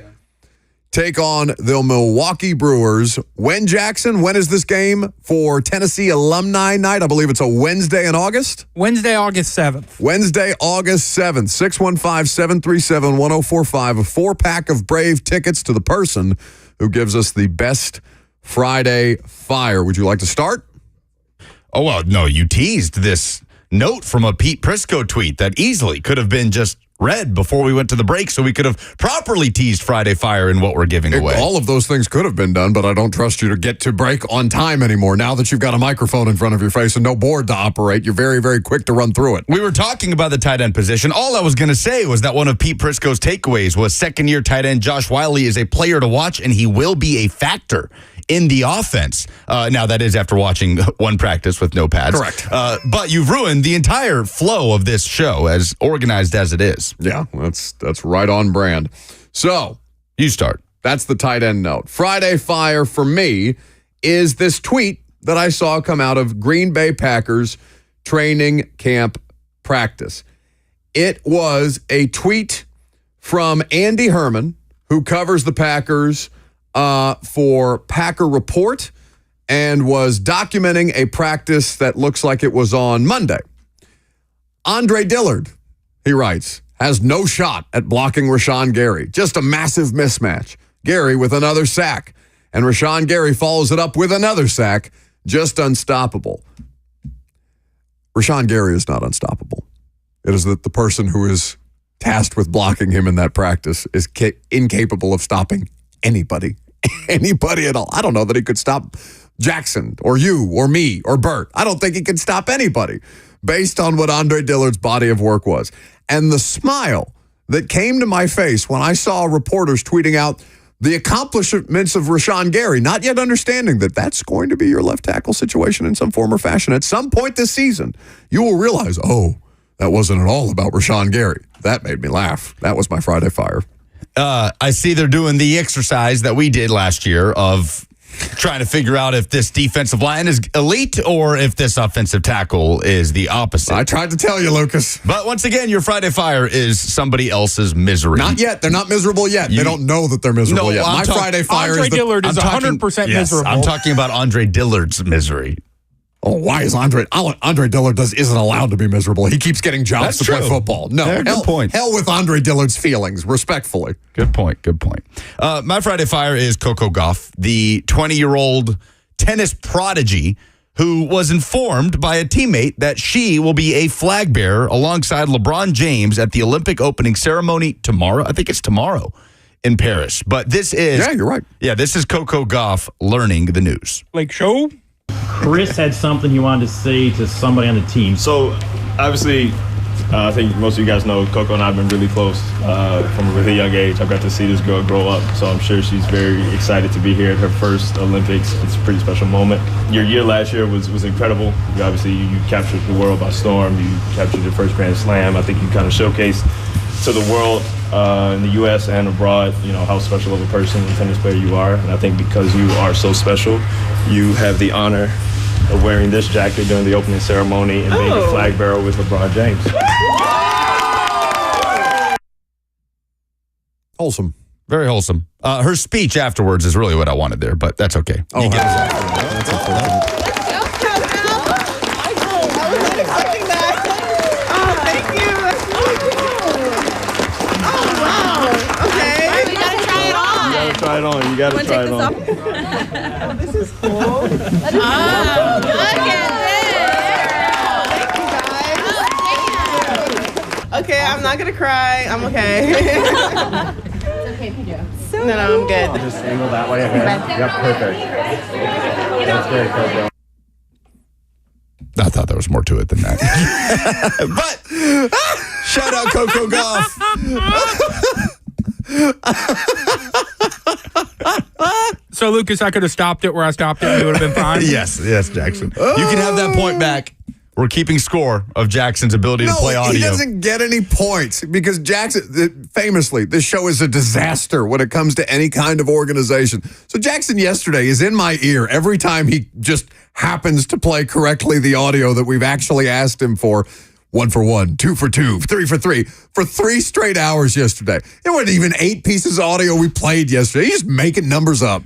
take on the Milwaukee Brewers. When, Jackson? When is this game for Tennessee Alumni Night? I believe it's a Wednesday in August? Wednesday, August 7th. Wednesday, August 7th. 615-737-1045. A 4-pack of Brave tickets to the person who gives us the best Friday Fire. Would you like to start? Oh, well, no, you teased this note from a Pete Prisco tweet that easily could have been just read before we went to the break, so we could have properly teased Friday Fire in what we're giving away. All of those things could have been done, but I don't trust you to get to break on time anymore. Now that you've got a microphone in front of your face and no board to operate, you're very, very quick to run through it. We were talking about the tight end position. All I was going to say was that one of Pete Prisco's takeaways was second-year tight end Josh Wiley is a player to watch, and he will be a factor in the offense. Now, that is after watching one practice with no pads. Correct. But you've ruined the entire flow of this show, as organized as it is. Yeah, that's right on brand. So, you start. That's the tight end note. Friday Fire for me is this tweet that I saw come out of Green Bay Packers training camp practice. It was a tweet from Andy Herman, who covers the Packers for Packer Report and was documenting a practice that looks like it was on Monday. Andre Dillard, he writes, has no shot at blocking Rashawn Gary. Just a massive mismatch. Gary with another sack. And Rashawn Gary follows it up with another sack. Just unstoppable. Rashawn Gary is not unstoppable. It is that the person who is tasked with blocking him in that practice is incapable of stopping anybody. Anybody at all. I don't know that he could stop Jackson or you or me or Bert. I don't think he could stop anybody based on what Andre Dillard's body of work was. And the smile that came to my face when I saw reporters tweeting out the accomplishments of Rashawn Gary, not yet understanding that that's going to be your left tackle situation in some form or fashion. At some point this season, you will realize, oh, that wasn't at all about Rashawn Gary. That made me laugh. That was my Friday Fire. I see they're doing the exercise that we did last year of trying to figure out if this defensive line is elite or if this offensive tackle is the opposite. I tried to tell you, Lucas. But once again, your Friday Fire is somebody else's misery. Not yet. They're not miserable yet. They don't know that they're miserable yet. My Friday Fire Andre Dillard is 100% miserable. I'm talking about Andre Dillard's misery. Oh, why is Andre Dillard isn't allowed to be miserable? He keeps getting jobs to play football. No, good point. Hell with Andre Dillard's feelings, respectfully. Good point. My Friday Fire is Coco Gauff, the 20-year-old tennis prodigy who was informed by a teammate that she will be a flag bearer alongside LeBron James at the Olympic opening ceremony tomorrow. I think it's tomorrow in Paris. But this is... Yeah, you're right. Yeah, this is Coco Gauff learning the news. Like show? Chris had something he wanted to say to somebody on the team. So, obviously, I think most of you guys know Coco and I have been really close from a really young age. I've got to see this girl grow up, so I'm sure she's very excited to be here at her first Olympics. It's a pretty special moment. Your year last year was incredible. You captured the world by storm. You captured your first Grand Slam. I think you kind of showcased to the world in the U.S. and abroad, how special of a person and tennis player you are. And I think because you are so special, you have the honor of wearing this jacket during the opening ceremony and being a flag bearer with LeBron James. Wholesome. Very wholesome. Her speech afterwards is really what I wanted there, but that's okay. Oh, you get it. That's unfortunate. Try it on. You gotta try it on. This is cool. Look at this. Thank you, guys. Okay, I'm not gonna cry. I'm okay. It's okay if you do. No, I'm good. Just angle that way ahead. Yep, perfect. That's great, Coco. I thought there was more to it than that. But shout out Coco Gauff. So, Lucas, I could have stopped it where I stopped it and it would have been fine? Yes, Jackson. You can have that point back. We're keeping score of Jackson's ability to play audio. He doesn't get any points because Jackson, famously, this show is a disaster when it comes to any kind of organization. So Jackson yesterday is in my ear every time he just happens to play correctly the audio that we've actually asked him for. 1 for 1, 2 for 2, 3 for 3, for 3 straight hours yesterday. There weren't even 8 pieces of audio we played yesterday. He's just making numbers up.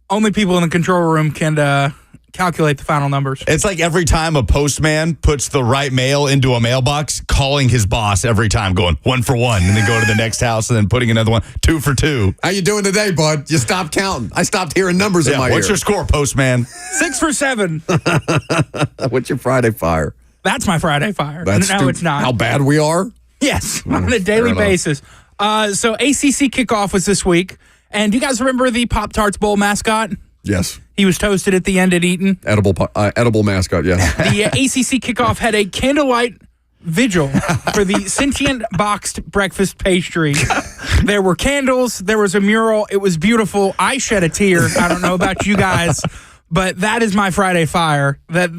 Only people in the control room can calculate the final numbers. It's like every time a postman puts the right mail into a mailbox, calling his boss every time, going 1 for 1, and then go to the next house and then putting another one, 2 for 2. How you doing today, bud? You stopped counting. I stopped hearing numbers in my ear. What's your score, postman? 6 for 7. What's your Friday fire? That's my Friday fire. No, it's not. How bad we are? Yes, on a daily basis. So ACC kickoff was this week. And do you guys remember the Pop-Tarts Bowl mascot? Yes. He was toasted at the end at Eaton. Edible mascot, yes. The ACC kickoff had a candlelight vigil for the sentient boxed breakfast pastry. There were candles. There was a mural. It was beautiful. I shed a tear. I don't know about you guys, but that is my Friday fire. May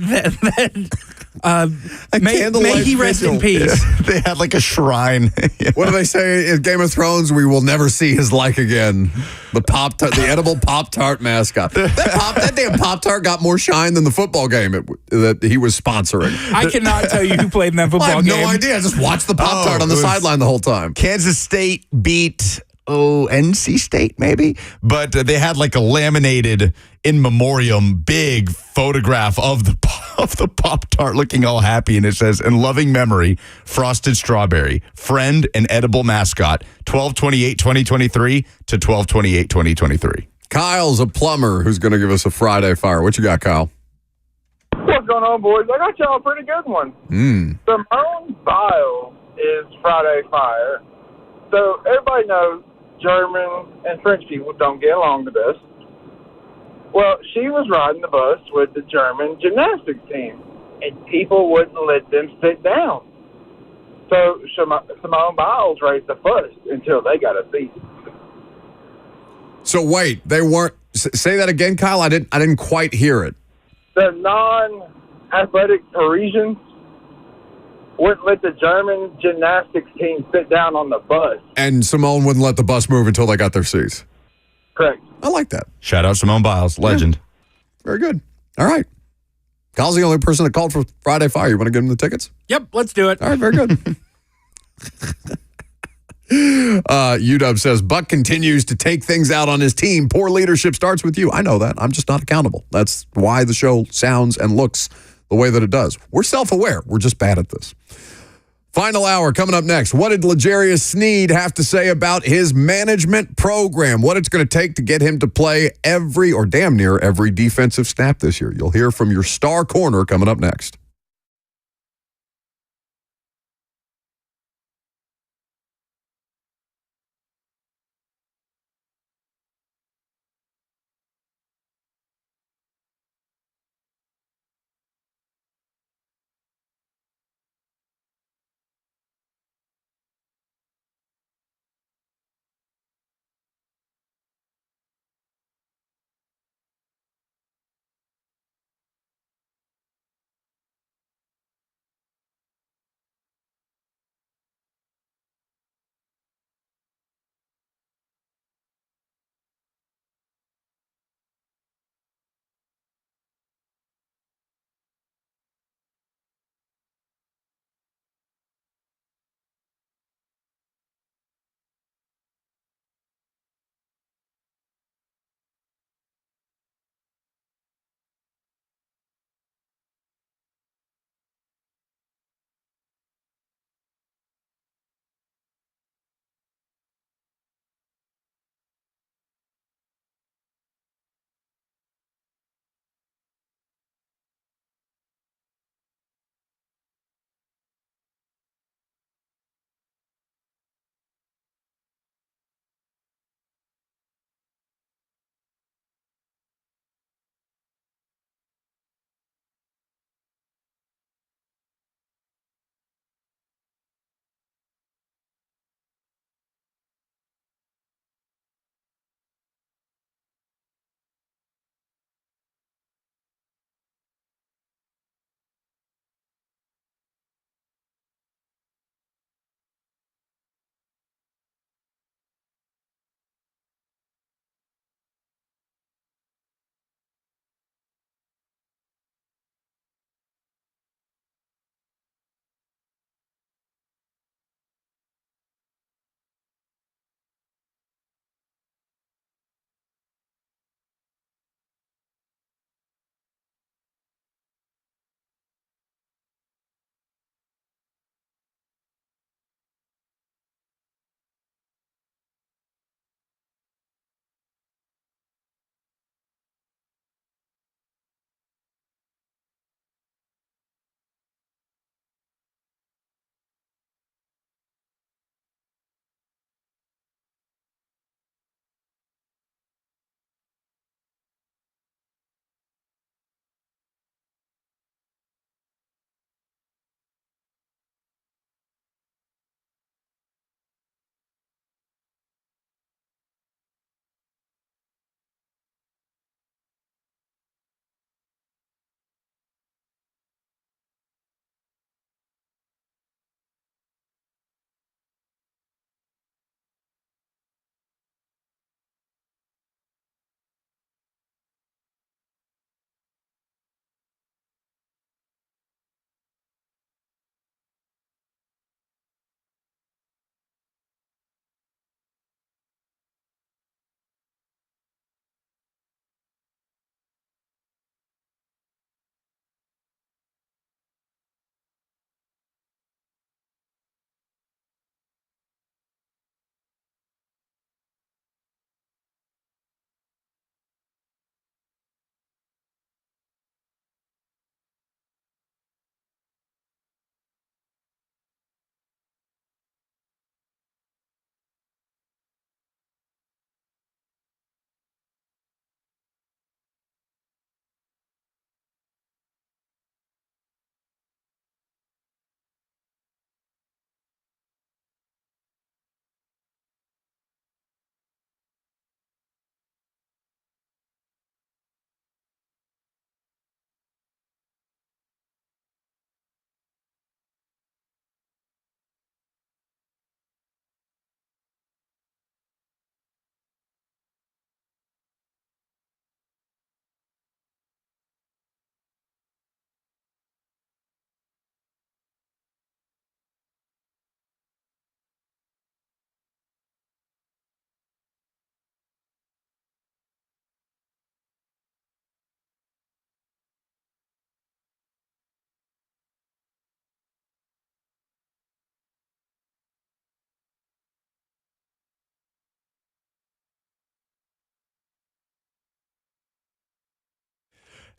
he rest in peace. They had like a shrine. What do they say in Game of Thrones? We will never see his like again. The edible Pop-Tart mascot. That damn Pop-Tart got more shine than the football game that he was sponsoring. I cannot tell you who played in that football game. I have no idea. I just watched the Pop-Tart on the sideline the whole time. Kansas State beat NC State maybe, but they had like a laminated in memoriam big photograph of the Pop-Tart looking all happy, and it says, "In loving memory, frosted strawberry, friend and edible mascot, 12/28/2023 to 12/28/2023." Kyle's a plumber who's going to give us a Friday fire. What you got, Kyle? What's going on, boys? I got y'all a pretty good one. Simone Biles is Friday fire. So everybody knows German and French people don't get along the best. Well, she was riding the bus with the German gymnastics team, and people wouldn't let them sit down. So Simone Biles raised the fuss until they got a seat. So wait, they weren't. Say that again, Kyle. I didn't quite hear it. The non-athletic Parisians wouldn't let the German gymnastics team sit down on the bus. And Simone wouldn't let the bus move until they got their seats. Correct. I like that. Shout out Simone Biles, legend. Yeah. Very good. All right. Kyle's the only person that called for Friday Fire. You want to give him the tickets? Yep, let's do it. All right, very good. UW says, Buck continues to take things out on his team. Poor leadership starts with you. I know that. I'm just not accountable. That's why the show sounds and looks the way that it does. We're self-aware. We're just bad at this. Final hour coming up next. What did L'Jarius Sneed have to say about his management program? What it's going to take to get him to play every or damn near every defensive snap this year. You'll hear from your star corner coming up next.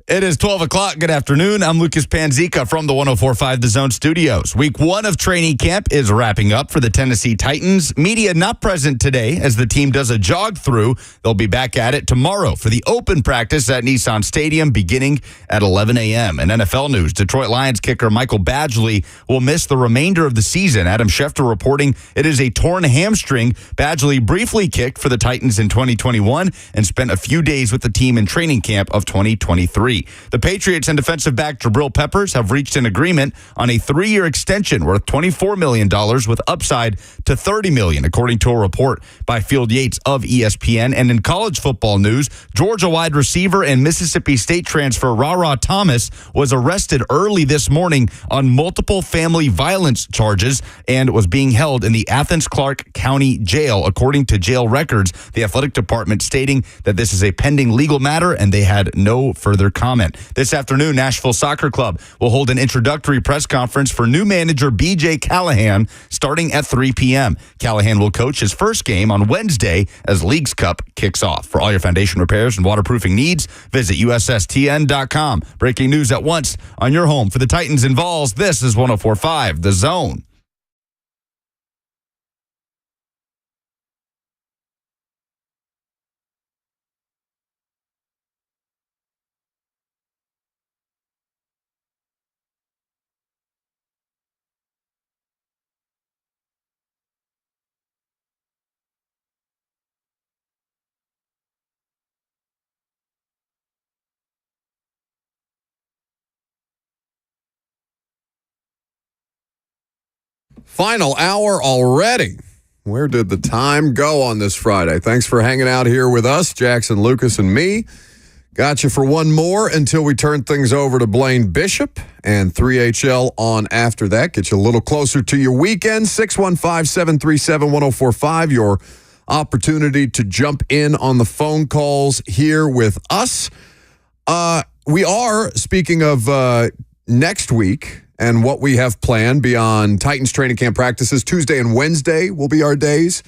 It is 12 o'clock. Good afternoon. I'm Lucas Panzica from the 104.5 The Zone studios. Week 1 of training camp is wrapping up for the Tennessee Titans. Media not present today as the team does a jog through. They'll be back at it tomorrow for the open practice at Nissan Stadium beginning at 11 a.m. In NFL news, Detroit Lions kicker Michael Badgley will miss the remainder of the season. Adam Schefter reporting it is a torn hamstring. Badgley briefly kicked for the Titans in 2021 and spent a few days with the team in training camp of 2023. The Patriots and defensive back Jabril Peppers have reached an agreement on a 3-year extension worth $24 million with upside to $30 million, according to a report by Field Yates of ESPN. And in college football news, Georgia wide receiver and Mississippi State transfer Ra Thomas was arrested early this morning on multiple family violence charges and was being held in the Athens-Clarke County Jail, according to jail records. The athletic department stating that this is a pending legal matter and they had no further comment. This afternoon, Nashville Soccer Club will hold an introductory press conference for new manager BJ Callahan starting at 3 p.m. Callahan will coach his first game on Wednesday as Leagues Cup kicks off. For all your foundation repairs and waterproofing needs, visit USSTN.com. Breaking news at once on your home for the Titans and Vols. This is 104.5 The Zone. Final hour already. Where did the time go on this Friday? Thanks for hanging out here with us, Jackson, Lucas, and me. Got you for one more until we turn things over to Blaine Bishop and 3HL on after that. Get you a little closer to your weekend. 615-737-1045. Your opportunity to jump in on the phone calls here with us. We are, speaking of next week, and what we have planned beyond Titans training camp practices, Tuesday and Wednesday will be our days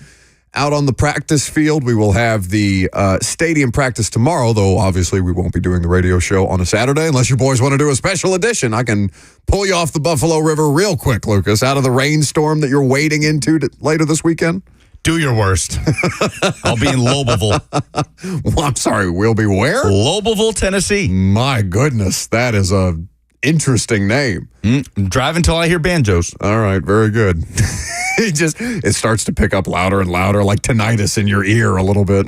out on the practice field. We will have the stadium practice tomorrow, though obviously we won't be doing the radio show on a Saturday unless you boys want to do a special edition. I can pull you off the Buffalo River real quick, Lucas, out of the rainstorm that you're wading into later this weekend. Do your worst. I'll be in Lobeville. Well, I'm sorry, we'll be where? Lobeville, Tennessee. My goodness, that is a interesting name. Drive until I hear banjos. All right, very good. It starts to pick up louder and louder, like tinnitus in your ear a little bit.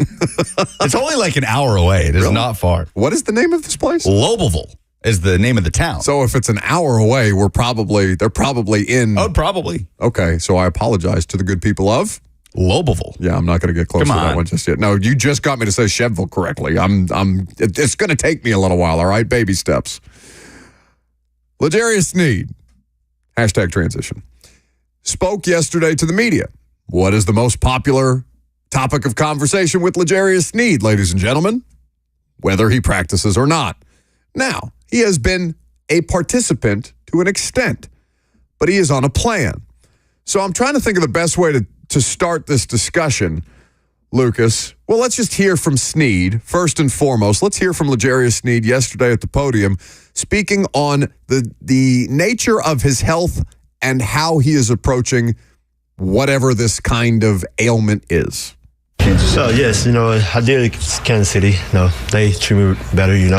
It's only like an hour away. It is not far. What is the name of this place? Lobeville is the name of the town. So if it's an hour away, they're probably in. Oh, probably. Okay, so I apologize to the good people of Lobeville. Yeah, I'm not going to get close to that one just yet. No, you just got me to say Chevville correctly. It's going to take me a little while, all right? Baby steps. L'Jarius Sneed, #transition, spoke yesterday to the media. What is the most popular topic of conversation with L'Jarius Sneed, ladies and gentlemen? Whether he practices or not. Now, he has been a participant to an extent, but he is on a plan. So I'm trying to think of the best way to start this discussion, Lucas. Well, let's just hear from Sneed, first and foremost. Let's hear from L'Jarius Sneed yesterday at the podium, speaking on the nature of his health and how he is approaching whatever this kind of ailment is. So, yes, I did Kansas City. They treat me better, and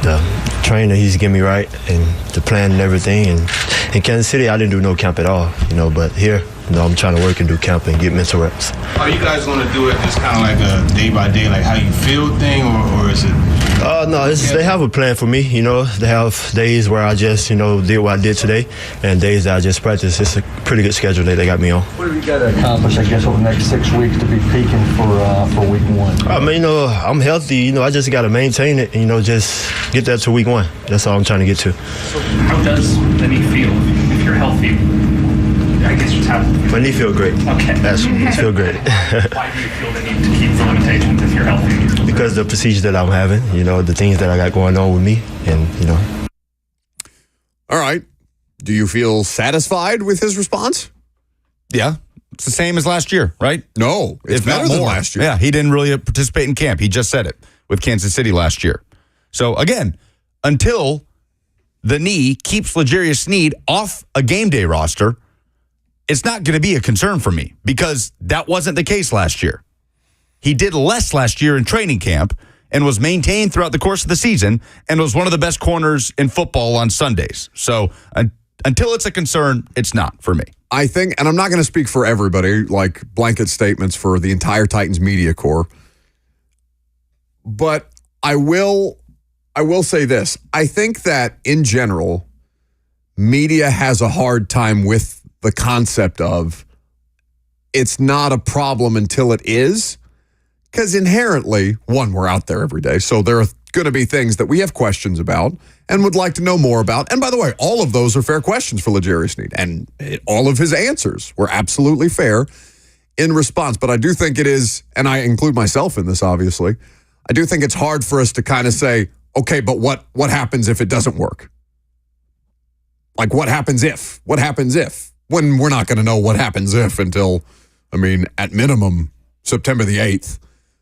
the trainer, he's getting me right, and the plan and everything. And in Kansas City, I didn't do no camp at all, but here, I'm trying to work and do camp and get mental reps. Are you guys going to do it just kind of like a day-by-day, like how you feel thing, or is it? No, they have a plan for me, They have days where I just, did what I did today, and days that I just practice. It's a pretty good schedule that they got me on. What have you got to accomplish, I guess, over the next 6 weeks to be peaking for week 1? I mean, I'm healthy. I just got to maintain it and, just get that to week 1. That's all I'm trying to get to. So how does the knee feel if you're healthy? I guess just how... My knee feel great. Okay. That's feel great. Why do you feel the need to keep the limitations if you're healthy? Because the procedure that I'm having, the things that I got going on with me, and, All right. Do you feel satisfied with his response? Yeah. It's the same as last year, right? No, it's better than last year. Yeah, he didn't really participate in camp. He just said it with Kansas City last year. So, again, until the knee keeps L'Jarius Sneed off a game day roster, it's not going to be a concern for me because that wasn't the case last year. He did less last year in training camp and was maintained throughout the course of the season and was one of the best corners in football on Sundays. So until it's a concern, it's not for me. I think, and I'm not going to speak for everybody, like blanket statements for the entire Titans media corps, but I will say this. I think that in general, media has a hard time with the concept of it's not a problem until it is, because inherently, one, we're out there every day, so there are going to be things that we have questions about and would like to know more about. And by the way, all of those are fair questions for L'Jarius Sneed, and all of his answers were absolutely fair in response. But I do think it is, and I include myself in this, obviously, I do think it's hard for us to kind of say, okay, but what happens if it doesn't work? Like, what happens if? What happens if? When we're not going to know what happens if until, at minimum, September the 8th,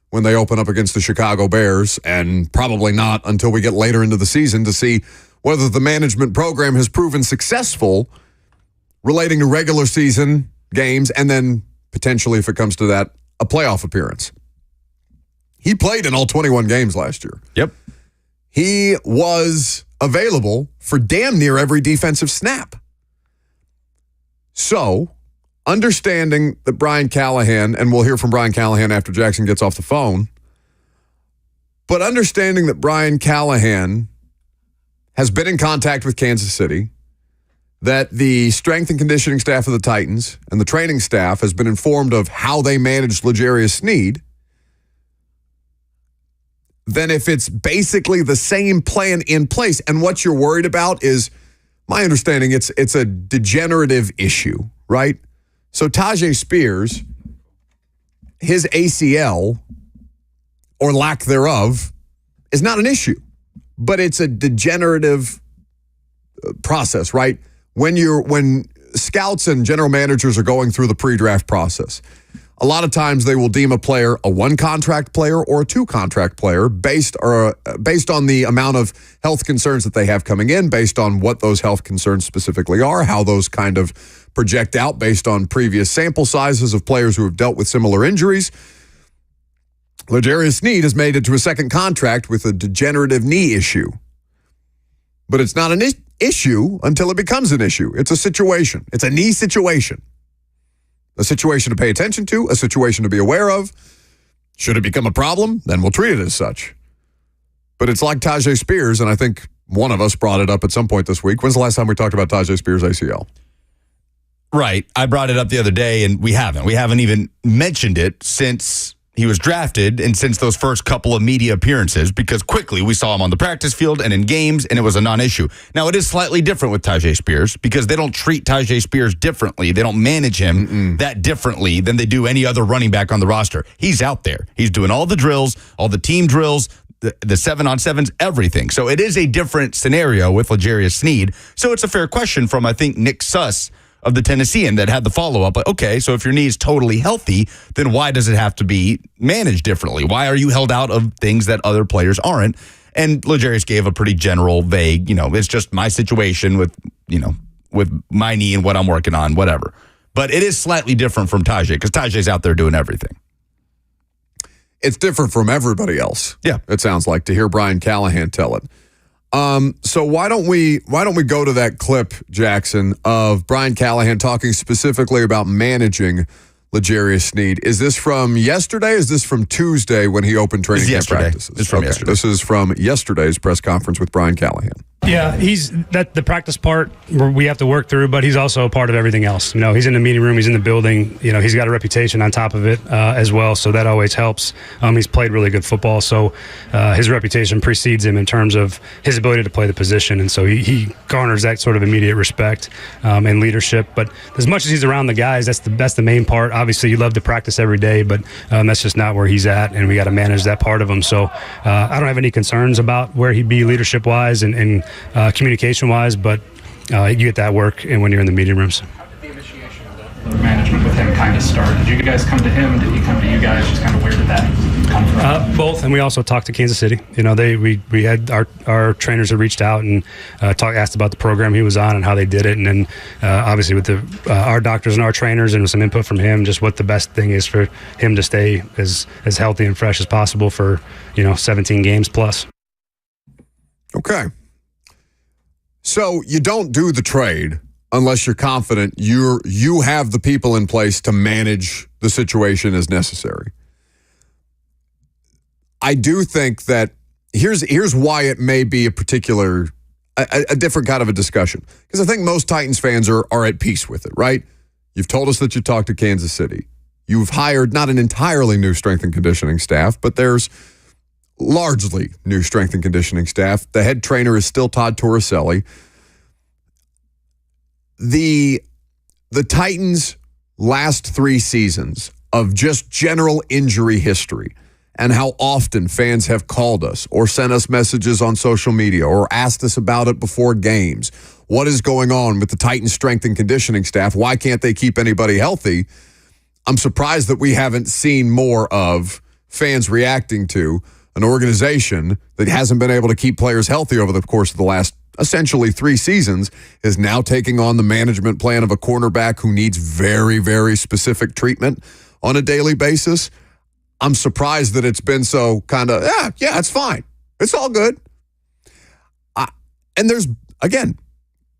when they open up against the Chicago Bears, and probably not until we get later into the season to see whether the management program has proven successful relating to regular season games and then potentially, if it comes to that, a playoff appearance. He played in all 21 games last year. Yep. He was available for damn near every defensive snap. So, understanding that Brian Callahan, and we'll hear from Brian Callahan after Jackson gets off the phone, but understanding that Brian Callahan has been in contact with Kansas City, that the strength and conditioning staff of the Titans and the training staff has been informed of how they managed L'Jarius Sneed, then if it's basically the same plan in place, and what you're worried about is, my understanding, it's a degenerative issue, right? So Tyjae Spears, his ACL, or lack thereof, is not an issue, but it's a degenerative process, right? When scouts and general managers are going through the pre-draft process, a lot of times they will deem a player a one-contract player or a two-contract player based on the amount of health concerns that they have coming in, based on what those health concerns specifically are, how those kind of project out based on previous sample sizes of players who have dealt with similar injuries. L'Jarius Sneed has made it to a second contract with a degenerative knee issue. But it's not an issue until it becomes an issue. It's a situation. It's a knee situation. A situation to pay attention to, a situation to be aware of. Should it become a problem, then we'll treat it as such. But it's like Tyjae Spears, and I think one of us brought it up at some point this week. When's the last time we talked about Tyjae Spears' ACL? Right. I brought it up the other day, and we haven't. We haven't even mentioned it since he was drafted and since those first couple of media appearances, because quickly we saw him on the practice field and in games, and it was a non-issue. Now, it is slightly different with Tyjae Spears because they don't treat Tyjae Spears differently. They don't manage him that differently than they do any other running back on the roster. He's out there. He's doing all the drills, all the team drills, the 7-on-7s, everything. So it is a different scenario with L'Jarius Sneed. So it's a fair question from, I think, Nick Suss of the Tennessean that had the follow-up. Like, okay, so if your knee is totally healthy, then why does it have to be managed differently? Why are you held out of things that other players aren't? And L'Jarius gave a pretty general, vague, it's just my situation with my knee and what I'm working on, whatever. But it is slightly different from Tyjae because Tyjae's out there doing everything. It's different from everybody else. Yeah. It sounds like, to hear Brian Callahan tell it. So why don't we go to that clip, Jackson, of Brian Callahan talking specifically about managing L'Jarius Sneed? Is this from yesterday? Is this from Tuesday when he opened training camp practices? It's from yesterday. This is from yesterday's press conference with Brian Callahan. Yeah, he's the practice part where we have to work through, but he's also a part of everything else. He's in the meeting room, he's in the building. He's got a reputation on top of it as well, so that always helps. He's played really good football, so his reputation precedes him in terms of his ability to play the position, and so he garners that sort of immediate respect and leadership. But as much as he's around the guys, that's the main part. Obviously, you love to practice every day, but that's just not where he's at, and we got to manage that part of him. So I don't have any concerns about where he'd be leadership-wise and communication-wise, but you get that work and when you're in the meeting rooms. The initiation of the management with him kind kind of start? Did you guys come to him? Did he come to you guys? Just kind of where did that come from? Both, and we also talked to Kansas City. You know, we had our trainers that reached out and asked about the program he was on and how they did it, and then obviously with our doctors and our trainers and with some input from him, just what the best thing is for him to stay as healthy and fresh as possible for 17 games plus. Okay. So you don't do the trade unless you're confident you have the people in place to manage the situation as necessary. I do think that here's why it may be a different kind of a discussion. Because I think most Titans fans are at peace with it, right? You've told us that you talked to Kansas City. You've hired not an entirely new strength and conditioning staff, but there's largely new strength and conditioning staff. The head trainer is still Todd Torricelli. The Titans' last 3 seasons of just general injury history and how often fans have called us or sent us messages on social media or asked us about it before games. What is going on with the Titans' strength and conditioning staff? Why can't they keep anybody healthy? I'm surprised that we haven't seen more of fans reacting to an organization that hasn't been able to keep players healthy over the course of the last essentially 3 seasons is now taking on the management plan of a cornerback who needs very, very specific treatment on a daily basis. I'm surprised that it's been so kind of, yeah, it's fine. It's all good. And there's, again,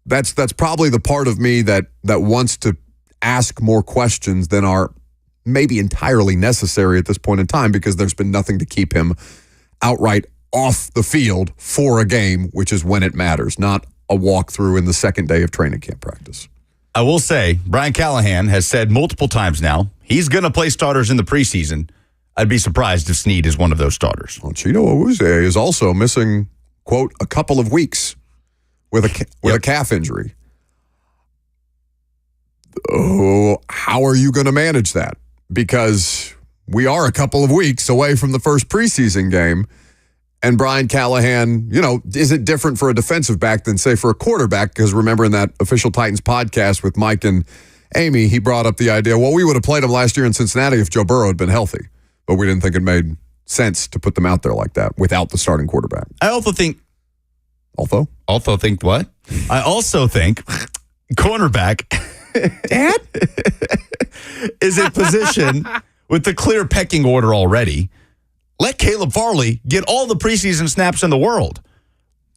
that's probably the part of me that wants to ask more questions than are maybe entirely necessary at this point in time, because there's been nothing to keep him outright off the field for a game, which is when it matters, not a walkthrough in the second day of training camp practice. I will say, Brian Callahan has said multiple times now, he's going to play starters in the preseason. I'd be surprised if Sneed is one of those starters. Well, Chido Awuzie is also missing, quote, a couple of weeks with a calf injury. Oh, how are you going to manage that? Because we are a couple of weeks away from the first preseason game. And Brian Callahan, is it different for a defensive back than, say, for a quarterback? Because remember in that Official Titans podcast with Mike and Amy, he brought up the idea, well, we would have played him last year in Cincinnati if Joe Burrow had been healthy. But we didn't think it made sense to put them out there like that without the starting quarterback. I also think... Also think what? I also think cornerback... Dad? is a position with the clear pecking order already. Let Caleb Farley get all the preseason snaps in the world.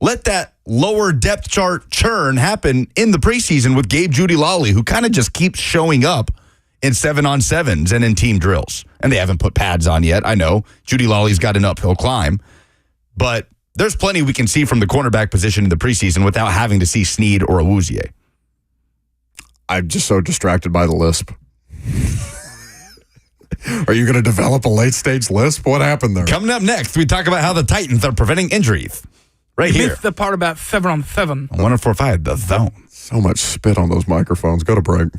Let that lower depth chart churn happen in the preseason with Gabe Jeudy-Lally, who kind of just keeps showing up in 7-on-7s and in team drills. And they haven't put pads on yet. I know Jeudy-Lally's got an uphill climb, but there's plenty we can see from the cornerback position in the preseason without having to see Sneed or Awuzie. I'm just so distracted by the lisp. Are you going to develop a late-stage lisp? What happened there? Coming up next, we talk about how the Titans are preventing injuries. Right you here. missed the part about 7-on-7. 104.5, The Zone. So much spit on those microphones. Go to break.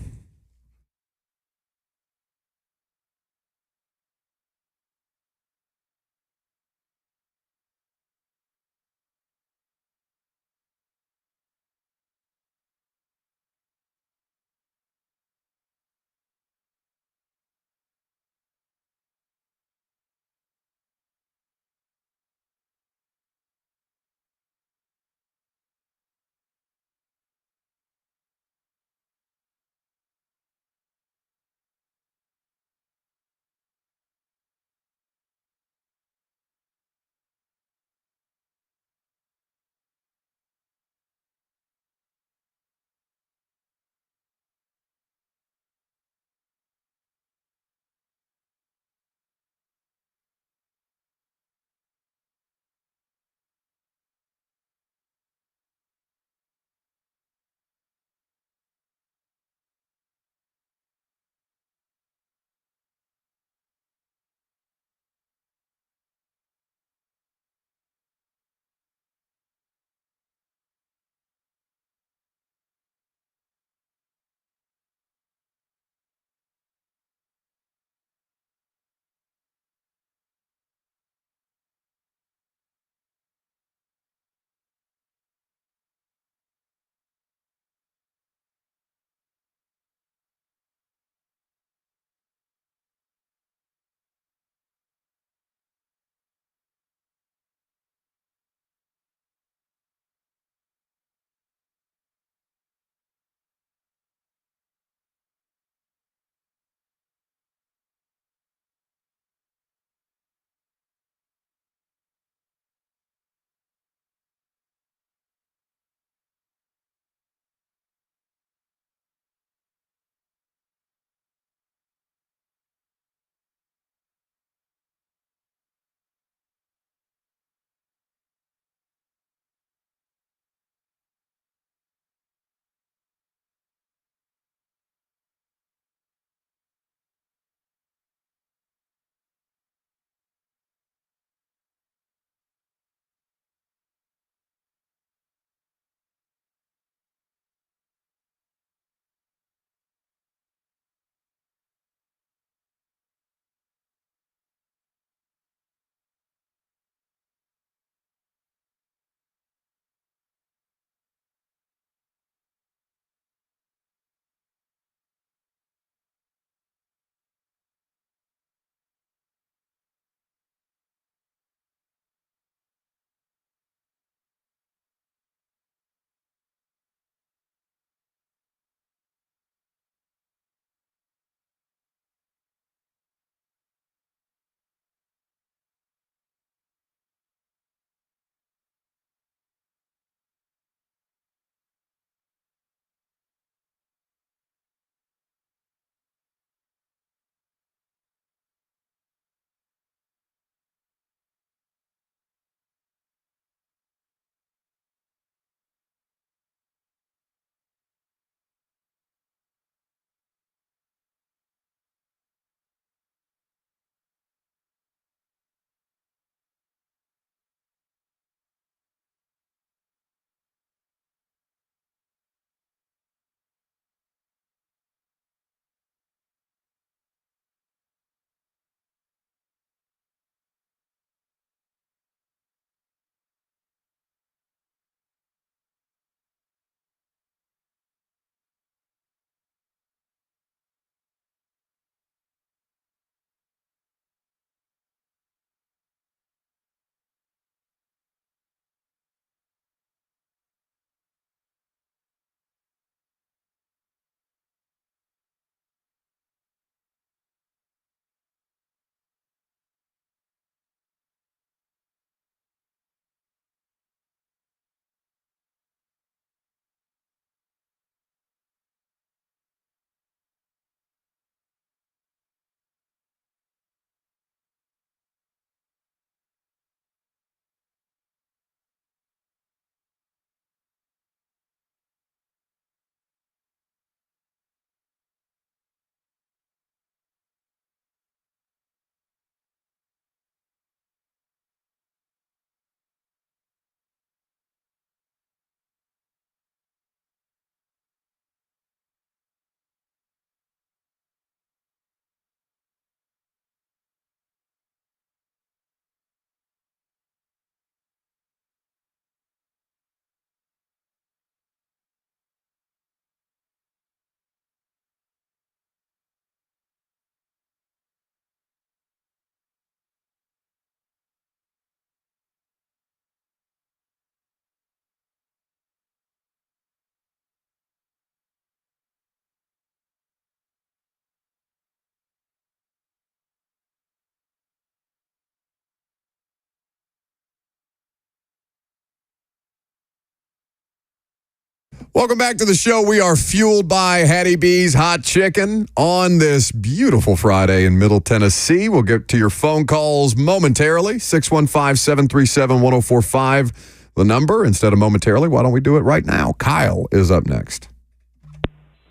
Welcome back to the show. We are fueled by Hattie B's Hot Chicken on this beautiful Friday in Middle Tennessee. We'll get to your phone calls momentarily. 615-737-1045, the number. Instead of momentarily, why don't we do it right now? Kyle is up next.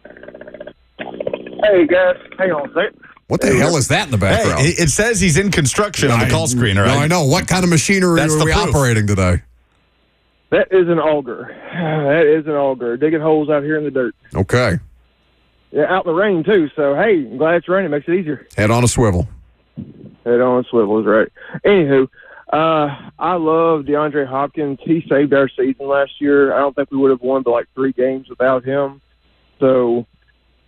Hey, guys. Hang on a second. What the hell is that in the background? Hey, it says he's in construction on the call screener. No, I know. What kind of machinery are we operating today? That is an auger. That is an auger. Digging holes out here in the dirt. Okay. Yeah, out in the rain, too. So, hey, I'm glad it's raining. It makes it easier. Head on a swivel. Head on a swivel is right. Anywho, I love DeAndre Hopkins. He saved our season last year. I don't think we would have won but like 3 games without him. So,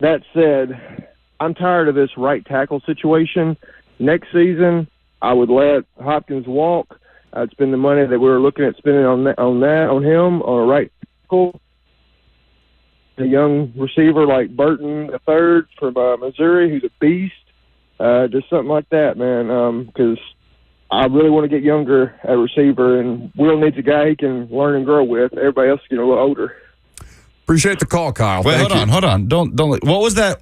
that said, I'm tired of this right tackle situation. Next season, I would let Hopkins walk. I'd spend the money that we were looking at spending on him, on a right tackle. A young receiver like Burton III from Missouri, who's a beast. Just something like that, man, because I really want to get younger at receiver, and Will needs a guy he can learn and grow with. Everybody else is getting a little older. Appreciate the call, Kyle. Wait, hold on. Don't. What was that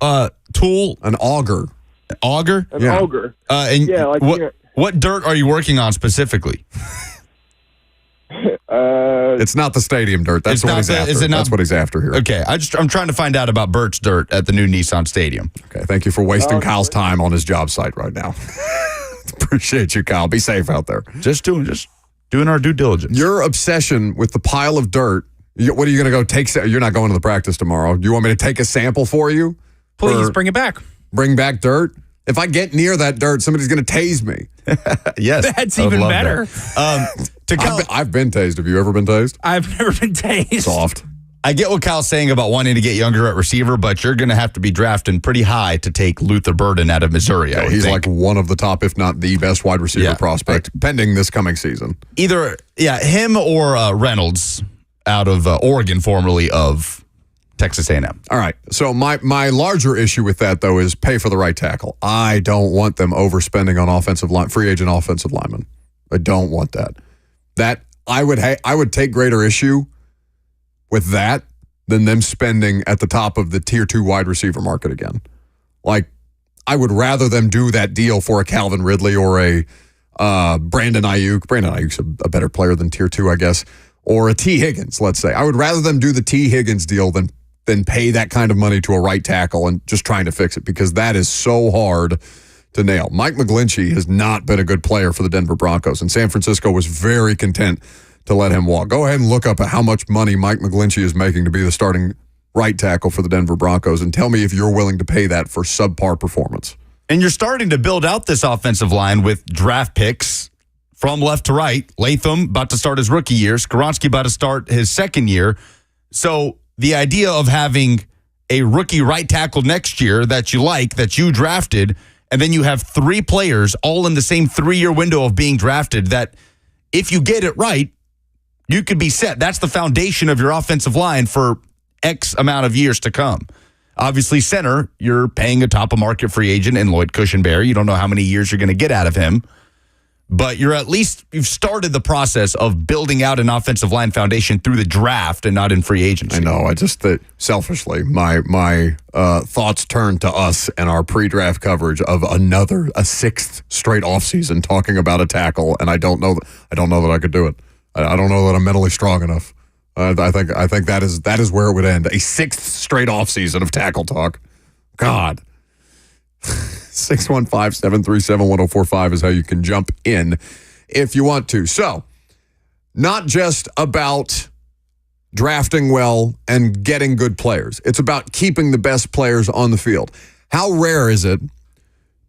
tool? An auger. An auger? An auger. And what dirt are you working on specifically? It's not the stadium dirt. That's what he's after. Is it not? That's what he's after here. Okay, I'm trying to find out about Bert's dirt at the new Nissan Stadium. Okay, thank you for wasting Kyle's time on his job site right now. Appreciate you, Kyle. Be safe out there. Just doing our due diligence. Your obsession with the pile of dirt. What are you going to go take? You're not going to the practice tomorrow. You want me to take a sample for you? Please bring it back. Bring back dirt. If I get near that dirt, somebody's going to tase me. Yes. That's even better. I've been tased. Have you ever been tased? I've never been tased. Soft. I get what Kyle's saying about wanting to get younger at receiver, but you're going to have to be drafting pretty high to take Luther Burden out of Missouri. Yeah, he's like one of the top, if not the best wide receiver prospect pending this coming season. Either, him or Reynolds out of Oregon, formerly of Texas A&M. All right. So my larger issue with that, though, is pay for the right tackle. I don't want them overspending on free agent offensive linemen. I don't want that. That I would take greater issue with that than them spending at the top of the tier 2 wide receiver market again. Like, I would rather them do that deal for a Calvin Ridley or a Brandon Ayuk. Brandon Ayuk's a better player than tier 2, I guess. Or a T. Higgins, let's say. I would rather them do the T. Higgins deal than pay that kind of money to a right tackle and just trying to fix it, because that is so hard to nail. Mike McGlinchey has not been a good player for the Denver Broncos, and San Francisco was very content to let him walk. Go ahead and look up at how much money Mike McGlinchey is making to be the starting right tackle for the Denver Broncos, and tell me if you're willing to pay that for subpar performance. And you're starting to build out this offensive line with draft picks from left to right. Latham about to start his rookie year. Skoronski about to start his second year. So the idea of having a rookie right tackle next year that you drafted, and then you have 3 players all in the same 3-year window of being drafted, that if you get it right, you could be set. That's the foundation of your offensive line for X amount of years to come. Obviously, center, you're paying a top-of-market free agent in Lloyd Cushenberry. You don't know how many years you're going to get out of him. But you've started the process of building out an offensive line foundation through the draft and not in free agency. I know. I just selfishly, my thoughts turned to us and our pre-draft coverage of a 6th straight offseason talking about a tackle, and I don't know that I could do it. I don't know that I'm mentally strong enough. I think that is where it would end. A 6th straight offseason of tackle talk. God. 615-737-1045 is how you can jump in if you want to. So, not just about drafting well and getting good players. It's about keeping the best players on the field. How rare is it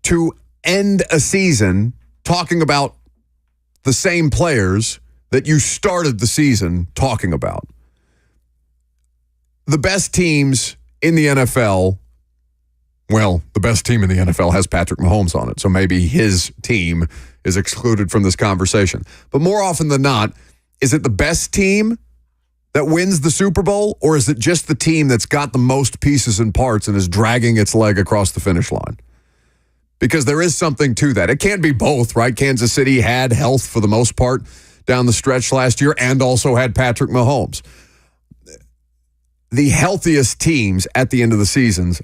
to end a season talking about the same players that you started the season talking about? The best teams in the NFL, well, the best team in the NFL has Patrick Mahomes on it, so maybe his team is excluded from this conversation. But more often than not, is it the best team that wins the Super Bowl, or is it just the team that's got the most pieces and parts and is dragging its leg across the finish line? Because there is something to that. It can't be both, right? Kansas City had health for the most part down the stretch last year and also had Patrick Mahomes. the healthiest teams at the end of the seasons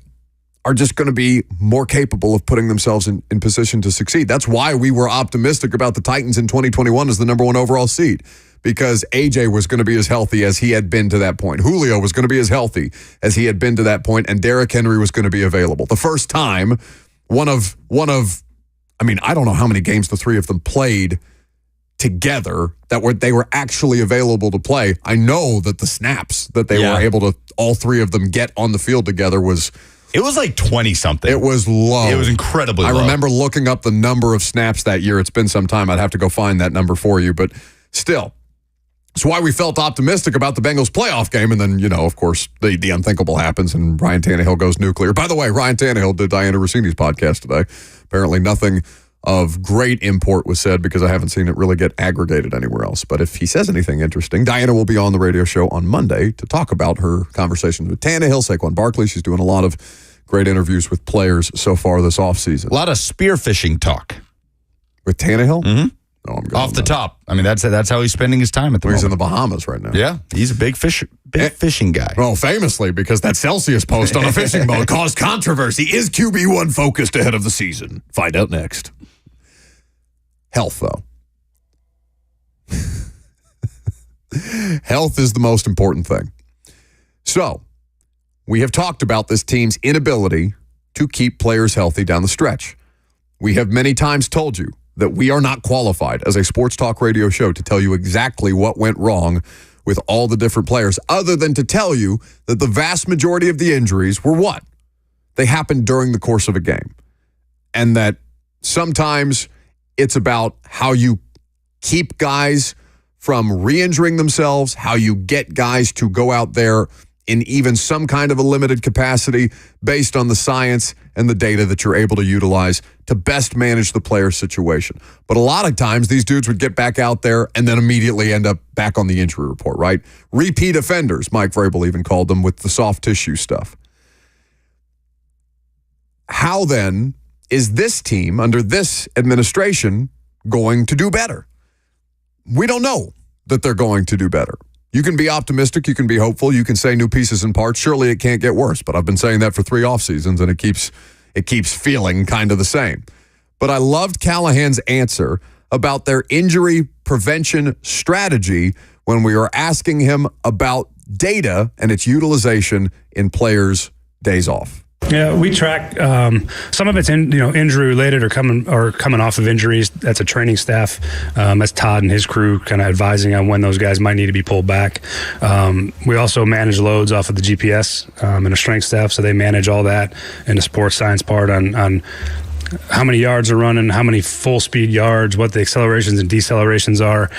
are just going to be more capable of putting themselves in position to succeed. That's why we were optimistic about the Titans in 2021 as the number 1 overall seed, because AJ was going to be as healthy as he had been to that point. Julio was going to be as healthy as he had been to that point, and Derrick Henry was going to be available. The first time one of I mean, I don't know how many games the three of them played together they were actually available to play. I know that the snaps that they were able to, all three of them, get on the field together was... It was like 20-something. It was low. It was incredibly low. I remember looking up the number of snaps that year. It's been some time. I'd have to go find that number for you, but still. That's why we felt optimistic about the Bengals playoff game, and then, of course, the unthinkable happens, and Ryan Tannehill goes nuclear. By the way, Ryan Tannehill did Diana Rossini's podcast today. Apparently nothing of great import was said because I haven't seen it really get aggregated anywhere else. But if he says anything interesting, Diana will be on the radio show on Monday to talk about her conversations with Tannehill, Saquon Barkley. She's doing a lot of great interviews with players so far this offseason. A lot of spearfishing talk. With Tannehill? Mm-hmm. Oh, I'm good off the top. I mean, that's how he's spending his time at the moment. He's in the Bahamas right now. Yeah, he's a big fishing guy. Well, famously, because that Celsius post on a fishing boat caused controversy. Is QB1 focused ahead of the season? Find out next. Health, though. Health is the most important thing. So, we have talked about this team's inability to keep players healthy down the stretch. We have many times told you that we are not qualified as a sports talk radio show to tell you exactly what went wrong with all the different players, other than to tell you that the vast majority of the injuries were what? They happened during the course of a game. And that sometimes it's about how you keep guys from re-injuring themselves, how you get guys to go out there in even some kind of a limited capacity based on the science and the data that you're able to utilize to best manage the player situation. But a lot of times these dudes would get back out there and then immediately end up back on the injury report, right? Repeat offenders, Mike Vrabel even called them, with the soft tissue stuff. How then is this team under this administration going to do better? We don't know that they're going to do better. You can be optimistic, you can be hopeful, you can say new pieces and parts. Surely it can't get worse, but I've been saying that for 3 off seasons, and it keeps feeling kind of the same. But I loved Callahan's answer about their injury prevention strategy when we were asking him about data and its utilization in players' days off. Yeah, we track some of it's injury related or coming off of injuries. That's a training staff. That's Todd and his crew kind of advising on when those guys might need to be pulled back. We also manage loads off of the GPS and a strength staff, so they manage all that, and the sports science part on how many yards are running, how many full speed yards, what the accelerations and decelerations are.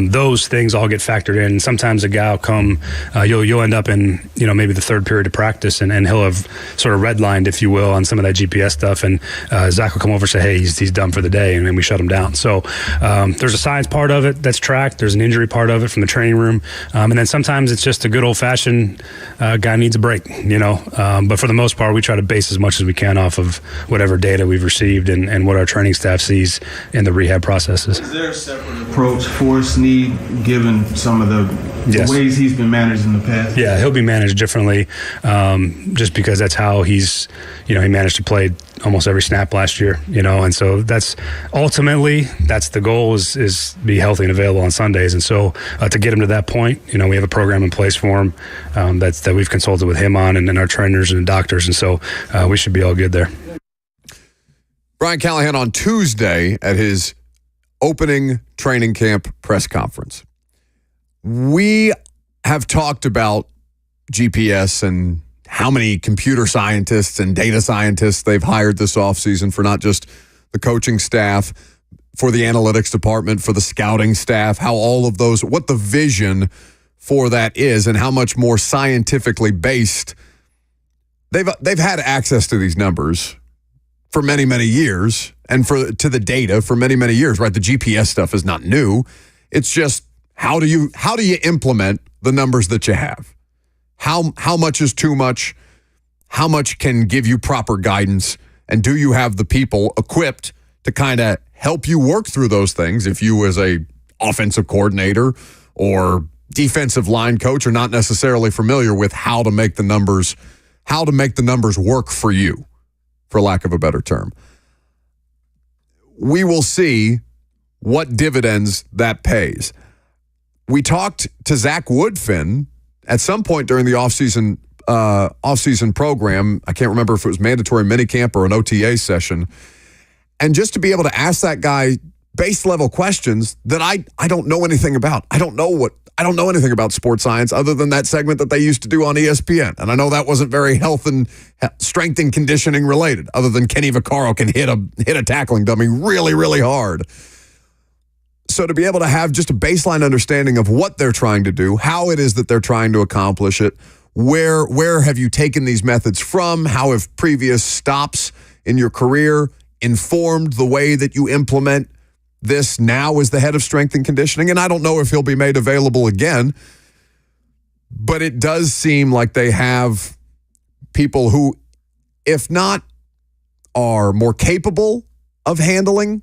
Those things all get factored in. Sometimes a guy will come, you'll end up in, maybe the third period of practice, and he'll have sort of redlined, if you will, on some of that GPS stuff. And Zach will come over and say, hey, he's done for the day. And then we shut him down. So there's a science part of it that's tracked. There's an injury part of it from the training room. And then sometimes it's just a good old fashioned guy needs a break, But for the most part, we try to base as much as we can off of whatever data we've received and what our training staff sees in the rehab processes. Is there a separate approach for Sneed, given some of the ways he's been managed in the past? Yeah, he'll be managed differently, just because that's how he's, he managed to play almost every snap last year, and so that's ultimately the goal is be healthy and available on Sundays. And so to get him to that point, we have a program in place for him that we've consulted with him on, and then our trainers and doctors, and so we should be all good there. Brian Callahan on Tuesday at his opening training camp press conference. We have talked about GPS and how many computer scientists and data scientists they've hired this offseason for not just the coaching staff, for the analytics department, for the scouting staff, how all of those, what the vision for that is, and how much more scientifically based they've had access to these numbers for many, many years, and to the data for many, many years, right? The GPS stuff is not new. It's just how do you implement the numbers that you have? How much is too much? How much can give you proper guidance? And do you have the people equipped to kind of help you work through those things? If you as a offensive coordinator or defensive line coach are not necessarily familiar with how to make the numbers work for you, for lack of a better term. We will see what dividends that pays. We talked to Zach Woodfin at some point during the offseason program. I can't remember if it was mandatory minicamp or an OTA session. And just to be able to ask that guy base level questions that I don't know anything about. I don't know anything about sports science other than that segment that they used to do on ESPN. And I know that wasn't very health and strength and conditioning related, other than Kenny Vaccaro can hit a tackling dummy really, really hard. So to be able to have just a baseline understanding of what they're trying to do, how it is that they're trying to accomplish it, where have you taken these methods from, how have previous stops in your career informed the way that you implement this now as the head of strength and conditioning. And I don't know if he'll be made available again, but it does seem like they have people who, if not are more capable of handling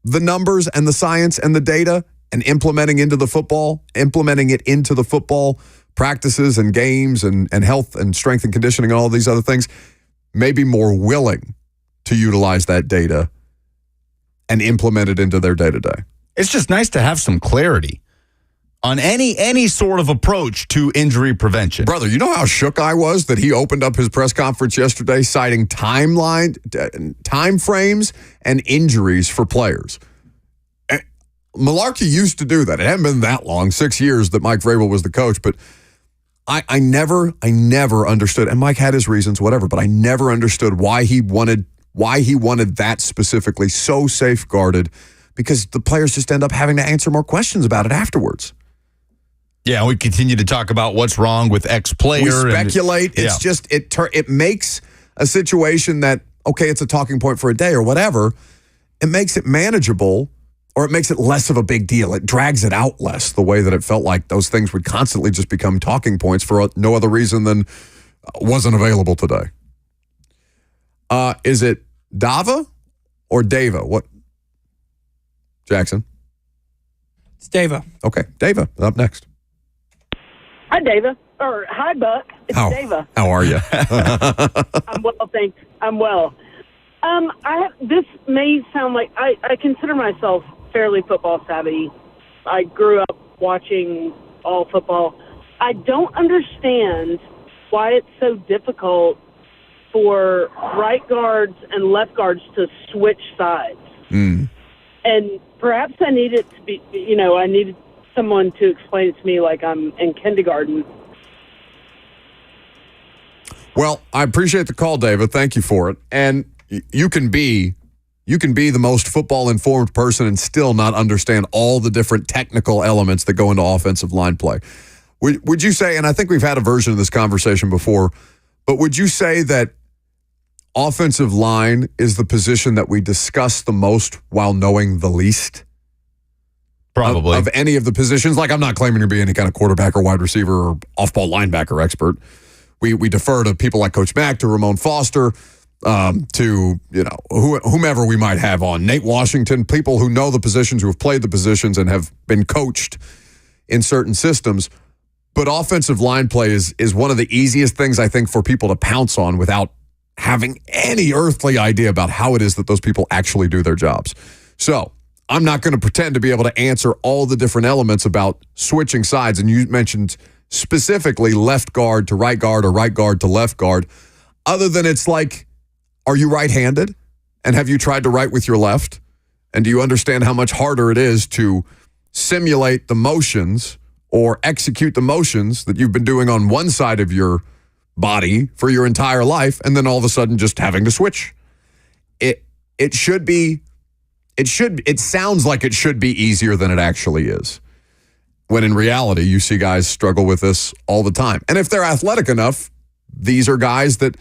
the numbers and the science and the data and implementing it into the football practices and games and health and strength and conditioning and all these other things, maybe more willing to utilize that data and implement it into their day-to-day. It's just nice to have some clarity on any sort of approach to injury prevention. Brother, you know how shook I was that he opened up his press conference yesterday citing time frames and injuries for players. Malarkey used to do that. It hadn't been that long, 6 years that Mike Vrabel was the coach, but I never understood, and Mike had his reasons, whatever, but I never understood why he wanted that specifically so safeguarded, because the players just end up having to answer more questions about it afterwards. Yeah, we continue to talk about what's wrong with X player. We speculate. It's just, it makes a situation that, okay, it's a talking point for a day or whatever. It makes it manageable, or it makes it less of a big deal. It drags it out less, the way that it felt like those things would constantly just become talking points for no other reason than wasn't available today. Is it Dava or Dava? What? Jackson? It's Dava. Okay, Dava, up next. Hi, Dava. Or hi, Buck. It's Dava. How are you? I'm well, thanks. I'm well. This may sound like I consider myself fairly football savvy. I grew up watching all football. I don't understand why it's so difficult for right guards and left guards to switch sides. And perhaps I need it to be, I needed someone to explain it to me like I'm in kindergarten. Well, I appreciate the call, David. Thank you for it. And you can be the most football-informed person and still not understand all the different technical elements that go into offensive line play. Would you say, and I think we've had a version of this conversation before, but would you say that offensive line is the position that we discuss the most while knowing the least? Probably. Of any of the positions. Like, I'm not claiming to be any kind of quarterback or wide receiver or off-ball linebacker expert. We defer to people like Coach Mack, to Ramon Foster, to whomever we might have on, Nate Washington, people who know the positions, who have played the positions and have been coached in certain systems. But offensive line play is one of the easiest things, I think, for people to pounce on without having any earthly idea about how it is that those people actually do their jobs. So I'm not going to pretend to be able to answer all the different elements about switching sides. And you mentioned specifically left guard to right guard or right guard to left guard, other than it's like, are you right-handed? And have you tried to write with your left? And do you understand how much harder it is to simulate the motions or execute the motions that you've been doing on one side of your body for your entire life, and then all of a sudden just having to switch? It sounds like it should be easier than it actually is, when in reality you see guys struggle with this all the time. And if they're athletic enough, these are guys that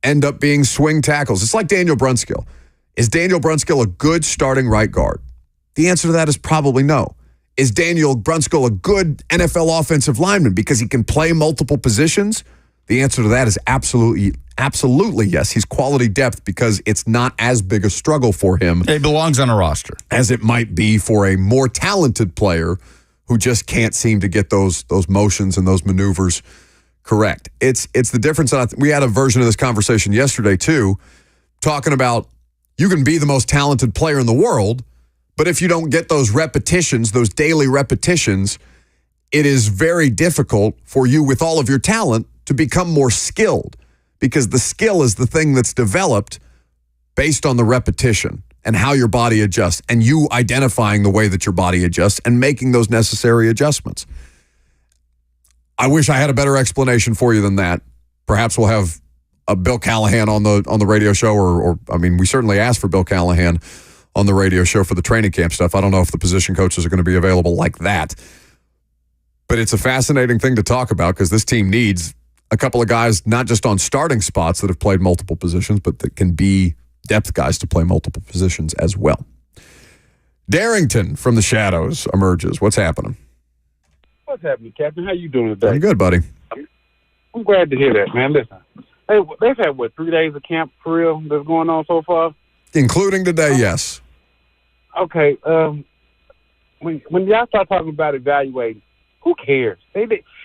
end up being swing tackles. It's like Daniel Brunskill. Is Daniel Brunskill a good starting right guard? The answer to that is probably no. Is Daniel Brunskill a good NFL offensive lineman because he can play multiple positions? The answer to that is absolutely yes. He's quality depth because it's not as big a struggle for him. He belongs on a roster. As it might be for a more talented player who just can't seem to get those motions and those maneuvers correct. It's the difference. We had a version of this conversation yesterday too, talking about you can be the most talented player in the world, but if you don't get those repetitions, those daily repetitions, it is very difficult for you with all of your talent to become more skilled, because the skill is the thing that's developed based on the repetition and how your body adjusts, and you identifying the way that your body adjusts and making those necessary adjustments. I wish I had a better explanation for you than that. Perhaps we'll have a Bill Callahan on the radio show, or I mean, we certainly asked for Bill Callahan on the radio show for the training camp stuff. I don't know if the position coaches are going to be available like that. But it's a fascinating thing to talk about, because this team needs a couple of guys, not just on starting spots that have played multiple positions, but that can be depth guys to play multiple positions as well. Darrington from the shadows emerges. What's happening? What's happening, Captain? How you doing today? I'm good, buddy. I'm glad to hear that, man. Listen, they've had, 3 days of camp for real that's going on so far? Including today, yes. Okay. When y'all start talking about evaluating, who cares?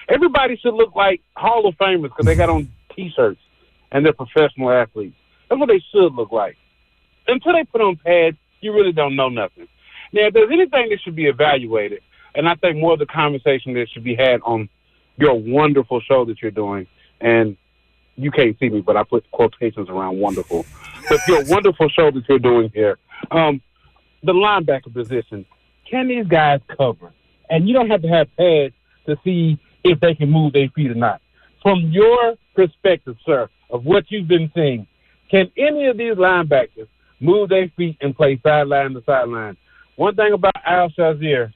Everybody should look like Hall of Famers because they got on T-shirts and they're professional athletes. That's what they should look like. Until they put on pads, you really don't know nothing. Now, if there's anything that should be evaluated, and I think more of the conversation that should be had on your wonderful show that you're doing, and you can't see me, but I put quotations around wonderful. But your wonderful show that you're doing here, the linebacker position, can these guys cover? And you don't have to have pads to see if they can move their feet or not. From your perspective, sir, of what you've been seeing, can any of these linebackers move their feet and play sideline to sideline? One thing about Al Shazier,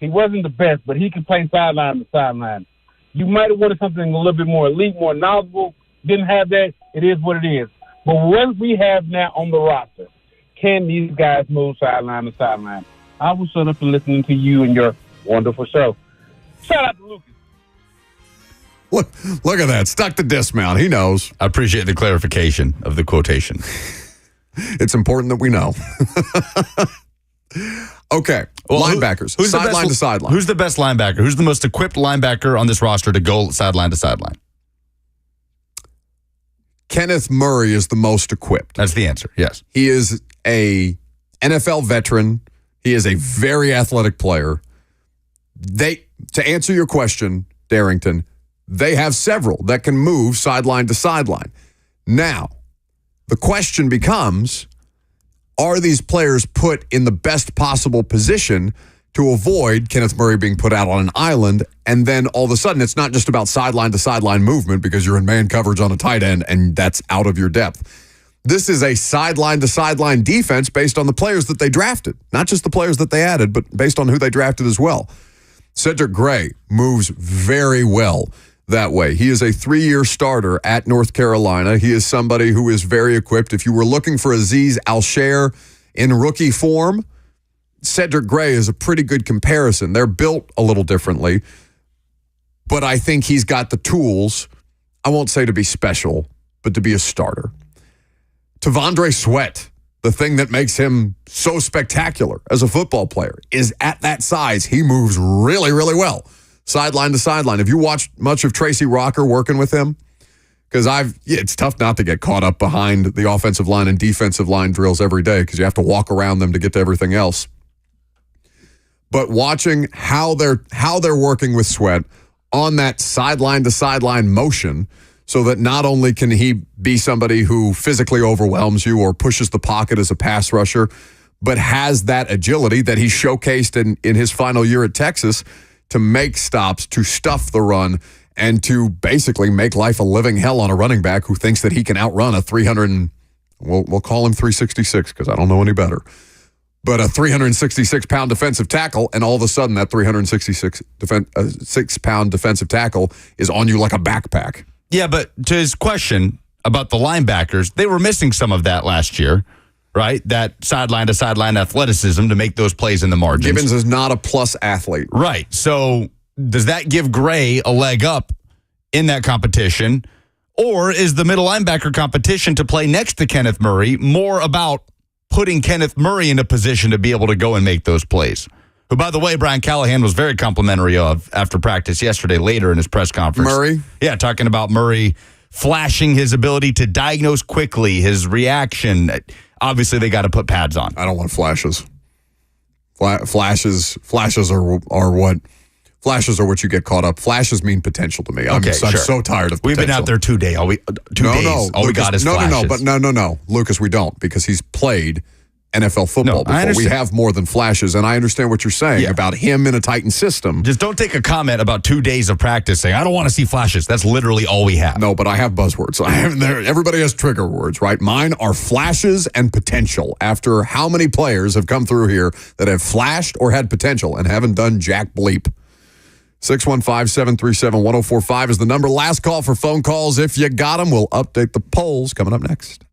he wasn't the best, but he can play sideline to sideline. You might have wanted something a little bit more elite, more knowledgeable. Didn't have that. It is what it is. But what we have now on the roster, can these guys move sideline to sideline? I will shut up and listening to you and your wonderful show. Shout out to Lucas. Look at that. Stuck to dismount. He knows. I appreciate the clarification of the quotation. It's important that we know. Okay. Well, linebackers. Who's sideline to sideline. Who's the best linebacker? Who's the most equipped linebacker on this roster to go sideline to sideline? Kenneth Murray is the most equipped. That's the answer, yes. He is a NFL veteran. He is a very athletic player. To answer your question, Darrington, they have several that can move sideline to sideline. Now, the question becomes, are these players put in the best possible position to avoid Kenneth Murray being put out on an island, and then all of a sudden it's not just about sideline to sideline movement because you're in man coverage on a tight end and that's out of your depth. This is a sideline to sideline defense based on the players that they drafted, not just the players that they added, but based on who they drafted as well. Cedric Gray moves very well that way. He is a 3-year starter at North Carolina. He is somebody who is very equipped. If you were looking for Azeez Al-Shaair in rookie form, Cedric Gray is a pretty good comparison. They're built a little differently, but I think he's got the tools, I won't say to be special, but to be a starter. T'Vondre Sweat, the thing that makes him so spectacular as a football player, is at that size. He moves really, really well, sideline to sideline. Have you watched much of Tracy Rocker working with him? Because it's tough not to get caught up behind the offensive line and defensive line drills every day because you have to walk around them to get to everything else. But watching how they're working with Sweat on that sideline to sideline motion, so that not only can he be somebody who physically overwhelms you or pushes the pocket as a pass rusher, but has that agility that he showcased in his final year at Texas to make stops, to stuff the run, and to basically make life a living hell on a running back who thinks that he can outrun a 300, we'll call him 366 because I don't know any better, but a 366-pound defensive tackle, and all of a sudden that 366-pound defensive tackle is on you like a backpack. Yeah, but to his question about the linebackers, they were missing some of that last year, right? That sideline to sideline athleticism to make those plays in the margins. Gibbons is not a plus athlete. Right. So does that give Gray a leg up in that competition? Or is the middle linebacker competition to play next to Kenneth Murray more about putting Kenneth Murray in a position to be able to go and make those plays? who, by the way, Brian Callahan was very complimentary of after practice yesterday later in his press conference. Murray? Yeah, talking about Murray flashing his ability to diagnose quickly, his reaction. Obviously, they got to put pads on. I don't want flashes. Flashes are what... Flashes are what you get caught up. Flashes mean potential to me. I'm so tired of potential. We've been out there 2 days. All we got is flashes. No, Lucas, we don't, because he's played NFL football before. We have more than flashes, and I understand what you're saying about him in a Titan system. Just don't take a comment about 2 days of practice saying, I don't want to see flashes. That's literally all we have. No, but I have buzzwords. Everybody has trigger words, right? Mine are flashes and potential. After how many players have come through here that have flashed or had potential and haven't done jack bleep? 615-737-1045 is the number. Last call for phone calls. If you got them, we'll update the polls coming up next.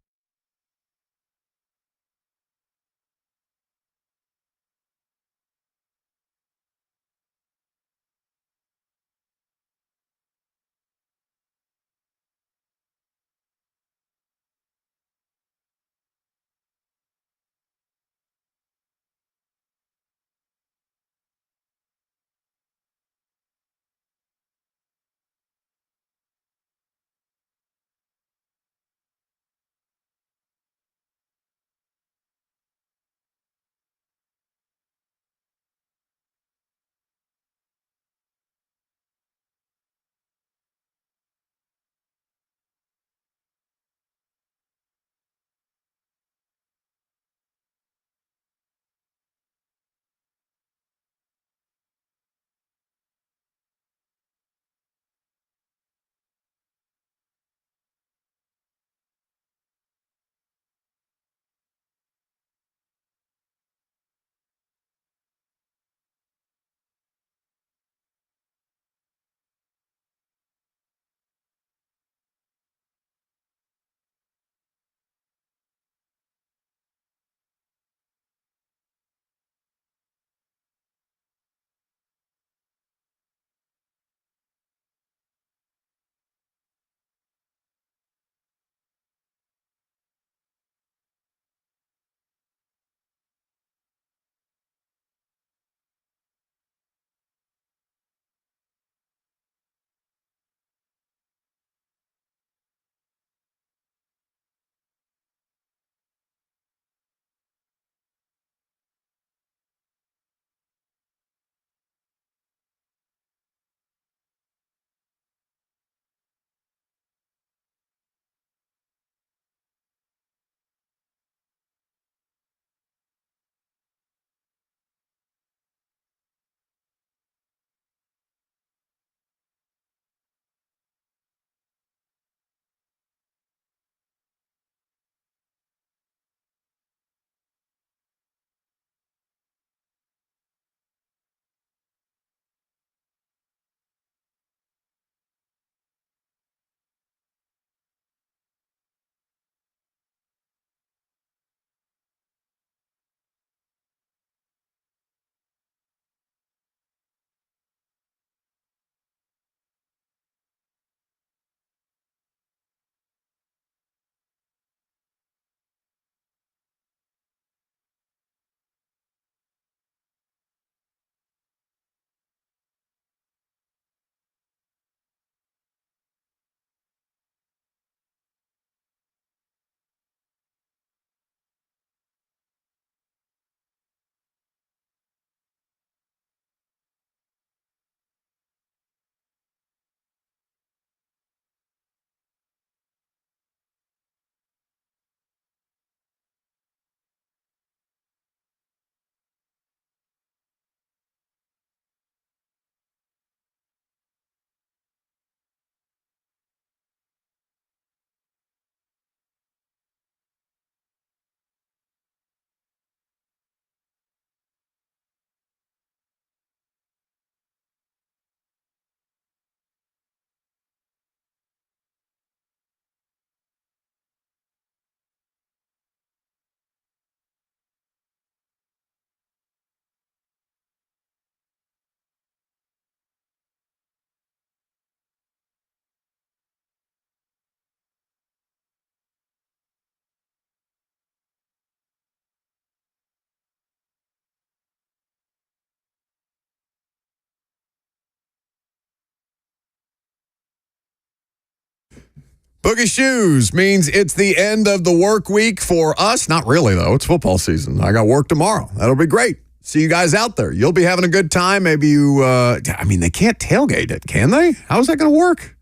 Boogie Shoes means it's the end of the work week for us. Not really, though. It's football season. I got work tomorrow. That'll be great. See you guys out there. You'll be having a good time. Maybe you, they can't tailgate it, can they? How is that going to work?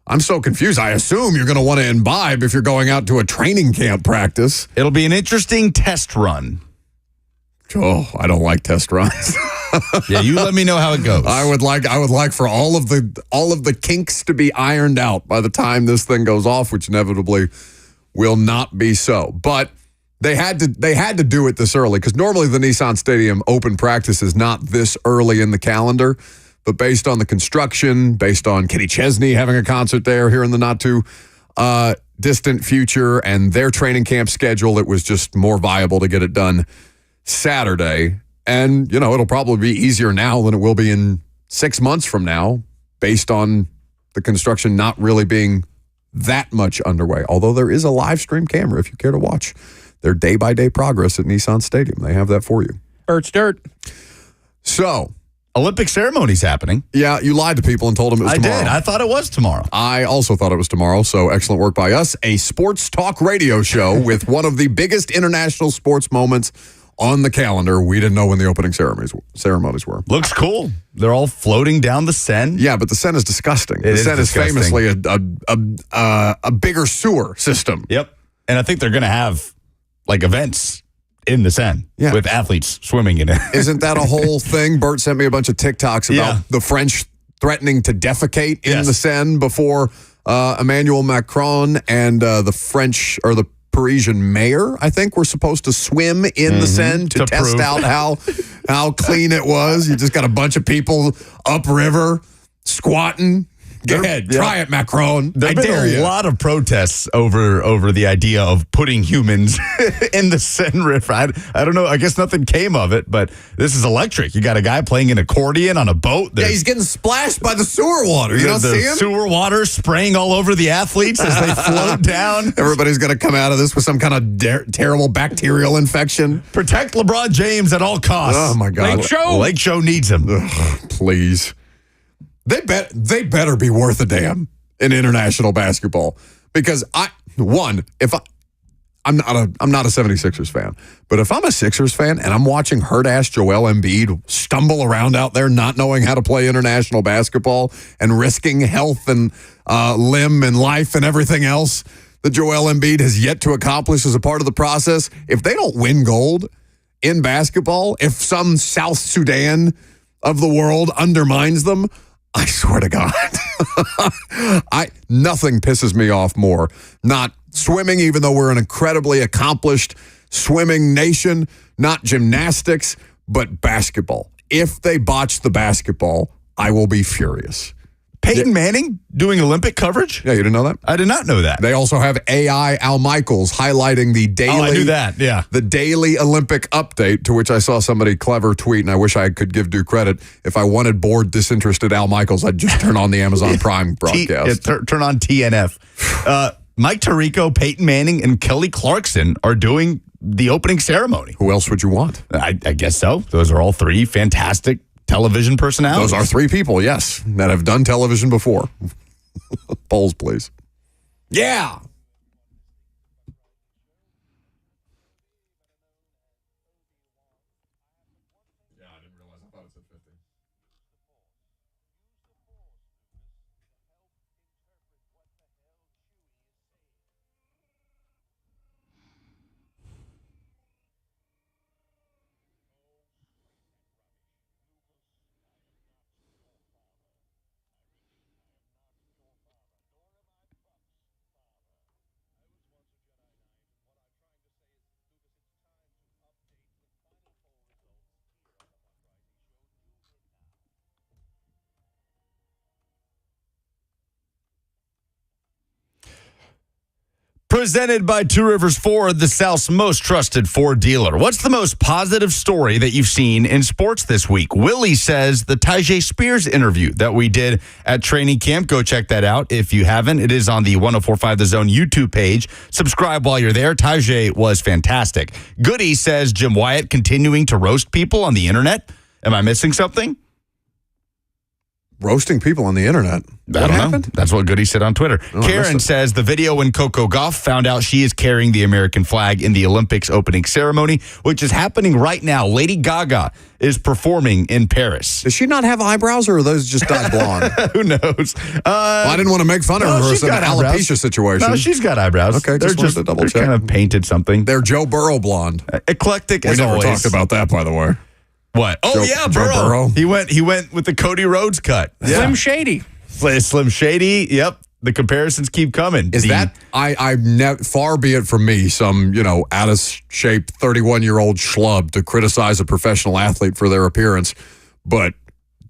I'm so confused. I assume you're going to want to imbibe if you're going out to a training camp practice. It'll be an interesting test run. Oh, I don't like test runs. Yeah, you let me know how it goes. I would like for all of the kinks to be ironed out by the time this thing goes off, which inevitably will not be so. But they had to do it this early because normally the Nissan Stadium open practice is not this early in the calendar. But based on the construction, based on Kenny Chesney having a concert there here in the not too distant future, and their training camp schedule, it was just more viable to get it done Saturday. And, it'll probably be easier now than it will be in 6 months from now, based on the construction not really being that much underway. Although there is a live stream camera if you care to watch their day-by-day progress at Nissan Stadium. They have that for you. Ertz dirt. So, Olympic ceremony's happening. Yeah, you lied to people and told them it was tomorrow. I did. I thought it was tomorrow. I also thought it was tomorrow, so excellent work by us. A sports talk radio show with one of the biggest international sports moments on the calendar. We didn't know when the opening ceremonies were. Looks cool. They're all floating down the Seine. Yeah, but the Seine is disgusting. The Seine is famously a bigger sewer system. Yep. And I think they're going to have, events in the Seine with athletes swimming in it. Isn't that a whole thing? Bert sent me a bunch of TikToks about the French threatening to defecate in the Seine before Emmanuel Macron and the French, or the Parisian mayor, I think, were supposed to swim in the Seine to test out how clean it was. You just got a bunch of people upriver squatting. Go ahead, try it, Macron. There have been a lot of protests over the idea of putting humans in the Seine River. I don't know. I guess nothing came of it, but this is electric. You got a guy playing an accordion on a boat. He's getting splashed by the sewer water. You don't see him? Sewer water spraying all over the athletes as they float down. Everybody's going to come out of this with some kind of terrible bacterial infection. Protect LeBron James at all costs. Oh, my God. Lake Show needs him. Ugh, please. They better be worth a damn in international basketball, because I'm not a 76ers fan, but if I'm a Sixers fan and I'm watching hurt-ass Joel Embiid stumble around out there not knowing how to play international basketball and risking health and limb and life and everything else that Joel Embiid has yet to accomplish as a part of the process, if they don't win gold in basketball, if some South Sudan of the world undermines them, I swear to God, nothing pisses me off more. Not swimming, even though we're an incredibly accomplished swimming nation, not gymnastics, but basketball. If they botch the basketball, I will be furious. Peyton Manning doing Olympic coverage? Yeah, you didn't know that? I did not know that. They also have AI Al Michaels highlighting the daily. Oh, I knew that, yeah. The daily Olympic update, to which I saw somebody clever tweet, and I wish I could give due credit. If I wanted bored, disinterested Al Michaels, I'd just turn on the Amazon Prime broadcast. Turn on TNF. Mike Tirico, Peyton Manning, and Kelly Clarkson are doing the opening ceremony. Who else would you want? I guess so. Those are all three fantastic television personalities. Those are three people, yes, that have done television before. Polls, please. Yeah. Presented by Two Rivers Ford, the South's most trusted Ford dealer. What's the most positive story that you've seen in sports this week? Willie says the Tyjae Spears interview that we did at training camp. Go check that out if you haven't. It is on the 104.5 The Zone YouTube page. Subscribe while you're there. Tyjae was fantastic. Goody says Jim Wyatt continuing to roast people on the internet. Am I missing something? roasting people on the internet. What happened? That's what Goody said on Twitter. Karen says the video when Coco Gauff found out she is carrying the American flag in the Olympics opening ceremony, which is happening right now. Lady Gaga is performing in Paris. Does she not have eyebrows, or are those just dyed blonde? Who knows? I didn't want to make fun of her. It's an alopecia situation. No, she's got eyebrows. Okay, they're just double check. Kind of painted something. They're Joe Burrow blonde. Eclectic we as never always. talked about that, by the way. What? Oh, Joe Burrow. He went with the Cody Rhodes cut. Slim Shady. Slim Shady. Yep. The comparisons keep coming. Far be it from me, some, out of shape 31-year-old schlub to criticize a professional athlete for their appearance. But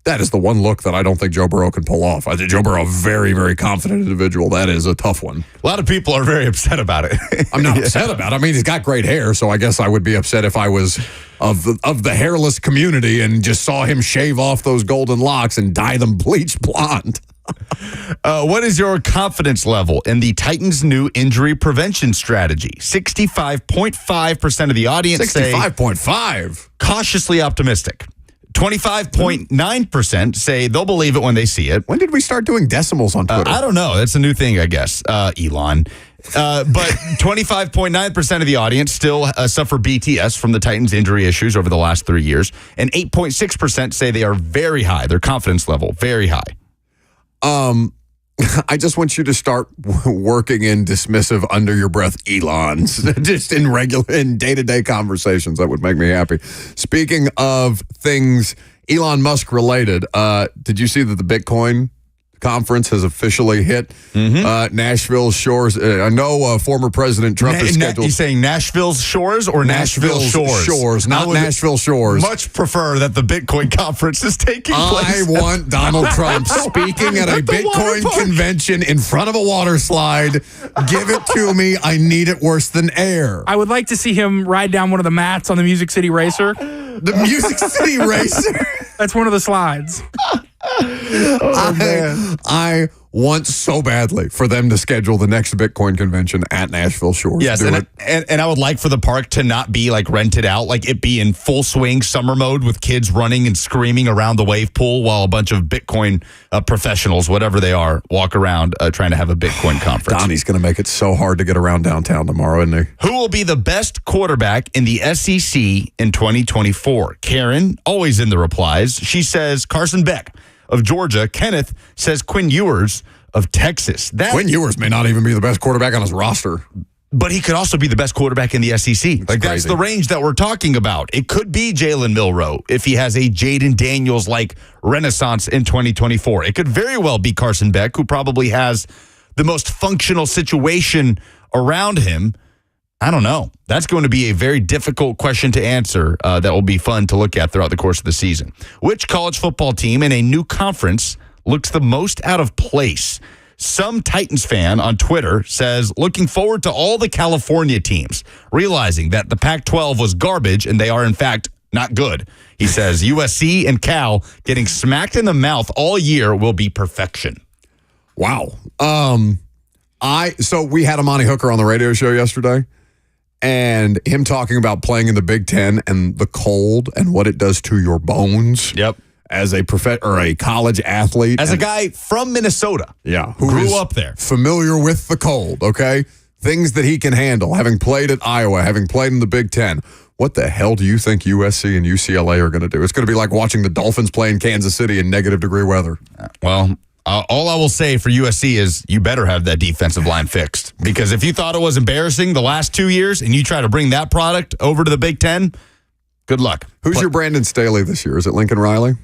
that is the one look that I don't think Joe Burrow can pull off. I think Joe Burrow, a very, very confident individual. That is a tough one. A lot of people are very upset about it. I'm not upset about it. I mean, he's got great hair, so I guess I would be upset if I was of the hairless community and just saw him shave off those golden locks and dye them bleach blonde. What is your confidence level in the Titans' new injury prevention strategy? 65.5% of the audience say 65.5. Cautiously optimistic. 25.9% say they'll believe it when they see it. When did we start doing decimals on Twitter? I don't know. That's a new thing, I guess. Elon. But 25.9% of the audience still suffer BTS from the Titans' injury issues over the last 3 years. And 8.6% say they are very high. Their confidence level, very high. I just want you to start working in dismissive, under your breath Elons, just in day-to-day conversations. That would make me happy. Speaking of things Elon Musk related, did you see that the Bitcoin conference has officially hit Nashville's shores? I know former President Trump is scheduled. He's saying Nashville's shores or Nashville shores? Shores, not Nashville shores. Much prefer that the Bitcoin conference is taking place. I want Donald Trump speaking at a Bitcoin convention in front of a water slide. Give it to me. I need it worse than air. I would like to see him ride down one of the mats on the Music City Racer. The Music City Racer? That's one of the slides. I want so badly for them to schedule the next Bitcoin convention at Nashville Shores. Yes, and I would like for the park to not be like rented out, like it be in full swing summer mode with kids running and screaming around the wave pool while a bunch of Bitcoin professionals, whatever they are, walk around trying to have a Bitcoin conference. Donnie's going to make it so hard to get around downtown tomorrow, isn't he? Who will be the best quarterback in the SEC in 2024? Karen, always in the replies. She says Carson Beck of Georgia. Kenneth says Quinn Ewers of Texas. Quinn Ewers may not even be the best quarterback on his roster. But he could also be the best quarterback in the SEC. That's the range that we're talking about. It could be Jalen Milroe if he has a Jaden Daniels-like renaissance in 2024. It could very well be Carson Beck, who probably has the most functional situation around him. I don't know. That's going to be a very difficult question to answer that will be fun to look at throughout the course of the season. Which college football team in a new conference looks the most out of place? Some Titans fan on Twitter says, looking forward to all the California teams, realizing that the Pac-12 was garbage and they are, in fact, not good. He says USC and Cal getting smacked in the mouth all year will be perfection. Wow. So we had Amani Hooker on the radio show yesterday. And him talking about playing in the Big Ten and the cold and what it does to your bones. Yep. As a a college athlete. As a guy from Minnesota. Yeah. Who grew up there. Familiar with the cold, okay? Things that he can handle, having played at Iowa, having played in the Big Ten. What the hell do you think USC and UCLA are going to do? It's going to be like watching the Dolphins play in Kansas City in negative-degree weather. Well, all I will say for USC is you better have that defensive line fixed. Because if you thought it was embarrassing the last 2 years and you try to bring that product over to the Big Ten, good luck. Who's your Brandon Staley this year? Is it Lincoln Riley?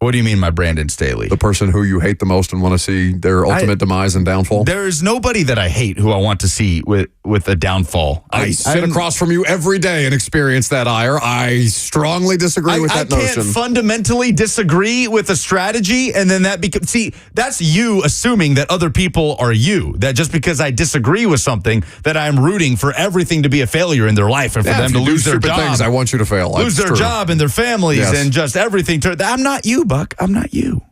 What do you mean by Brandon Staley? The person who you hate the most and want to see their ultimate demise and downfall? There's nobody that I hate who I want to see with a downfall. I sit across from you every day and experience that ire. I strongly disagree with that notion. I can't fundamentally disagree with a strategy, and then that becomes... See, that's you assuming that other people are you. That just because I disagree with something, that I'm rooting for everything to be a failure in their life and for them to lose their job. Things, I want you to fail. Lose their job and their families and just everything. I'm not you, Buck. I'm not you.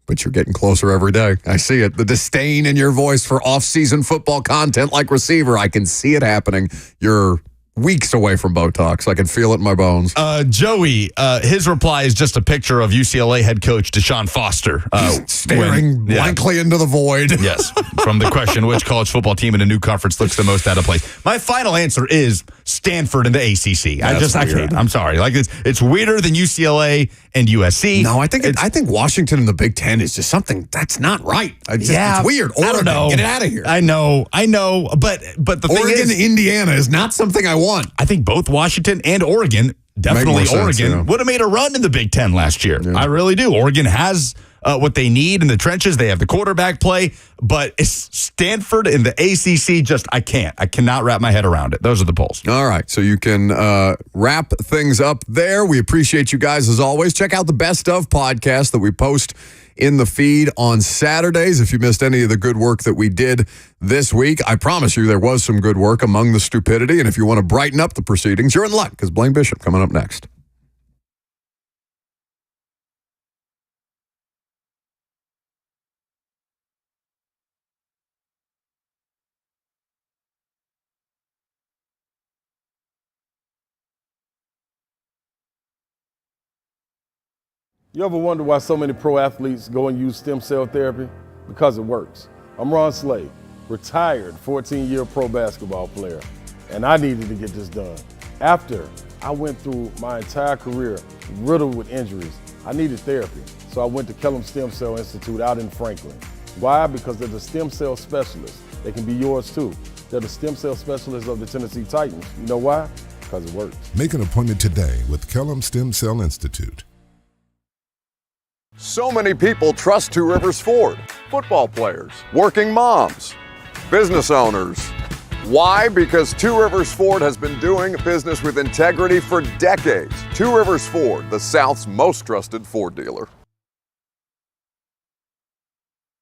But you're getting closer every day. I see it. The disdain in your voice for off-season football content like receiver. I can see it happening. You're weeks away from Botox. I can feel it in my bones. Joey, his reply is just a picture of UCLA head coach DeShaun Foster. Staring blankly into the void. Yes. From the question, which college football team in a new conference looks the most out of place? My final answer is Stanford in the ACC. I can't. I'm sorry. Like it's weirder than UCLA and USC. No, I think Washington in the Big Ten is just something that's not right. It's weird. Oregon, I don't know. Get it out of here. I know. But the thing Oregon, is, Indiana is not something I want. I think both Washington and Oregon, definitely Oregon, would have made a run in the Big Ten last year. Yeah. I really do. Oregon has what they need in the trenches. They have the quarterback play, but it's Stanford in the ACC. I cannot wrap my head around it. Those are the polls. All right. So you can wrap things up there. We appreciate you guys as always. Check out the Best Of podcast that we post in the feed on Saturdays. If you missed any of the good work that we did this week, I promise you there was some good work among the stupidity. And if you want to brighten up the proceedings, you're in luck because Blaine Bishop coming up next. You ever wonder why so many pro athletes go and use stem cell therapy? Because it works. I'm Ron Slade, retired 14-year pro basketball player, and I needed to get this done. After I went through my entire career riddled with injuries, I needed therapy, so I went to Kellum Stem Cell Institute out in Franklin. Why? Because they're the stem cell specialists. They can be yours too. They're the stem cell specialists of the Tennessee Titans. You know why? Because it works. Make an appointment today with Kellum Stem Cell Institute. So many people trust Two Rivers Ford. Football players, working moms, business owners. Why? Because Two Rivers Ford has been doing business with integrity for decades. Two Rivers Ford, the South's most trusted Ford dealer.